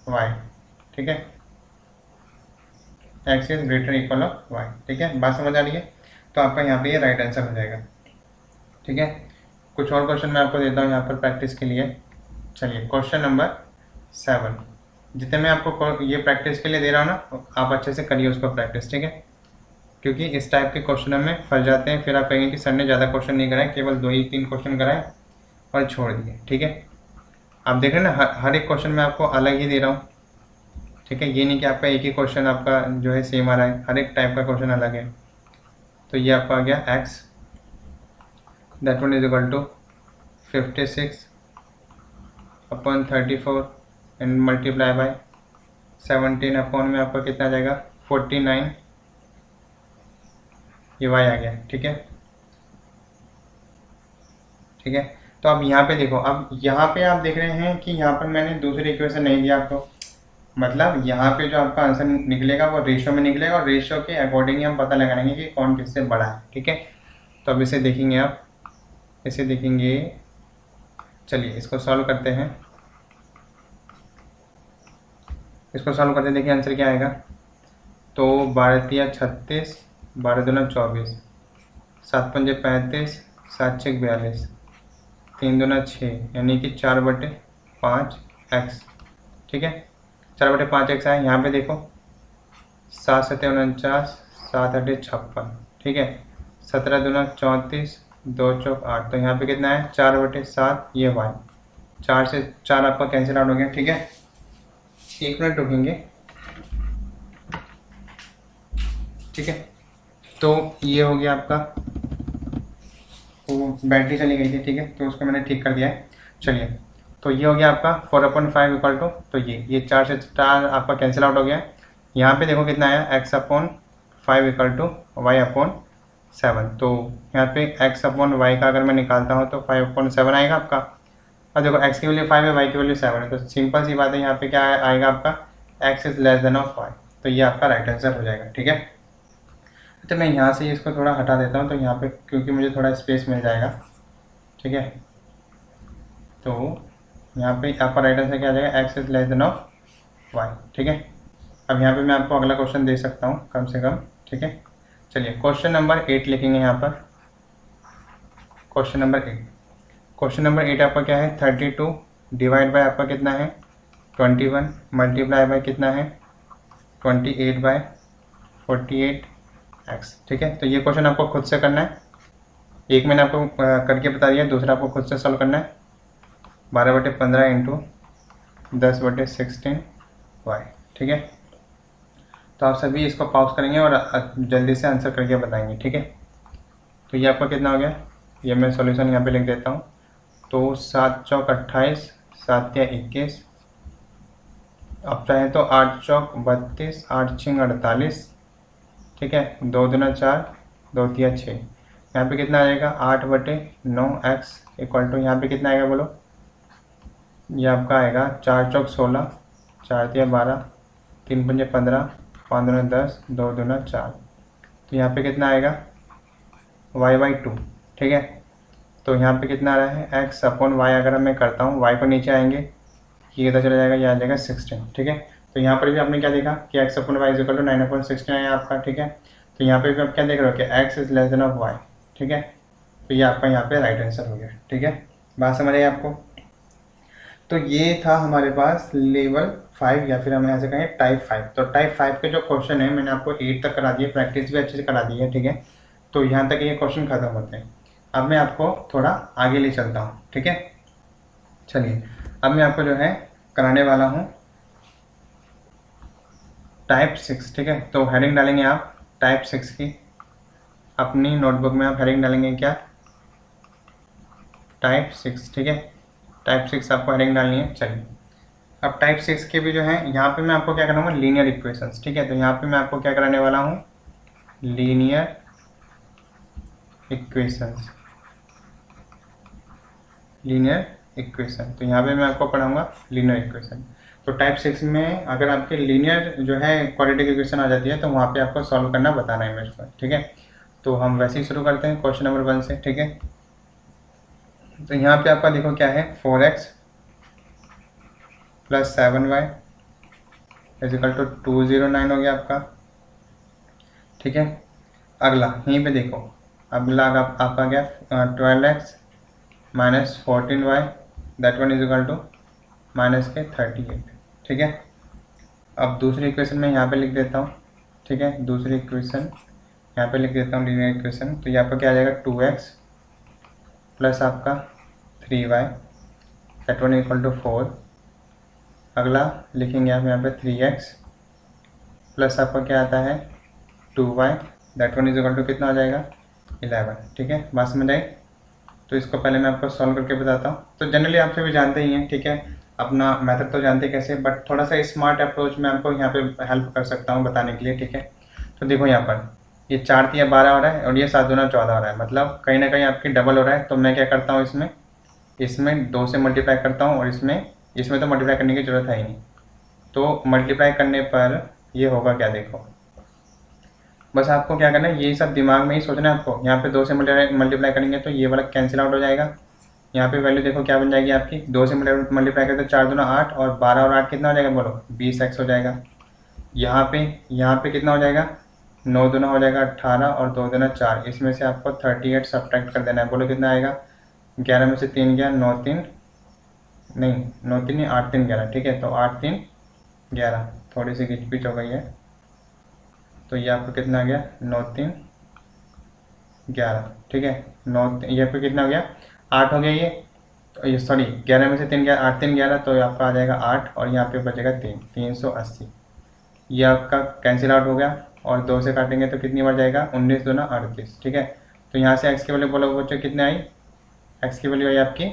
y। ठीक है, x is greater equal of y। ठीक है, बात समझ आ रही है, तो आपका यहाँ पे ये राइट आंसर हो जाएगा। ठीक है, कुछ और क्वेश्चन मैं आपको देता हूँ यहाँ पर प्रैक्टिस के लिए। चलिए क्वेश्चन नंबर 7, जितने मैं आपको ये प्रैक्टिस के लिए दे रहा हूँ ना, आप अच्छे से करिए उसको प्रैक्टिस। ठीक है, क्योंकि इस टाइप के क्वेश्चनों में फंस जाते हैं, फिर आप कहेंगे कि सर ने ज़्यादा क्वेश्चन नहीं कराए, केवल 2 ही 3 क्वेश्चन कराए और छोड़ दिए। ठीक है, आप देख रहे हैं ना हर एक क्वेश्चन मैं आपको अलग ही दे रहा हूँ। ठीक है, ये नहीं कि आपका एक ही क्वेश्चन आपका जो है सेम आ रहा है, हर एक टाइप का क्वेश्चन अलग है। तो ये आपका आ गया x that one is equal to 56 upon 34 and multiply by 17 upon में आपका कितना आ जाएगा 49 ये y आ गया। ठीक है, ठीक है। तो अब यहाँ पे देखो, अब यहाँ पे आप देख रहे हैं कि यहाँ पर मैंने दूसरी इक्वेशन नहीं दिया आपको, मतलब यहाँ पे जो आपका आंसर निकलेगा वो रेशियो में निकलेगा और रेशियो के अकॉर्डिंग ही हम पता लगाएंगे कि कौन किससे बड़ा है। ठीक है, तो अब इसे देखेंगे, आप इसे देखेंगे। चलिए इसको सॉल्व करते हैं, इसको सॉल्व करते देखिए आंसर क्या आएगा। तो 12 36, 12 दूना 24, 7 पंजे 35, 7 छः 42, 3 दूना 6, यानी कि 4/5 x। ठीक है, 4/5 x आए। यहाँ पे देखो 7 7 49, 7 8 56। ठीक है, 17 दूना 34, 2 चौक 8। तो यहाँ पे कितना है 4/7, ये y। 4 से 4 आपका कैंसिल आउट हो गया। ठीक है, 1 मिनट रुकेंगे। ठीक है, तो ये हो गया आपका, तो बैटरी चली गई थी। ठीक है, तो उसको मैंने ठीक कर दिया है। चलिए, तो ये हो गया आपका 4/5 इक्वल टू, तो ये 4 से 4 आपका कैंसिल आउट हो गया। यहाँ पे देखो कितना आया, x/5 इक्वल टू y/7। तो यहाँ पे x/y का अगर मैं निकालता हूँ तो 5/7 आएगा आपका। और देखो x की वैल्यू 5 है, y की वैल्यू 7 है, तो सिंपल सी बात है, यहाँ पे क्या आएगा आपका x is less then of y। तो ये आपका राइट आंसर हो जाएगा। ठीक है, तो मैं यहाँ से इसको थोड़ा हटा देता हूँ, तो यहाँ पे क्योंकि मुझे थोड़ा स्पेस मिल जाएगा। ठीक है, तो यहाँ पे आपका राइट आंसर क्या आ जाएगा, x is less then of y। ठीक है, अब यहाँ पे मैं आपको अगला क्वेश्चन दे सकता हूँ कम से कम। ठीक है, चलिए क्वेश्चन नंबर 8 लिखेंगे यहाँ पर। क्वेश्चन नंबर 8, क्वेश्चन नंबर 8 आपका क्या है, 32 डिवाइड बाय आपका कितना है 21 मल्टीप्लाई बाय कितना है 28/48x। ठीक है, तो ये क्वेश्चन आपको खुद से करना है। एक मैंने आपको करके बता दिया, दूसरा आपको खुद से सॉल्व करना है। 12/15 इंटू 10/16y। ठीक है, तो आप सभी इसको पॉज करेंगे और जल्दी से आंसर करके बताएंगे। ठीक है, तो ये आपका कितना हो गया, ये मैं सॉल्यूशन यहाँ पे लिख देता हूँ। तो 7 चौक 28, 7 या 21, अब चाहे तो 8 चौक 32, 8 छिंग 48। ठीक है, 2 दूना 4, 2 तिया 6। यहाँ पे कितना आ जाएगा 8/9x इक्वल टू, यहाँ पे कितना आएगा बोलो, ये आपका आएगा 4 चौक 16, 4 तिया 12, 3 पंजे 15, 5 दूना 10, 2 दूना 4। तो यहाँ पे कितना आएगा y/2। ठीक है, तो यहाँ पे कितना आ रहा है x/y। अगर मैं करता हूँ y को नीचे आएंगे, ये कितना चला जाएगा, ये आ जाएगा 16। ठीक है, तो यहाँ पर भी आपने क्या देखा कि x/y इज इक्वल टू 9/16 है आपका। ठीक है, तो यहाँ पे भी आप क्या देख रहे हो कि x is less then of y। ठीक है, तो ये आपका यहाँ पे राइट आंसर हो गया। ठीक है, बात समझ आई आपको। तो ये था हमारे पास लेवल 5 या फिर हम ऐसे कहें टाइप 5। तो टाइप 5 के जो क्वेश्चन है मैंने आपको 8 तक करा दिए, प्रैक्टिस भी अच्छे से करा दी है। ठीक है, तो यहाँ तक ये क्वेश्चन खत्म होते हैं। अब मैं आपको थोड़ा आगे ले चलता हूँ। ठीक है, चलिए अब मैं आपको जो है कराने वाला हूँ टाइप 6। ठीक है, तो हेडिंग डालेंगे आप टाइप 6 की, अपनी नोटबुक में आप हेडिंग डालेंगे क्या, टाइप 6। ठीक है, टाइप 6 आपको हेडिंग डालनी है। चलिए, अब टाइप 6 के भी जो है यहाँ पे मैं आपको क्या कराऊंगा, लीनियर इक्वेशंस। ठीक है, तो यहाँ पे मैं आपको क्या कराने वाला हूँ, लीनियर इक्वेशंस, लीनियर इक्वेशन। तो यहाँ पे मैं आपको पढ़ाऊंगा लीनियर इक्वेशन। तो टाइप 6 में अगर आपके लीनियर जो है क्वाड्रेटिक इक्वेशन आ जाती है तो वहाँ पे आपको सॉल्व करना बताना है मेरे को। ठीक है, तो हम वैसे ही शुरू करते हैं क्वेश्चन नंबर 1 से। ठीक है, तो यहाँ पे आपका देखो क्या है, 4x + 7y is equal to 209 हो गया आपका। ठीक है, अगला यहीं पे देखो, अगला आपका क्या 12x - 14y that one is equal to -38। ठीक है, अब दूसरी इक्वेशन में यहाँ पे लिख देता हूँ। ठीक है, दूसरी इक्वेशन यहाँ पे लिख देता हूँ लीनियर इक्वेशन। तो यहाँ पर क्या आ जाएगा 2x प्लस आपका 3y that one equal to 4। अगला लिखेंगे आप यहाँ पे 3x प्लस आपका क्या आता है 2y that one is equal to कितना आ जाएगा 11। ठीक है, बात समझ आई। तो इसको पहले मैं आपको सॉल्व करके बताता हूँ। तो जनरली आप सभी जानते ही हैं। ठीक है, अपना मेथड तो जानते कैसे, बट थोड़ा सा स्मार्ट अप्रोच में आपको यहाँ पे हेल्प कर सकता हूँ बताने के लिए, ठीक है। तो देखो यहाँ पर ये 4 तिया 12 हो रहा है और ये 7 दूना 14 हो रहा है, मतलब कहीं ना कहीं आपकी डबल हो रहा है। तो मैं क्या करता हूँ, इसमें 2 से मल्टीप्लाई करता हूँ और इसमें तो मल्टीप्लाई करने की ज़रूरत है ही नहीं। तो मल्टीप्लाई करने पर ये होगा क्या, देखो बस आपको क्या करना है, ये सब दिमाग में ही सोचना है आपको। यहाँ पे 2 से मल्टीप्लाई करेंगे तो ये वाला कैंसिल आउट हो जाएगा। यहाँ पे वैल्यू देखो क्या बन जाएगी आपकी, 2 से मल्टीप्लाई करें तो 4 दूना 8 और 12 और 8 कितना हो जाएगा बोलो, 20x हो जाएगा। यहाँ पे कितना हो जाएगा, 9 दूना हो जाएगा 18 और 2 दूना 4, इसमें से आपको 38 सब्ट्रैक्ट कर देना है। बोलो कितना आएगा, 11 में से 3 गया 9 3 नहीं 9 3 नहीं 8 3 11, ठीक है। तो 8 3 11, थोड़ी सी घिच हो गई है, तो ये आपको कितना आ गया 9 3 11, ठीक है। 9 ये पे कितना हो गया 8 हो गया ये, तो ये सॉरी 11 में से 3 गया 8 3 11, तो आपका आ जाएगा 8 और यहाँ पे बचेगा 380। ये आपका कैंसिल आउट हो गया और 2 से काटेंगे तो कितनी बार जाएगा, 19 दूना 38, ठीक है। तो यहाँ से x की वैल्यू बोलो बच्चों कितने आई, x की वैल्यू आई आपकी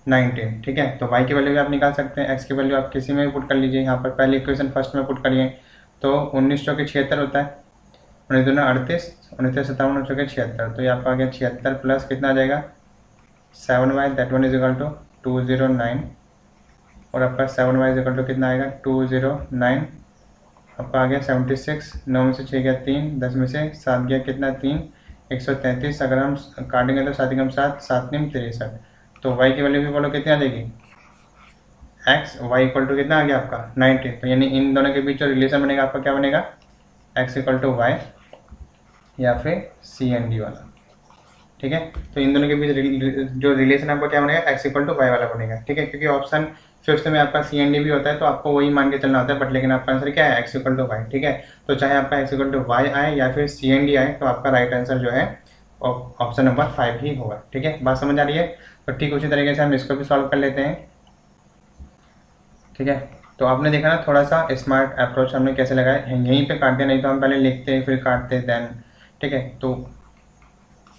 19, ठीक है। तो y की वैल्यू भी आप निकाल सकते हैं, x की वैल्यू आप किसी में भी पुट कर लीजिए। यहाँ पर पहले इक्वेशन फर्स्ट में पुट करिए तो 19 चौके 76 होता है, 19 दूना 38, 19 57 चौके 76, तो ये आपका आ गया 76 प्लस कितना आ जाएगा 7y, that one is equal to 209, और आपका 7y इज इक्वल टू कितना आएगा 209, आपका आ गया 76, 9 में से 6 गया 3, 10 में से 7 गया कितना 3, 133। अगर हम काटेंगे तो 7 कम 7 7 निम 63, तो y की वैल्यू भी बोलो कितनी आ जाएगी, x y इक्वल टू कितना आ गया आपका 90। तो यानी इन दोनों के बीच जो रिलेशन बनेगा आपका क्या बनेगा, x इक्वल टू वाई या फिर CND वाला, ठीक है। तो इन दोनों के बीच जो रिलेशन आपका क्या बनेगा, x इक्वल टू वाई वाला बनेगा, ठीक है। क्योंकि ऑप्शन फिफ्थ में आपका CND भी होता है तो आपको वही मान के चलना होता है, बट लेकिन आपका आंसर क्या है, x इक्वल टू वाई, ठीक है। तो चाहे आपका x इक्वल टू वाई आए या फिर CND आए, तो आपका राइट आंसर जो है ऑप्शन नंबर 5 ही होगा, ठीक है। बात समझ आ रही है। तो ठीक उसी तरीके से हम इसको भी सॉल्व कर लेते हैं, ठीक है। तो आपने देखा ना थोड़ा सा स्मार्ट अप्रोच हमने कैसे लगाया, यहीं पे काटते, नहीं तो हम पहले लिखते फिर काटते देन, ठीक है। तो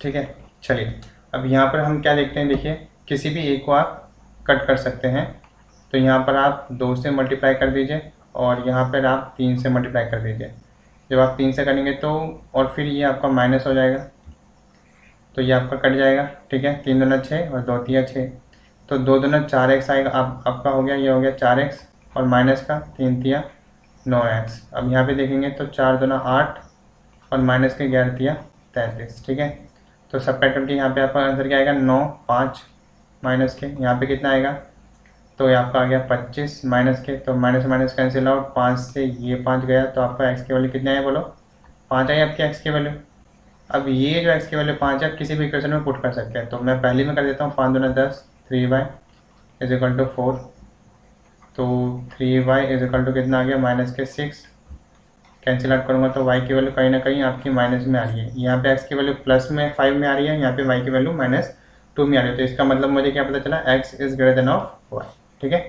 ठीक है, चलिए अब यहाँ पर हम क्या देखते हैं, देखिए किसी भी एक को आप कट कर सकते हैं। तो यहाँ पर आप 2 से मल्टीप्लाई कर दीजिए और यहाँ पर आप 3 से मल्टीप्लाई कर दीजिए। जब आप 3 से करेंगे तो और फिर ये आपका माइनस हो जाएगा, तो ये आपका कट जाएगा, ठीक है। 3 दूना 6 और 2 तिया 6, तो 2 दूना 4x आएगा, आपका हो गया, ये हो गया 4x और माइनस का 3 तिया 9x। अब यहाँ पे देखेंगे तो 4 दूना 8 और माइनस के 11 तिया 33, ठीक है। तो सब्ट्रैक्ट करके यहाँ पे आपका आंसर क्या आएगा 9 5 माइनस के, यहाँ पे कितना आएगा, तो ये आपका आ गया 25 माइनस के, तो माइनस माइनस कैंसिल आउट, 5 से ये 5 गया, तो आपका x की वैल्यू कितनी आई बोलो, 5 आई आपकी x की वैल्यू। अब ये जो x की वैल्यू 5 है किसी भी इक्वेशन में पुट कर सकते हैं, तो मैं पहले में कर देता हूँ 5 दूना 10, 3y इज इक्वल टू 4, तो 3y इज इक्वल टू कितना आ गया माइनस के 6, कैंसिल आउट करूँगा तो y की वैल्यू कहीं ना कहीं आपकी माइनस में आ रही है, यहाँ पे x की वैल्यू प्लस में 5 में आ रही है, यहाँ पे y की वैल्यू -2 में आ रही है। तो इसका मतलब मुझे क्या पता चला, x is greater than of y, ठीक है।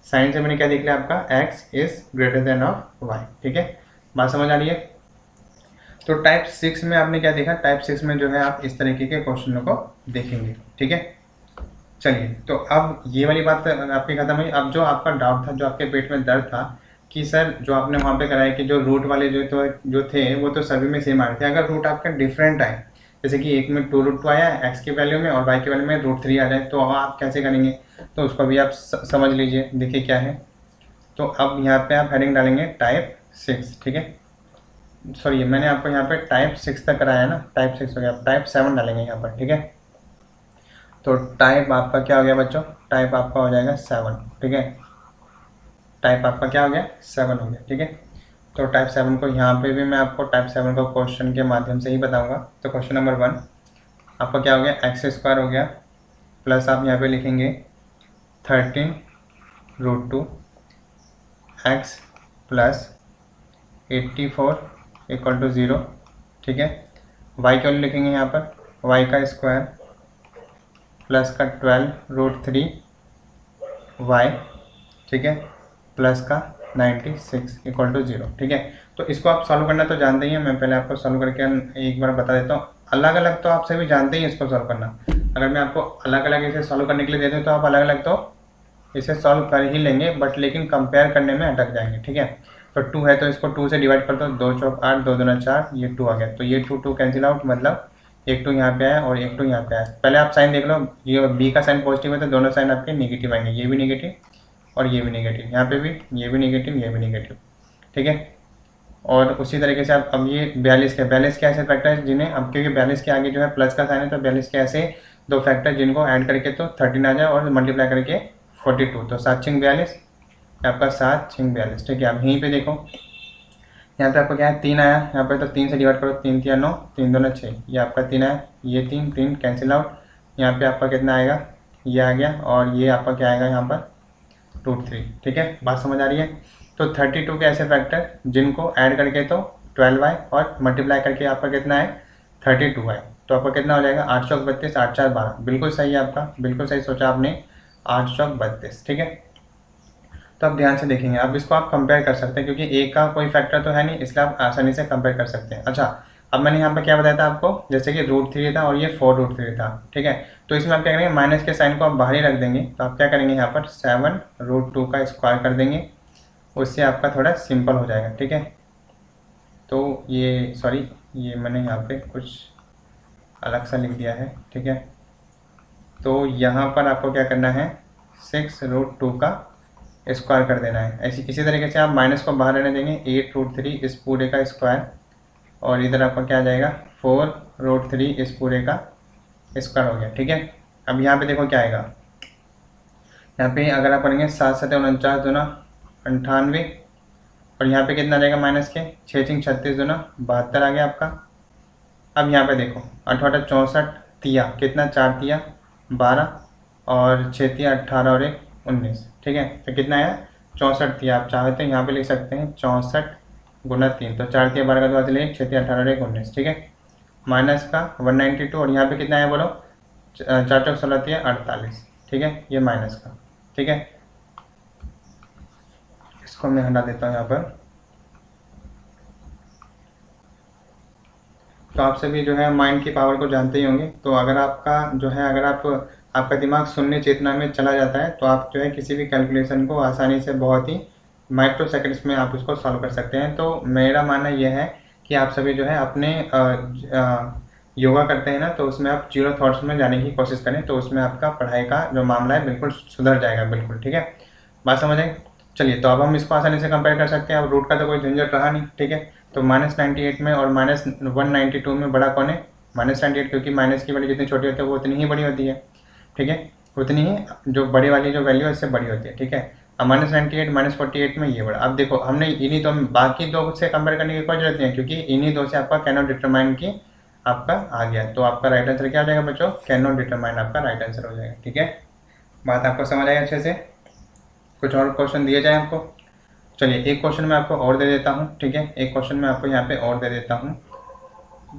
साइन से मैंने क्या देख लिया आपका, x is greater than of y, ठीक है। बात समझ आ रही है। तो टाइप 6 में आपने क्या देखा, टाइप 6 में जो है आप इस तरीके के क्वेश्चनों को देखेंगे, ठीक है। चलिए तो अब ये वाली बात आपकी खत्म हुई। अब जो आपका डाउट था, जो आपके पेट में दर्द था कि सर जो आपने वहाँ पे कराया कि जो रूट वाले जो थे वो तो सभी में सेम आ रहे थे, अगर रूट आपका डिफरेंट आए, जैसे कि एक में 2√2 आया x की वैल्यू में और y की वैल्यू में √3 आ जाए, तो आप कैसे करेंगे, तो उसको भी आप समझ लीजिए। देखिए क्या है, तो अब यहाँ पे आप हेडिंग डालेंगे टाइप 6, ठीक है। सॉरी मैंने आपको यहाँ पे टाइप 6 तक कराया ना, टाइप 6 हो गया, टाइप 7 डालेंगे यहाँ पर, ठीक है। तो टाइप आपका क्या हो गया बच्चों, टाइप आपका हो जाएगा 7, ठीक है। टाइप आपका क्या हो गया 7 हो गया, ठीक है। तो टाइप 7 को यहाँ पे भी मैं आपको टाइप 7 को क्वेश्चन के माध्यम से ही बताऊंगा। तो क्वेश्चन नंबर 1 आपका क्या हो गया, x² हो गया, प्लस आप यहाँ पे लिखेंगे 13√2 x प्लस 84 इक्वल टू 0, ठीक है। y की वैल्यू लिखेंगे यहाँ पर, y का स्क्वायर प्लस का 12√3 y, ठीक है, प्लस का 96 इक्वल टू 0, ठीक है। तो इसको आप सॉल्व करना तो जानते ही हैं, मैं पहले आपको सॉल्व करके एक बार बता देता हूँ। अलग अलग तो आप सभी जानते ही हैं इसको सॉल्व करना, अगर मैं आपको अलग अलग इसे सॉल्व करने के लिए दे दूँ तो आप अलग अलग तो इसे सॉल्व कर ही लेंगे, बट लेकिन कंपेयर करने में अटक जाएंगे। ठीक है, तो 2 है तो इसको 2 से डिवाइड कर दो, 2 चौक 8, 2 दूना 4, ये 2 आ गया, तो ये 2 कैंसिल आउट, मतलब एक 2 यहाँ पे आया और एक 2 यहाँ पे आया। पहले आप साइन देख लो, ये बी का साइन पॉजिटिव है तो दोनों साइन आपके नेगेटिव आएंगे, ये भी नेगेटिव और ये भी नेगेटिव, यहाँ पे भी ये भी नेगेटिव, ये भी नेगेटिव। ठीक है, और उसी तरीके से आप अब ये 42 के ऐसे फैक्टर है जिन्हें, अब क्योंकि 42 के आगे जो है प्लस का साइन है, तो 42 के ऐसे दो फैक्टर जिनको ऐड करके तो 13 आ जाए और मल्टीप्लाई करके 42, तो 7 6 42, आपका 7 6 42। ठीक है, अब यहीं पे देखो, यहाँ पे आपको क्या है 3 आया, यहाँ पे तो 3 से डिवाइड करो, 3 3 9, 3 2 6, ये आपका 3 आया, ये 3 3 कैंसिल आउट, यहाँ पे आपका कितना आएगा, ये आ गया, और ये आपका क्या आएगा यहाँ पर √3। ठीक है, बात समझ आ रही है। तो 32 के ऐसे फैक्टर जिनको ऐड करके तो 12 आए और मल्टीप्लाई करके आपका कितना है 32 आए, तो आपका कितना हो जाएगा 8 चौक 32, 8 4 12, बिल्कुल सही है आपका, बिल्कुल सही सोचा आपने, 8 चौक 32। ठीक है, तो आप ध्यान से देखेंगे, अब इसको आप कंपेयर कर सकते हैं क्योंकि ए का कोई फैक्टर तो है नहीं, इसलिए आप आसानी से कंपेयर कर सकते हैं। अच्छा, अब मैंने यहाँ पे क्या बताया था आपको, जैसे कि √3 था और ये 4√3 था। ठीक है, तो इसमें आप क्या करेंगे, माइनस के साइन को आप बाहर ही रख देंगे, तो आप क्या करेंगे यहाँ पर 7√2 का स्क्वायर कर देंगे, उससे आपका थोड़ा सिंपल हो जाएगा। ठीक है, तो ये सॉरी, ये मैंने यहाँ पे कुछ अलग सा लिख दिया है। ठीक है, तो यहाँ पर आपको क्या करना है 6√2 का स्क्वायर कर देना है। इसी तरीके से आप माइनस को बाहर रहने देंगे, 8√3 इस पूरे का स्क्वायर, और इधर आपका क्या आ जाएगा 4√3 इस पूरे का स्क्वायर हो गया। ठीक है, अब यहाँ पे देखो क्या आएगा, यहाँ पे अगर आप करेंगे 7 7 49 दूना 98, और यहाँ पे कितना आ जाएगा माइनस के 6 6 36 दूना 72 आ गया आपका। अब यहाँ पे देखो 8 8 64 तिया कितना, 4 तिया 12 और 6 तिया 18 और 1 19। ठीक है, तो कितना आया 64 तिया, आप चाहे तो यहाँ पे लिख सकते हैं 64 गुना 3, तो 4 तिया 12 का 2 चलिए 6 तिया 18 और 1 19। ठीक है, माइनस का 192, और यहाँ पे कितना आया बोलो 4 चौक 16 तिया 48। ठीक है, ये माइनस का। ठीक है, इसको मैं हटा देता हूँ यहाँ पर। तो आप सभी जो है माइंड की पावर को जानते ही होंगे, तो अगर आपका जो है, अगर आपका दिमाग शून्य चेतना में चला जाता है तो आप जो है किसी भी कैलकुलेशन को आसानी से बहुत ही माइक्रो सेकंड्स में आप उसको सॉल्व कर सकते हैं। तो मेरा मानना यह है कि आप सभी जो है अपने योगा करते हैं ना, तो उसमें आप 0 थॉट्स में जाने की कोशिश करें, तो उसमें आपका पढ़ाई का जो मामला है बिल्कुल सुधर जाएगा, बिल्कुल। ठीक है, बात समझ आए। चलिए, तो अब हम इसको आसानी से कंपेयर कर सकते हैं, अब रूट का तो कोई झंझट रहा नहीं। ठीक है, तो -98 में और -192 में बड़ा कौन है, -98, क्योंकि माइनस की वैल्यू जितनी छोटी होती है वो उतनी ही बड़ी होती है। ठीक है, उतनी ही जो बड़ी वाली जो वैल्यू है इससे बड़ी होती है। ठीक है, अब -98 -48 में ये बड़ा। अब देखो हमने इन्हीं दो, बाकी दो से कंपेयर करने की कोई जरूरत नहीं है क्योंकि इन्हीं दो से आपका कैन नॉट डिटरमाइन की आपका आ गया, तो आपका राइट आंसर क्या हो जाएगा बच्चों, कैन नॉट डिटरमाइन आपका राइट आंसर हो जाएगा। ठीक है, बात आपको समझ आएगा अच्छे से। कुछ और क्वेश्चन दिए जाए आपको। चलिए, एक क्वेश्चन मैं आपको और दे देता हूँ। ठीक है, एक क्वेश्चन मैं आपको यहाँ पे और दे देता हूँ।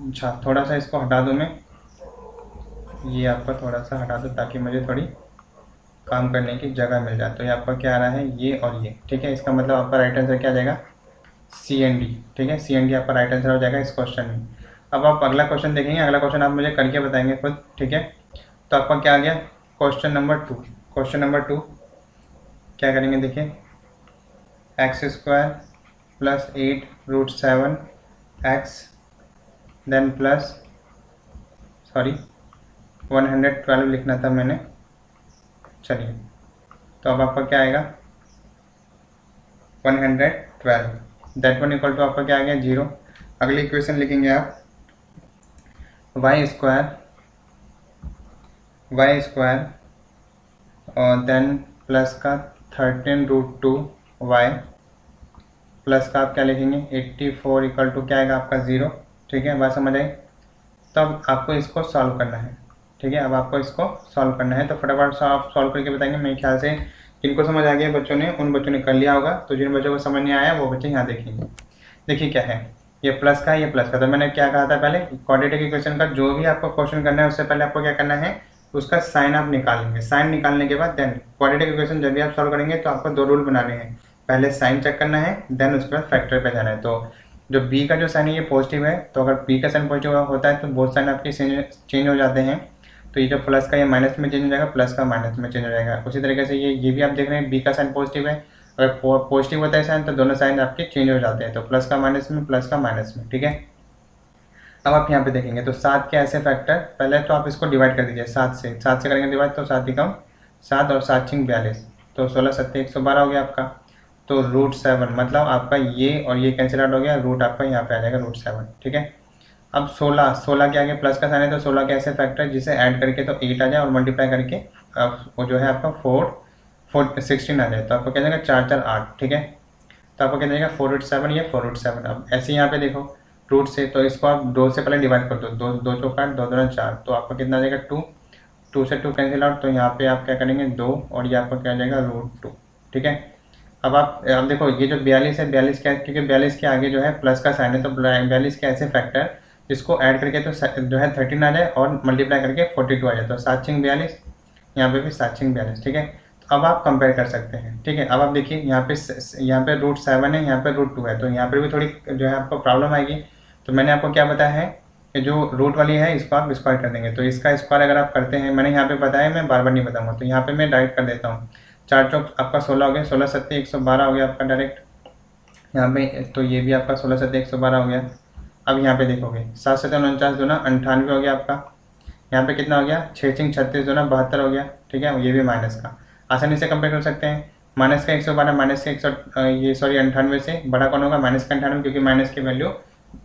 अच्छा, थोड़ा सा इसको हटा दूँ मैं, ये आपका थोड़ा सा हटा दो ताकि मुझे थोड़ी काम करने की जगह मिल जाए। तो ये आपका क्या आ रहा है, ये और ये। ठीक है, इसका मतलब आपका राइट आंसर क्या आ जाएगा, CND। ठीक है, CND आपका राइट आंसर हो जाएगा इस क्वेश्चन में। अब आप अगला क्वेश्चन देखेंगे, अगला क्वेश्चन आप मुझे करके बताएंगे खुद। ठीक है, तो आपका क्या आ गया क्वेश्चन नंबर 2। क्वेश्चन नंबर 2 क्या करेंगे, देखिए x² + 8√7 x देन प्लस 112 लिखना था मैंने। चलिए, तो अब आपका क्या आएगा 112, दैट वन इक्वल टू आपका क्या आ गया 0। अगली इक्वेशन लिखेंगे आप y² और देन प्लस का 13√2y प्लस का आप क्या लिखेंगे 84 इक्वल टू क्या आएगा आपका 0। ठीक है, बात समझ आई। तब आपको इसको सॉल्व करना है। ठीक है, अब आपको इसको सॉल्व करना है, तो फटाफट आप सॉल्व करके बताएंगे। मेरे ख्याल से जिनको समझ आ गया बच्चों ने, उन बच्चों ने कर लिया होगा, तो जिन बच्चों को समझ नहीं आया वो बच्चे यहाँ देखेंगे। देखिए क्या है, ये प्लस का है, ये प्लस का। तो मैंने क्या कहा था पहले, क्वाड्रेटिक इक्वेशन का जो भी आपको क्वेश्चन करना है उससे पहले आपको क्या करना है, उसका साइन आप निकालेंगे। साइन निकालने के बाद देन क्वाड्रेटिक इक्वेशन जब भी आप सॉल्व करेंगे तो आपको 2 रूल बनाने हैं। पहले साइन चेक करना है, देन उसके बाद फैक्टर पे जाना है। तो जो बी का जो साइन है ये पॉजिटिव है, तो अगर बी का साइन पॉजिटिव होता है तो बोथ साइन आपके चेंज हो जाते हैं। तो ये जो प्लस का ये माइनस में चेंज हो जाएगा, प्लस का माइनस में चेंज हो जाएगा। उसी तरीके से ये भी आप देख रहे हैं बी का साइन पॉजिटिव है, अगर पॉजिटिव होता है साइन तो दोनों साइन आपके चेंज हो जाते हैं, तो प्लस का माइनस में, प्लस का माइनस में, ठीक है। अब आप यहाँ पे देखेंगे तो 7 के ऐसे फैक्टर, पहले तो आप इसको डिवाइड कर दीजिए 7 से करेंगे डिवाइड, तो 7 एकम 7 और 7 छिंग 42, तो 16 7 112 हो गया आपका। तो √7 मतलब आपका ये और ये कैंसिल आउट हो गया, रूट आपका यहाँ पे आ जाएगा √7, ठीक है। अब 16 के आगे प्लस का साइन है, तो 16 के ऐसे फैक्टर जिसे ऐड करके तो 8 आ जाए और मल्टीप्लाई करके वो जो है आपका 16 आ जाए, तो आपको क्या जाएगा 4 4 8, ठीक है। तो आपको क्या जाएगा 4√7, ये 4√7। अब ऐसे यहाँ पे देखो रूट से, तो इसको आप 2 से पहले डिवाइड कर दो, 2 चौका 8, 2 दूना 4, तो आपका कितना आ जाएगा 2, 2 से 2 कैंसिल आउट, तो यहाँ पे आप क्या करेंगे 2 और ये आपका क्या आ जाएगा √2, ठीक है। अब देखो ये जो 42 है, 42 क्या है, क्योंकि 42 के आगे जो है प्लस का साइन है, तो 42 के ऐसे फैक्टर जिसको ऐड करके तो जो है 13 आ जाए और मल्टीप्लाई करके 42 आ जाए, तो 7 छिंग 42, यहाँ पे भी 7 छिंग 42, ठीक है। तो अब आप कंपेयर कर सकते हैं, ठीक है। अब आप देखिए यहाँ पे √7 है, यहाँ पे √2 है, तो यहाँ पर भी थोड़ी जो है आपको प्रॉब्लम आएगी। तो मैंने आपको क्या बताया है कि जो रूट वाली है इसको आप स्क्वायर कर देंगे, तो इसका स्क्वायर अगर आप करते हैं, मैंने यहाँ पे बताया, मैं बार बार नहीं बताऊँगा, तो यहाँ पे मैं डायरेक्ट कर देता हूँ। 4 चौक आपका 16 हो गया, 16 7 112 हो गया आपका डायरेक्ट यहाँ पे, तो ये भी आपका 16 7 112 हो गया। अब यहाँ पे देखोगे 7 7 49 दूना 98 हो गया आपका, यहाँ पे कितना हो गया 6 छिंग 36 दूना 72 हो गया, ठीक है। ये भी माइनस का, आसानी से कंपेयर कर सकते हैं। माइनस का 112 माइनस का 98 से बड़ा कौन होगा, माइनस का 98, क्योंकि माइनस की वैल्यू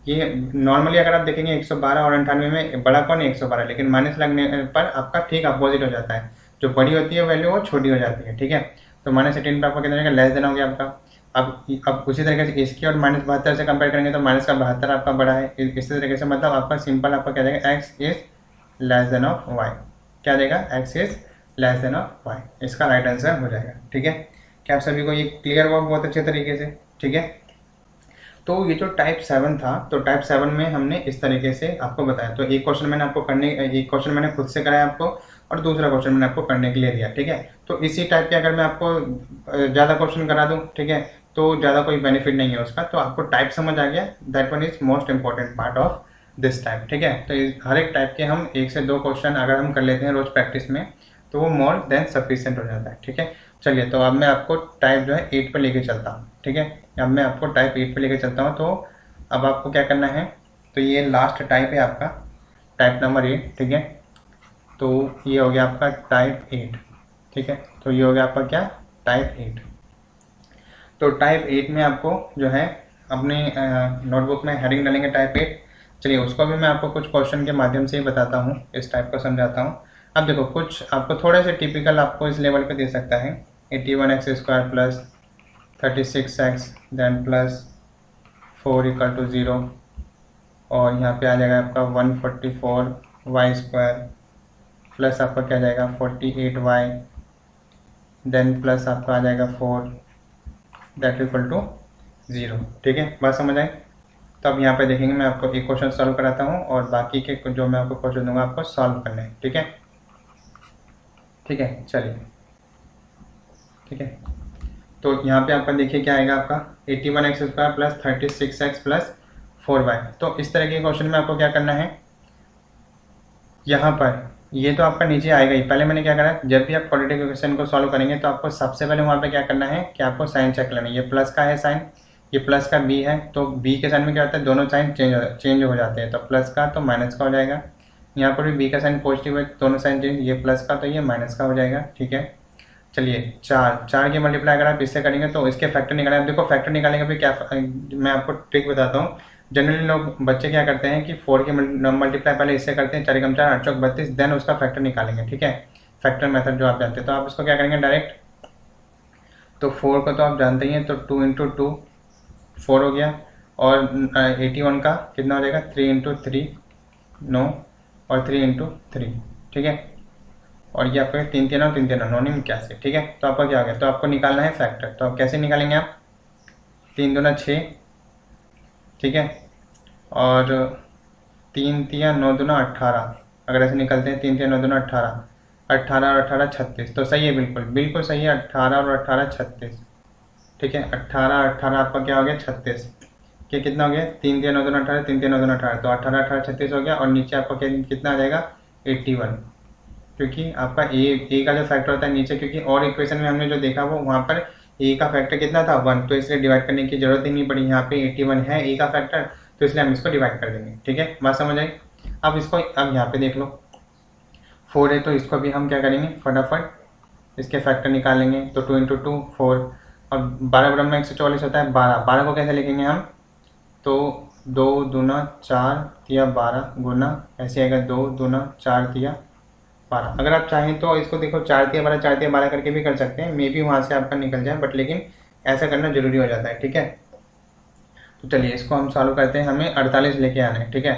ये नॉर्मली अगर आप देखेंगे 112 और 98 में बड़ा कौन है 112, लेकिन माइनस लगने पर आपका ठीक अपोजिट हो जाता है, जो बड़ी होती है वैल्यू वो छोटी हो जाती है, ठीक है। तो -18 पर आपका कितना लेस देन हो गया आपका। अब उसी तरीके से इसकी और -72 से कंपेयर करेंगे तो -72 आपका बड़ा है, इसी तरीके से मतलब आपका सिंपल आपका क्या जाएगा x is less then of y, क्या देगा x is less then of y, इसका राइट आंसर हो जाएगा, ठीक है। क्या आप सभी को ये क्लियर हुआ बहुत अच्छे तरीके से, ठीक है। तो ये जो टाइप 7 था, तो टाइप 7 में हमने इस तरीके से आपको बताया, तो एक क्वेश्चन मैंने खुद से कराया आपको और दूसरा क्वेश्चन मैंने आपको करने के लिए दिया, ठीक है। तो इसी टाइप के अगर मैं आपको ज़्यादा क्वेश्चन करा दूँ, ठीक है, तो ज़्यादा कोई बेनिफिट नहीं है उसका। तो आपको टाइप समझ आ गया, that one is most important part of this type, ठीक है। तो हर एक टाइप के हम 1 से 2 क्वेश्चन अगर हम कर लेते हैं रोज प्रैक्टिस में, तो वो मोर देन सफिशिएंट हो जाता है, ठीक है। चलिए, तो अब मैं आपको टाइप जो है 8 पे लेके चलता हूँ, ठीक है। अब मैं आपको टाइप 8 पे लेके चलता हूँ। तो अब आपको क्या करना है, तो ये लास्ट टाइप है आपका, टाइप नंबर 8, ठीक है। तो ये हो गया आपका टाइप 8, ठीक है। तो ये हो गया आपका क्या, टाइप 8। तो टाइप 8 में आपको जो है अपने नोटबुक में हेडिंग डालेंगे टाइप 8। चलिए, उसको भी मैं आपको कुछ क्वेश्चन के माध्यम से ही बताता हूँ, इस टाइप को समझाता हूँ। अब देखो, कुछ आपको थोड़े से टिपिकल आपको इस लेवल पे दे सकता है, 81x² plus 36x then plus 4 = 0, और यहाँ पे आ जाएगा आपका 144y² प्लस आपका क्या जाएगा 48y देन प्लस आपका आ जाएगा 4 दैट इक्वल टू 0, ठीक है। बात समझ आई। तो अब यहाँ पे देखेंगे, मैं आपको एक क्वेश्चन सॉल्व कराता हूँ और बाकी के जो मैं आपको क्वेश्चन दूंगा आपको सॉल्व करने हैं, ठीक है, ठीक है। चलिए, ठीक है। तो यहाँ पे आपका देखिए क्या आएगा आपका 81x² plus 36x plus 4y। तो इस तरह के क्वेश्चन में आपको क्या करना है, यहाँ पर ये तो आपका नीचे आएगा ही। पहले मैंने क्या करा, जब भी आप क्वाड्रेटिक इक्वेशन को सॉल्व करेंगे तो आपको सबसे पहले वहाँ पे क्या करना है कि आपको साइन चेक लेना है। ये प्लस का है साइन, ये प्लस का b है, तो b के साइन में क्या होता है, दोनों साइन चेंज हो जाते हैं, तो प्लस का तो माइनस का हो जाएगा। यहाँ पर भी b का साइन पॉजिटिव है, दोनों साइन चेंज, ये प्लस का तो ये माइनस का हो जाएगा, ठीक है। चलिए, 4 की मल्टीप्लाई अगर आप इससे करेंगे तो इसके फैक्टर निकालें। अब देखो, फैक्टर निकालेंगे भी क्या, मैं आपको ट्रिक बताता हूँ। जनरली लोग बच्चे क्या करते हैं कि 4 की मल्टीप्लाई पहले इससे करते हैं, 4 × 4 8 × 32, देन उसका फैक्टर निकालेंगे, ठीक है। फैक्टर मेथड जो आप जानते हैं, तो आप इसको क्या करेंगे डायरेक्ट, तो 4 को तो आप जानते ही हैं, तो 2 × 2 4 हो गया, और 81 का कितना हो जाएगा 3 × 3 9, और 3 × 3, ठीक है। और ये आपका 3 3 9 3 3 9 9 81, ठीक है। तो आपका क्या हो गया, तो आपको निकालना है फैक्टर। तो आप कैसे निकालेंगे, आप 3 दूना 6, ठीक है, और 3 3 9 दूना 18, अगर ऐसे निकलते हैं 3 3 9 दूना 18, 18 और 18 36, तो सही है, बिल्कुल बिल्कुल सही है, 18 और 18 36, ठीक है। 18 18 आपका क्या हो गया 36, क्या कितना हो गया 3 3 9 दूना 18, 3 3 9 दूना 18, तो 18 18 36 हो गया, और नीचे आपका कितना आ जाएगा 81, क्योंकि आपका ए का जो फैक्टर होता है नीचे, क्योंकि और इक्वेशन में हमने जो देखा वो वहाँ पर ए का फैक्टर कितना था 1, तो इसलिए डिवाइड करने की जरूरत ही नहीं पड़ी। यहाँ पे 81 है ए का फैक्टर, तो इसलिए हम इसको डिवाइड कर देंगे। ठीक है, बात समझ आई। अब इसको अब यहाँ पे देख लो 4 है, तो इसको भी हम क्या करेंगे फटाफट इसके फैक्टर निकालेंगे। तो 2 × 2 4, और 12 ब्रह्म में 144 होता है। 12 को कैसे लिखेंगे हम, तो 2 दूना 4 तिया 12 गुना ऐसे आएगा 2 दूना 4 तिया 12। अगर आप चाहें तो इसको देखो 4 तिया 12 4 तिया 12 करके भी कर सकते हैं, मे बी वहाँ से आपका निकल जाए, बट लेकिन ऐसा करना जरूरी हो जाता है। ठीक है, तो चलिए इसको हम सॉल्व करते हैं। हमें 48 लेके आना है। ठीक है,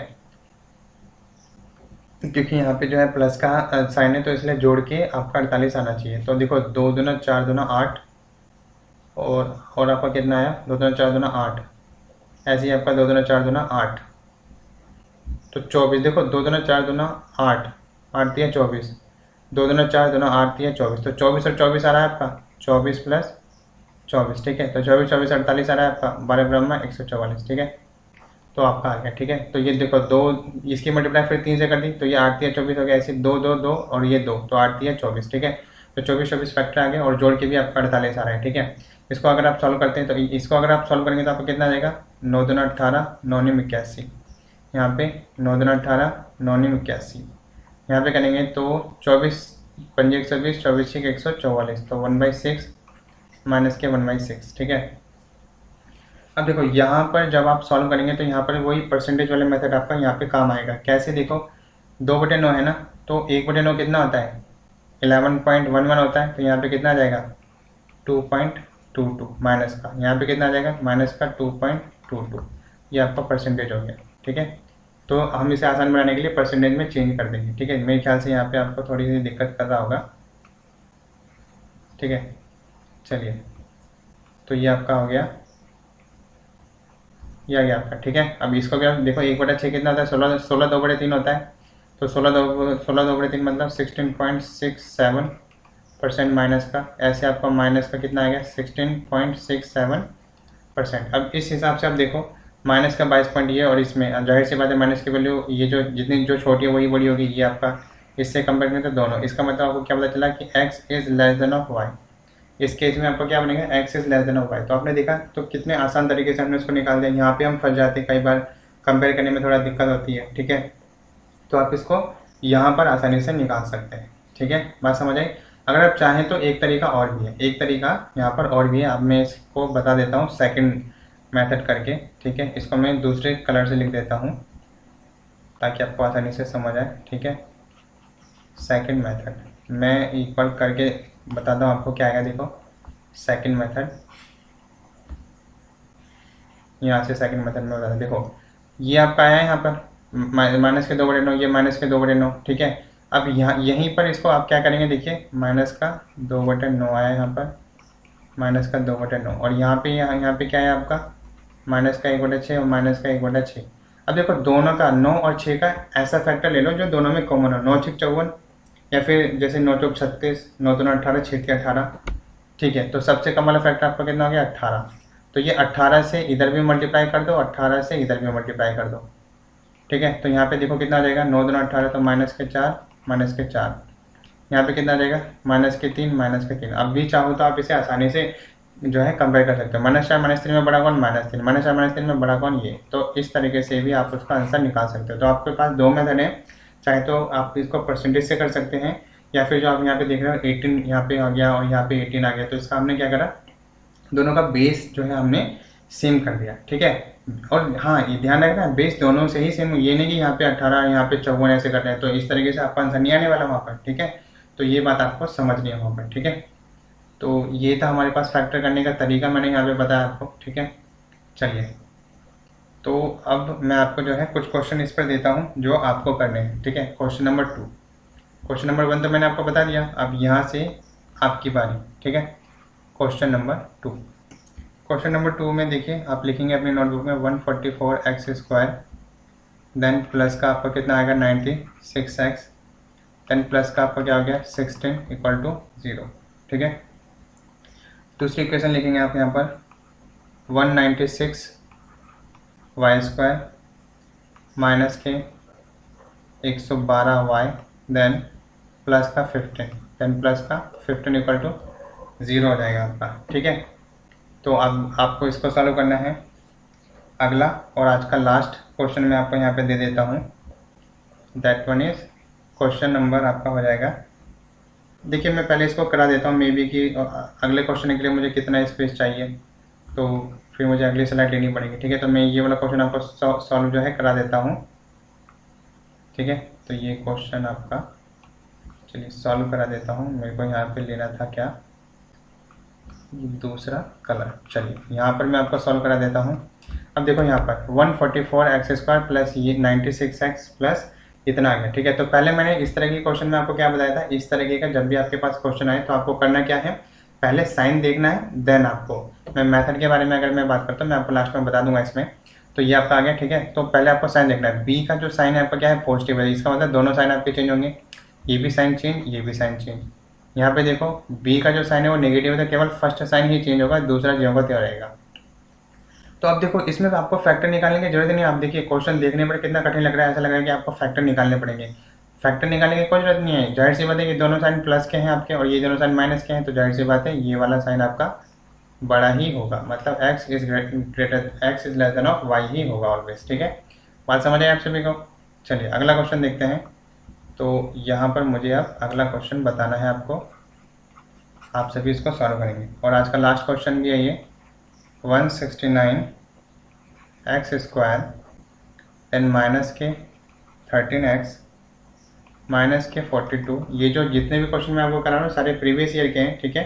क्योंकि यहाँ पे जो है प्लस का साइन है, तो इसलिए जोड़ के आपका 48 आना चाहिए। तो देखो 2 दूना 4 दूना 8, और आपका कितना आया 2 दूना 4 दूना 8, ऐसे ही आपका 2 दूना 4 दूना 8, तो 24। देखो 2 दूना 4 दूना 8, 8 तिया 24, 2 दूना 4 दूना 8 तिया 24, तो 24 और 24 आ रहा है आपका 24 प्लस 24। ठीक है, तो 24 24 48 आ रहा है आपका 12 ब्रह्मा 144। ठीक है, तो आपका आ गया। ठीक है, तो ये देखो 2 इसकी मल्टीप्लाई फिर 3 से कर दी, तो ये 8 तिया 24 हो गया, ऐसे 2 2 2 और ये 2, तो 8 तिया 24। ठीक है, तो 24 24 फैक्टर आ गया और जोड़ के भी आपका 48 आ रहा है। ठीक है, इसको अगर आप सॉल्व करते हैं तो इसको अगर आप सॉल्व करेंगे तो आपको कितना आ जाएगा 9 दूना 18 9 9 81, यहाँ पे 9 दूना 18 9 9 81, यहाँ पे करेंगे तो 24 5 120 24 6 144, तो 1/6 माइनस के 1/6। ठीक है, अब देखो यहाँ पर जब आप सॉल्व करेंगे तो यहाँ पर वही परसेंटेज वाले मेथड आपका यहाँ पे काम आएगा। कैसे, देखो 2/9 है ना, तो 1/9 कितना होता है 11.11 होता है, तो यहाँ पे कितना आ जाएगा 2.22 माइनस का, यहाँ पे कितना आ जाएगा माइनस का 2.22, ये आपका परसेंटेज हो गया। ठीक है, तो हम इसे आसान बनाने के लिए परसेंटेज में चेंज कर देंगे। ठीक है, मेरे ख्याल से यहाँ पे आपको थोड़ी सी दिक्कत कर रहा होगा। ठीक है, चलिए तो ये आपका हो गया, ये आ गया आपका। ठीक है, अब इसको भी आप देखो 1/6 कितना होता है 16 2/3 होता है, तो 16 2/3 मतलब 16.67% माइनस का, ऐसे आपका माइनस का कितना आएगा 16.67%। अब इस हिसाब से आप देखो माइनस का 22 पॉइंट ये, और इसमें जाहिर सी बात है माइनस की वैल्यू ये जो जितनी जो छोटी है वही बड़ी होगी, ये आपका इससे कंपेयर करें तो दोनों। इसका मतलब आपको क्या पता चला कि x is less then of y। इस केस में आपको क्या बनेगा x is less then of y। तो आपने देखा तो कितने आसान तरीके से हमने उसको निकाल दिया। यहाँ पे हम फंस जाते हैं, कई बार कंपेयर करने में थोड़ा दिक्कत होती है। ठीक है, तो आप इसको यहाँ पर आसानी से निकाल सकते हैं। ठीक है, बात समझ आई। अगर आप चाहें तो एक तरीका और भी है, एक तरीका यहाँ पर और भी है, अब मैं इसको बता देता हूँ सेकंड मेथड करके। ठीक है, इसको मैं दूसरे कलर से लिख देता हूँ ताकि आपको आसानी से समझ आए। ठीक है, सेकंड मेथड मैं इक्वल करके बताता हूँ आपको क्या आएगा। देखो सेकंड मेथड, यहाँ से सेकंड मेथड में बताता। देखो ये आपका आया है यहाँ पर माइनस के 2/9, ये माइनस के 2/9। ठीक है, अब यहाँ यहीं पर इसको आप क्या करेंगे, देखिए माइनस का 2/9 आया यहाँ पर, माइनस का 2/9, और यहाँ पे क्या है आपका माइनस का 1/6 और माइनस का 1/6। अब देखो दोनों का 9 और 6 का ऐसा फैक्टर ले लो जो दोनों में कॉमन हो, 9 6 54, या फिर जैसे 9 चौक 36, 9 दूना 18, 6 तिया 18। ठीक है, तो सबसे कम वाला फैक्टर आपका कितना हो गया 18। तो ये 18 से इधर भी मल्टीप्लाई कर दो, 18 से इधर भी मल्टीप्लाई कर दो। ठीक है, तो यहाँ पे देखो कितना आ जाएगा 9 दूना 18, तो माइनस के 4 माइनस के 4, यहाँ पे कितना आ जाएगा माइनस के 3 माइनस के 3। अब भी चाहो तो आप इसे आसानी से जो है कंपेयर कर सकते हो, -4 -3 में बड़ा कौन -3, -4 -3 में बड़ा कौन ये। तो इस तरीके से भी आप उसका आंसर निकाल सकते हो। तो आपके पास दो मेथड है, चाहे तो आप इसको परसेंटेज से कर सकते हैं, या फिर जो आप यहाँ पे देख रहे हो 18 यहाँ पे आ गया और यहाँ पे 18 आ गया, तो इसका हमने क्या करा दोनों का बेस जो है हमने सेम कर दिया। ठीक है, और हाँ ये ध्यान रखना बेस दोनों से ही सेम, ये नहीं कि यहाँ पे 18 यहाँ पे 54 ऐसे कर रहे हैं, तो इस तरीके से आपका आंसर नहीं आने वाला वहाँ पर। ठीक है, तो ये बात आपको समझनी है वहाँ पर। ठीक है, तो ये था हमारे पास फैक्टर करने का तरीका, मैंने यहाँ पे बताया आपको। ठीक है, चलिए तो अब मैं आपको जो है कुछ क्वेश्चन इस पर देता हूँ जो आपको करने हैं। ठीक है, क्वेश्चन नंबर 2, क्वेश्चन नंबर 1 तो मैंने आपको बता दिया, अब यहाँ से आपकी बारी। ठीक है, क्वेश्चन नंबर 2, क्वेश्चन नंबर 2 में देखिए आप लिखेंगे अपनी नोटबुक में 144x², देन प्लस का आपका कितना आएगा 96x, देन प्लस का आपका क्या हो गया 16 = 0। ठीक है, दूसरी इक्वेशन लिखेंगे आप यहाँ पर 196y² माइनस के 112y, देन प्लस का 15, देन प्लस का 15 इक्वल टू 0 हो जाएगा आपका। ठीक है, तो अब आपको इसको सॉल्व करना है। अगला और आज का लास्ट क्वेश्चन मैं आपको यहाँ पे दे देता हूँ। That one is question number आपका हो जाएगा, देखिए मैं पहले इसको करा देता हूँ, मे बी कि अगले क्वेश्चन के लिए मुझे कितना स्पेस चाहिए, तो फिर मुझे अगली स्लाइड लेनी पड़ेगी। ठीक है, तो मैं ये वाला क्वेश्चन आपको सॉल्व जो है करा देता हूँ। ठीक है, तो ये क्वेश्चन आपका चलिए सॉल्व करा देता हूँ। मेरे को यहाँ पे लेना था क्या, दूसरा कलर। चलिए यहाँ पर मैं आपको सॉल्व करा देता हूँ। अब देखो यहाँ पर 144x² प्लस ये 96x प्लस इतना आ गया। ठीक है, तो पहले मैंने इस तरह के क्वेश्चन में आपको क्या बताया था, इस तरीके का जब भी आपके पास क्वेश्चन आए तो आपको करना क्या है, पहले साइन देखना है, देन आपको मैं मेथड के बारे में अगर मैं बात करता हूँ मैं आपको लास्ट में बता दूंगा इसमें। तो ये आपका आ गया। ठीक है, तो पहले आपको साइन देखना है, बी का जो साइन है आपका क्या है, पॉजिटिव है, इसका मतलब दोनों साइन आपके चेंज होंगे, ये भी साइन चेंज, ये भी साइन चेंज। यहाँ पे देखो बी का जो साइन है वो नेगेटिव है, तो केवल फर्स्ट साइन ही चेंज होगा, दूसरा ज्यों का त्यों रहेगा। तो अब देखो इसमें तो आपको फैक्टर निकालने की जरूरत नहीं। आप देखिए क्वेश्चन देखने पर कितना कठिन लग रहा है, ऐसा लग रहा है कि आपको फैक्टर निकालने पड़ेंगे। फैक्टर निकालने की कोई जरूरत नहीं है, जाहिर सी बात है कि दोनों साइन प्लस के हैं आपके और ये दोनों साइन माइनस के हैं, तो जाहिर सी बात है ये वाला साइन आपका बड़ा ही होगा, मतलब x is less then of y ही होगा ऑलवेज। ठीक है, बात समझ आए आप सभी को। चलिए अगला क्वेश्चन देखते हैं। तो यहाँ पर मुझे अब अगला क्वेश्चन बताना है आपको, आप सभी इसको सॉल्व करेंगे और आज का लास्ट क्वेश्चन भी है ये 169x² देन माइनस के 13x माइनस के 42। ये जो जितने भी क्वेश्चन मैं आपको करा रहा हूँ सारे प्रीवियस ईयर के हैं। ठीक है,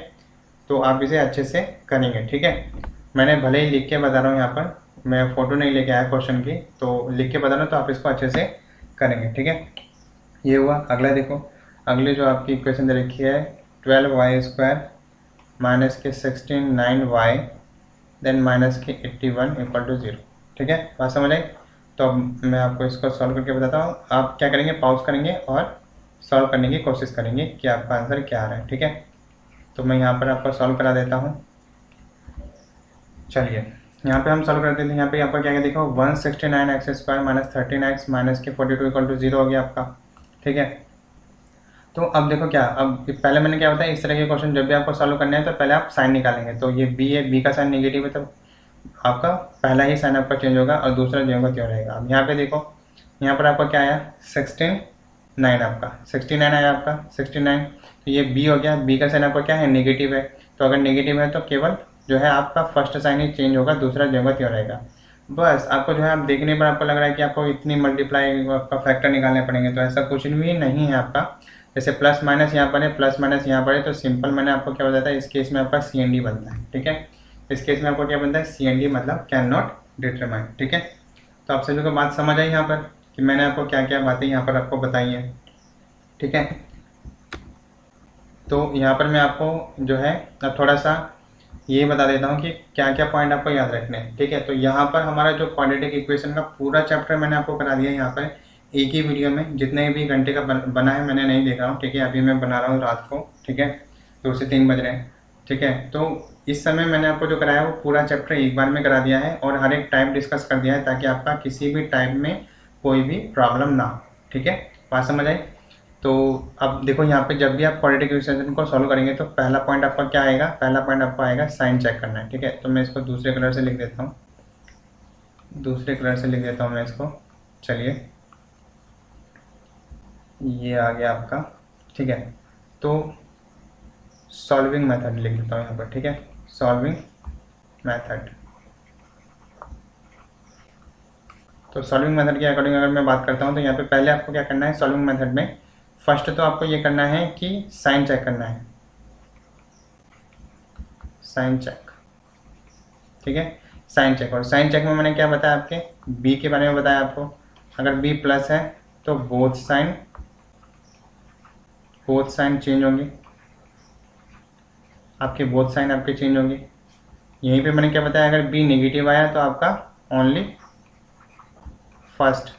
तो आप इसे अच्छे से करेंगे। ठीक है, मैंने भले ही लिख के बता रहा हूँ, यहाँ पर मैं फ़ोटो नहीं लेके आया क्वेश्चन की, तो लिख के बता रहा हूँ, तो आप इसको अच्छे से करेंगे। ठीक है, ये हुआ। अगला देखो, अगले जो आपकी इक्वेशन दे रखी है 12y² माइनस के 16 9y देन माइनस के 81 इक्वल टू 0। ठीक है, बात समझ आई। तो अब मैं आपको इसको सॉल्व करके बताता हूँ। आप क्या करेंगे, पॉज करेंगे और सॉल्व करने की कोशिश करेंगे कि आपका आंसर क्या आ रहा है। ठीक है, तो मैं यहाँ पर आपको सॉल्व करा देता हूँ। चलिए यहाँ पे हम सॉल्व करते हैं। यहाँ पे आपका क्या क्या देखो 169x² माइनस 13x माइनस के 42 इक्वल टू 0 हो गया आपका। ठीक है, तो अब देखो क्या, अब पहले मैंने क्या बताया, इस तरह के क्वेश्चन जब भी आपको सॉल्व करने हैं तो पहले आप साइन निकालेंगे। तो ये बी है, बी का साइन नेगेटिव है, तो आपका पहला ही साइन आपका चेंज होगा और दूसरा ज्यों का त्यों रहेगा। अब यहाँ पे देखो, यहाँ पर आपका क्या आया 69 आपका 69 आया आपका 69, तो ये बी हो गया। बी का साइन आपका क्या है, नेगेटिव है, तो अगर नेगेटिव है तो केवल जो है आपका फर्स्ट साइन ही चेंज होगा, दूसरा ज्यों का त्यों रहेगा। बस आपको जो है, आप देखने पर आपको लग रहा है कि आपको इतनी मल्टीप्लाई आपका फैक्टर निकालने पड़ेंगे, तो ऐसा कुछ भी नहीं है आपका। जैसे प्लस माइनस यहाँ पर है, प्लस माइनस यहाँ पर है, तो सिंपल मैंने आपको क्या बताया था, इस केस में आपका CND बनता है। ठीक है, इस केस में आपको क्या बनता है, CND मतलब कैन नॉट डिटरमाइन। ठीक है, तो आप सभी को बात समझ आई यहाँ पर कि मैंने आपको क्या क्या बातें यहाँ पर आपको बताई हैं। ठीक है, तो यहाँ पर मैं आपको जो है थोड़ा सा ये बता देता हूँ कि क्या क्या पॉइंट आपको याद रखने हैं। ठीक है, तो यहाँ पर हमारा जो क्वाड्रेटिक इक्वेशन का पूरा चैप्टर मैंने आपको करा दिया है यहाँ पर एक ही वीडियो में, जितने भी घंटे का बना है मैंने नहीं देख रहा हूँ। ठीक है, अभी मैं बना रहा हूँ रात को। ठीक है, 2 से 3 बज रहे हैं। ठीक है, तो इस समय मैंने आपको जो कराया वो पूरा चैप्टर एक बार में करा दिया है और हर एक टाइप डिस्कस कर दिया है, ताकि आपका किसी भी टाइप में कोई भी प्रॉब्लम ना हो। ठीक है, बात समझ आई। तो अब देखो यहाँ पे जब भी आप क्वाड्रेटिक इक्वेशन को सॉल्व करेंगे तो पहला पॉइंट आपका क्या आएगा, पहला पॉइंट आपको आएगा साइन चेक करना है। ठीक है, तो मैं इसको दूसरे कलर से लिख देता हूँ, दूसरे कलर से लिख देता हूँ मैं इसको। चलिए ये आ गया आपका। ठीक है, तो सॉल्विंग मेथड लिख देता हूँ यहाँ पर। ठीक है, सॉल्विंग मेथड। तो सॉल्विंग मेथड के अकॉर्डिंग अगर मैं बात करता हूँ तो यहाँ पे पहले आपको क्या करना है, सॉल्विंग मेथड में फर्स्ट तो आपको ये करना है कि साइन चेक करना है, साइन चेक। ठीक है, साइन चेक। और साइन चेक में मैंने क्या बताया, आपके बी के बारे में बताया आपको। अगर बी प्लस है तो बोथ साइन चेंज होंगे, आपके बोथ साइन आपके चेंज होंगे। यहीं पे मैंने क्या बताया, अगर बी नेगेटिव आया तो आपका only first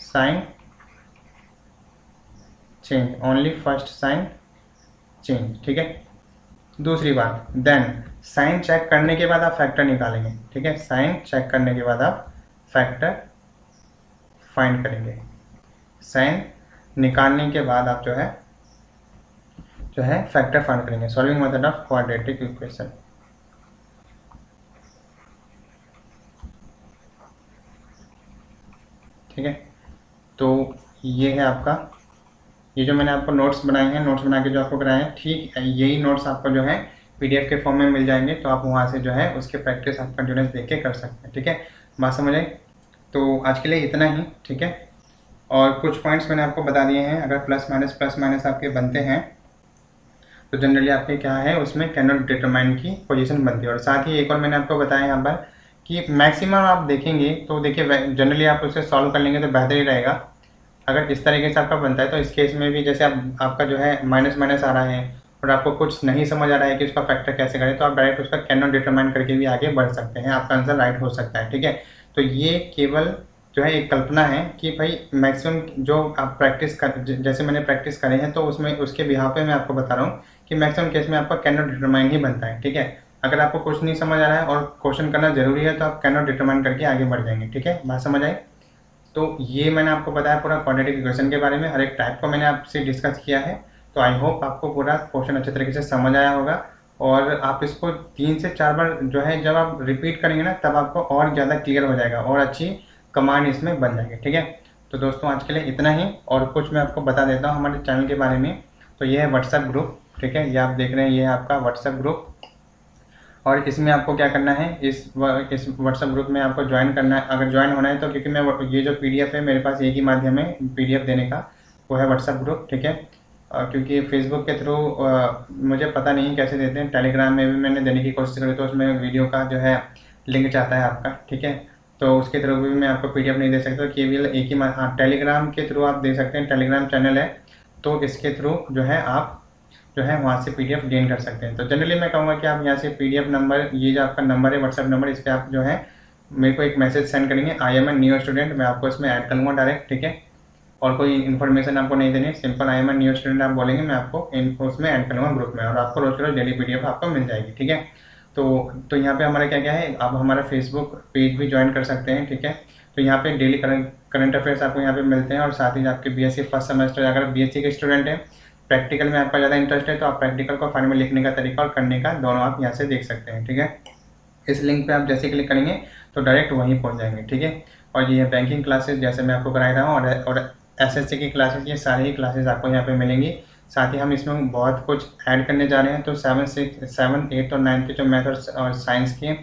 sign change, only first sign change. ठीक है, दूसरी बात, देन साइन चेक करने के बाद आप फैक्टर निकालेंगे। ठीक है, साइन चेक करने के बाद आप फैक्टर फाइंड करेंगे। साइन निकालने के बाद आप जो है फैक्टर फाइंड करेंगे। Solving method of quadratic equation. ठीक है, तो ये है आपका, ये जो मैंने आपको नोट्स बनाए हैं, नोट्स बना के जो आपको कराए हैं, ठीक यही नोट्स आपको जो है पीडीएफ के फॉर्म में मिल जाएंगे। तो आप वहाँ से जो है उसके प्रैक्टिस आप कंटिन्यूस देख के कर सकते हैं। ठीक है, बात समझ आई? तो आज के लिए इतना ही। ठीक है, और कुछ पॉइंट्स मैंने आपको बता दिए हैं। अगर प्लस माइनस आपके बनते हैं तो जनरली आपके क्या है, उसमें कैन नॉट डिटरमाइन की पोजीशन बनती है। और साथ ही एक और मैंने आपको बताया यहाँ पर कि मैक्सिमम आप देखेंगे तो देखिए जनरली आप उसे सॉल्व कर लेंगे तो बेहतर ही रहेगा। अगर इस तरीके से आपका बनता है तो इस केस में भी जैसे आपका जो है माइनस आ रहा है और आपको कुछ नहीं समझ आ रहा है कि उसका फैक्टर कैसे करें, तो आप डायरेक्ट उसका कैन नॉट डिटरमाइन करके भी आगे बढ़ सकते हैं, आपका आंसर राइट हो सकता है। ठीक है, तो ये केवल जो है एक कल्पना है कि भाई मैक्सिमम जो आप प्रैक्टिस कर, जैसे मैंने प्रैक्टिस करे हैं तो उसमें उसके बिहाफ पे मैं आपको बता रहा हूँ कि मैक्सिमम केस में आपका कैन नॉट डिटरमाइन ही बनता है। ठीक है, अगर आपको कुछ नहीं समझ आ रहा है और क्वेश्चन करना जरूरी है तो आप कैन नॉट डिटरमाइन करके आगे बढ़ जाएंगे। ठीक है, बात समझ आई? तो ये मैंने आपको बताया पूरा क्वाड्रेटिक इक्वेशन के बारे में, हर एक टाइप को मैंने आपसे डिस्कस किया है। तो आई होप आपको पूरा क्वेश्चन अच्छे तरीके से समझ आया होगा और आप इसको 3 से 4 बार जो है जब आप रिपीट करेंगे ना तब आपको और ज़्यादा क्लियर हो जाएगा और अच्छी कमांड इसमें बन जाएगी। ठीक है, तो दोस्तों आज के लिए इतना ही। और कुछ मैं आपको बता देता हूँ हमारे चैनल के बारे में। तो ये है व्हाट्सएप ग्रुप। ठीक है, ये आप देख रहे हैं, ये है आपका व्हाट्सएप ग्रुप। और इसमें आपको क्या करना है, इस व्हाट्सएप ग्रुप में आपको ज्वाइन करना है। अगर ज्वाइन होना है तो क्योंकि मैं ये जो पीडीएफ है मेरे पास एक ही माध्यम है पीडीएफ देने का, वो है व्हाट्सएप ग्रुप। ठीक है, क्योंकि फेसबुक के थ्रू मुझे पता नहीं कैसे देते हैं, टेलीग्राम में भी मैंने देने की कोशिश करी तो उसमें वीडियो का जो है लिंक चाहता है आपका। ठीक है, तो उसके थ्रू भी मैं आपको पीडीएफ नहीं दे सकता, केवल एक ही हाँ टेलीग्राम के थ्रू आप दे सकते हैं। टेलीग्राम चैनल है तो इसके थ्रू जो है आप जो है वहाँ से पीडीएफ गेन कर सकते हैं। तो जनरली मैं कहूँगा कि आप यहाँ से पीडीएफ नंबर, ये जो आपका नंबर है व्हाट्सएप नंबर, इस पर आप जो है मेरे को एक मैसेज सेंड करेंगे, I am a new student, मैं आपको इसमें ऐड करूँगा डायरेक्ट। ठीक है, और कोई इन्फॉर्मेशन आपको नहीं देनी, simple I am a new student आप बोलेंगे, मैं आपको उसमें ऐड करूँगा ग्रुप में और आपको रोज रोज डेली पीडीएफ आपको मिल जाएगी। ठीक है, तो यहाँ पे हमारा क्या क्या है, आप हमारा फेसबुक पेज भी ज्वाइन कर सकते हैं। ठीक है, तो यहाँ पे डेली करंट अफेयर्स आपको यहाँ पे मिलते हैं और साथ ही आपके बीएससी फर्स्ट सेमेस्टर, अगर बीएससी के स्टूडेंट हैं, प्रैक्टिकल में आपका ज़्यादा इंटरेस्ट है तो आप प्रैक्टिकल को फाइल में लिखने का तरीका और करने का दोनों आप यहाँ से देख सकते हैं। ठीक है, इस लिंक पे आप जैसे क्लिक करेंगे तो डायरेक्ट वहीं पहुँच जाएंगे। ठीक है, और ये बैंकिंग क्लासेस जैसे मैं आपको कराया रहा हूँ और एसएससी की क्लासेस, ये सारी ही क्लासेस आपको यहाँ पे मिलेंगी। साथ ही हम इसमें बहुत कुछ ऐड करने जा रहे हैं। तो 7, 8 और 9 के जो मैथ और साइंस के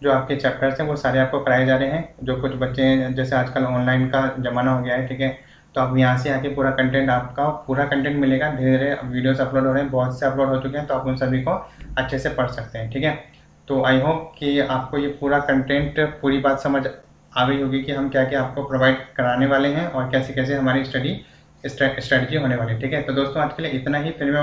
जो आपके चैप्टर्स हैं वो सारे आपको कराए जा रहे हैं। जो कुछ बच्चे, जैसे आजकल ऑनलाइन का ज़माना हो गया है, ठीक है, तो आप यहाँ से आके पूरा कंटेंट, आपका पूरा कंटेंट मिलेगा। धीरे धीरे वीडियोस अपलोड हो रहे हैं, बहुत से अपलोड हो चुके हैं, तो आप उन सभी को अच्छे से पढ़ सकते हैं। ठीक है, तो आई होप कि आपको ये पूरा कंटेंट, पूरी बात समझ आ गई होगी कि हम क्या क्या आपको प्रोवाइड कराने वाले हैं और कैसे कैसे हमारी स्टडी स्ट्रेटजी होने वाली है। ठीक है, तो दोस्तों आज के लिए इतना ही। फिर मैं